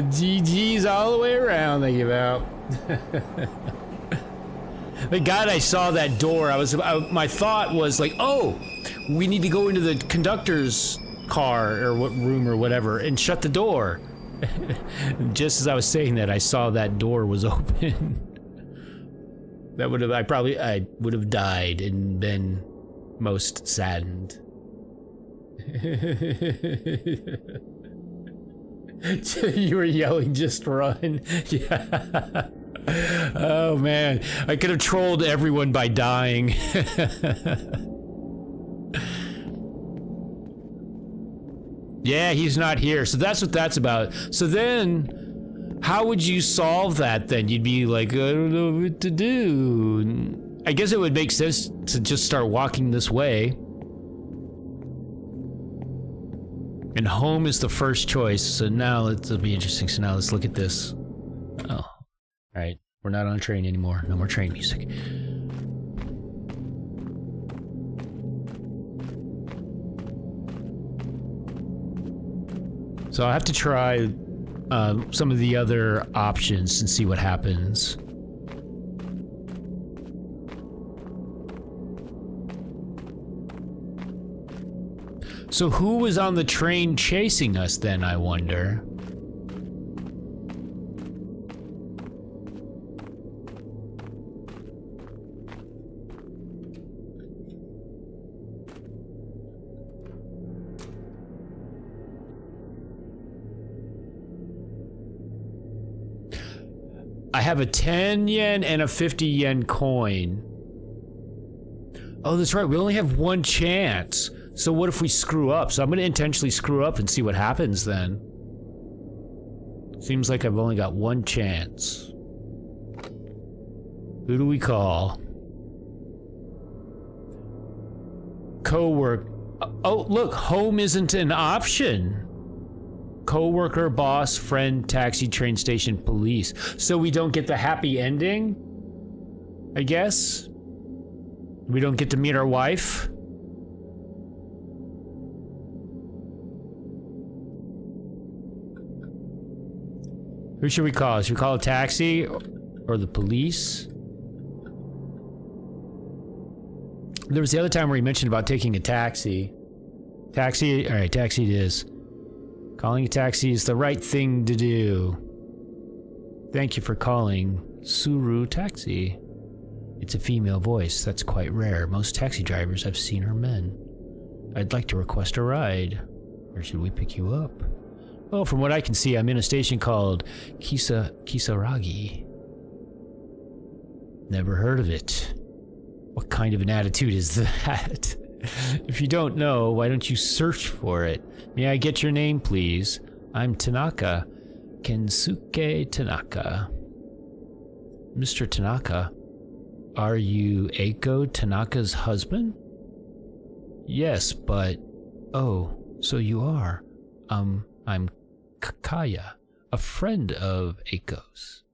GG's all the way around, they give out. Thank God I saw that door. My thought was like, oh, we need to go into the conductor's car or what room or whatever and shut the door. Just as I was saying that, I saw that door was open. That would have, I would have died and been most saddened. You were yelling, just run. Yeah. Oh man, I could have trolled everyone by dying. Yeah, he's not here, so that's what that's about. So then, how would you solve that then? You'd be like, I don't know what to do. I guess it would make sense to just start walking this way. And home is the first choice, so now it'll be interesting. So now let's look at this. Oh, alright, we're not on a train anymore. No more train music. So I'll have to try some of the other options and see what happens. So who was on the train chasing us then, I wonder? I have a 10 yen and a 50 yen coin. Oh, that's right. We only have one chance. So what if we screw up? So I'm going to intentionally screw up and see what happens then. Seems like I've only got one chance. Who do we call? Co-work. Oh, look, home isn't an option. Co-worker, boss, friend, taxi, train station, police. So we don't get the happy ending? I guess? We don't get to meet our wife? Who should we call? Should we call a taxi? Or the police? There was the other time where he mentioned about taking a taxi. Taxi? Alright, taxi it is. Calling a taxi is the right thing to do. Thank you for calling Suru Taxi. It's a female voice. That's quite rare. Most taxi drivers I've seen are men. I'd like to request a ride. Where should we pick you up? Well, from what I can see, I'm in a station called Kisaragi. Never heard of it. What kind of an attitude is that? If you don't know, why don't you search for it? May I get your name, please? I'm Tanaka. Kensuke Tanaka. Mr. Tanaka, are you Eiko Tanaka's husband? Yes, but... Oh, so you are. I'm Kaya, a friend of Eiko's.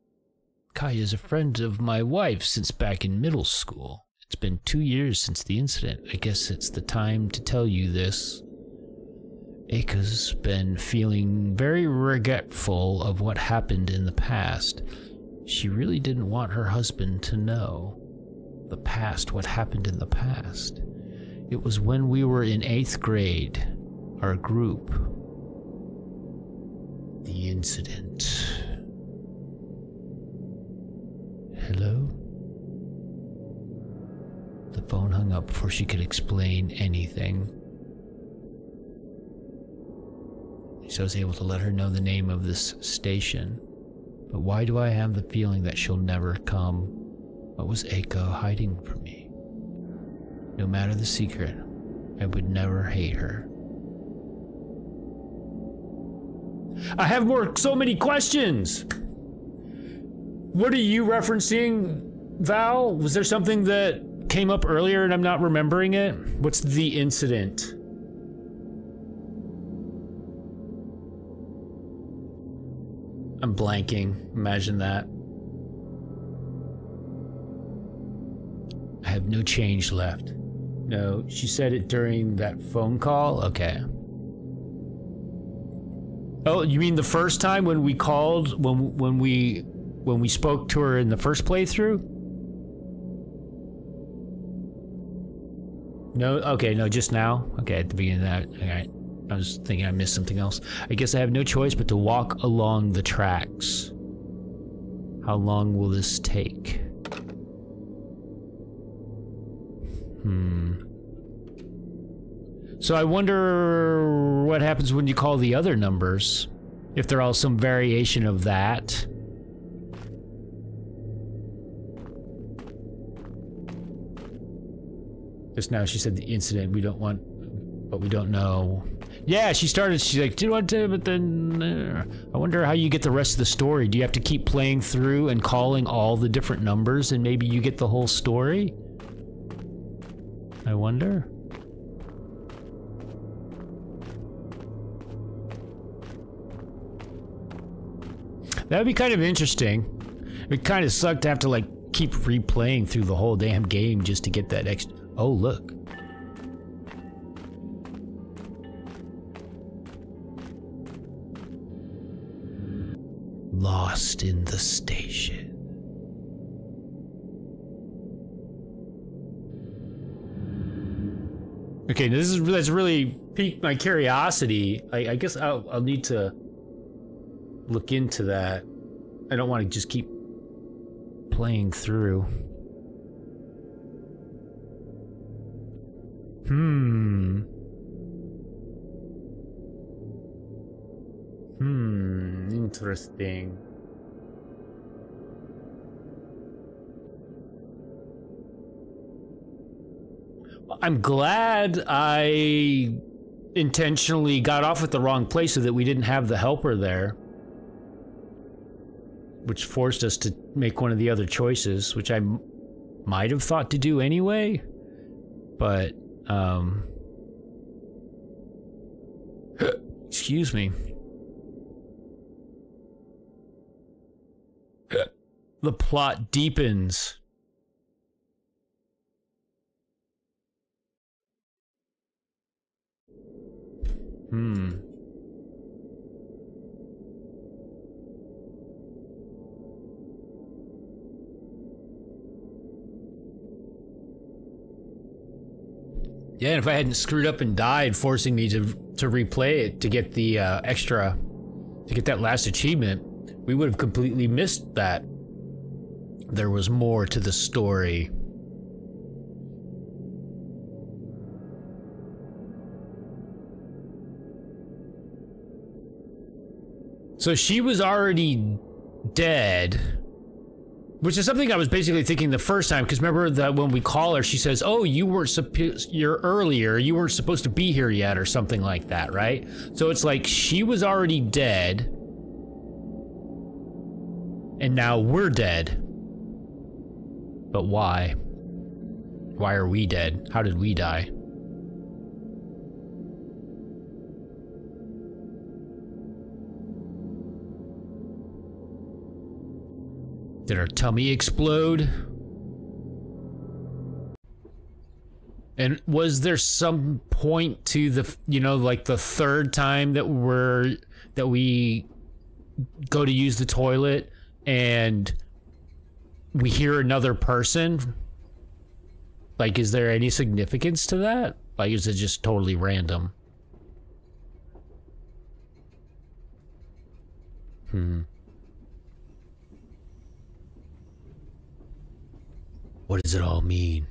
Kaya is a friend of my wife since back in middle school. It's been 2 years since the incident. I guess it's the time to tell you this. Eiko's been feeling very regretful of what happened in the past. She really didn't want her husband to know. The past, what happened in the past. It was when we were in 8th grade, our group. The incident. Hello? The phone hung up before she could explain anything. So I was able to let her know the name of this station. But why do I have the feeling that she'll never come? What was Eiko hiding from me? No matter the secret, I would never hate her. I have so many questions! What are you referencing, Val? Was there something that came up earlier and I'm not remembering it? What's the incident? I'm blanking. Imagine that. I have no change left. No, she said it during that phone call? Okay. Oh, you mean the first time when we called, when we spoke to her in the first playthrough? No, okay, no, just now? Okay, at the beginning of that, alright. I was thinking I missed something else. I guess I have no choice but to walk along the tracks. How long will this take? So I wonder what happens when you call the other numbers. If they're all some variation of that. Just now she said the incident, we don't want, but we don't know. Yeah, she's like, do you want to, but then, I wonder how you get the rest of the story. Do you have to keep playing through and calling all the different numbers and maybe you get the whole story? I wonder. That would be kind of interesting. It would kind of suck to have to, like, keep replaying through the whole damn game just to get that extra... Oh, look. lost in the station. Okay, that's really piqued my curiosity. I guess I'll need to look into that. I don't want to just keep playing through. Interesting. I'm glad I intentionally got off at the wrong place so that we didn't have the helper there, which forced us to make one of the other choices, which I might have thought to do anyway, but excuse me. The plot deepens. Yeah, and if I hadn't screwed up and died, forcing me to replay it to get the to get that last achievement, we would have completely missed that. There was more to the story. So she was already dead, which is something I was basically thinking the first time, because remember that when we call her, she says, "Oh, you weren't you're earlier. You weren't supposed to be here yet," or something like that, right? So it's like she was already dead, and now we're dead. But why? Why are we dead? How did we die? Did our tummy explode? And was there some point to the, you know, like the third time that we go to use the toilet and we hear another person? Like, is there any significance to that? Like, is it just totally random? What does it all mean?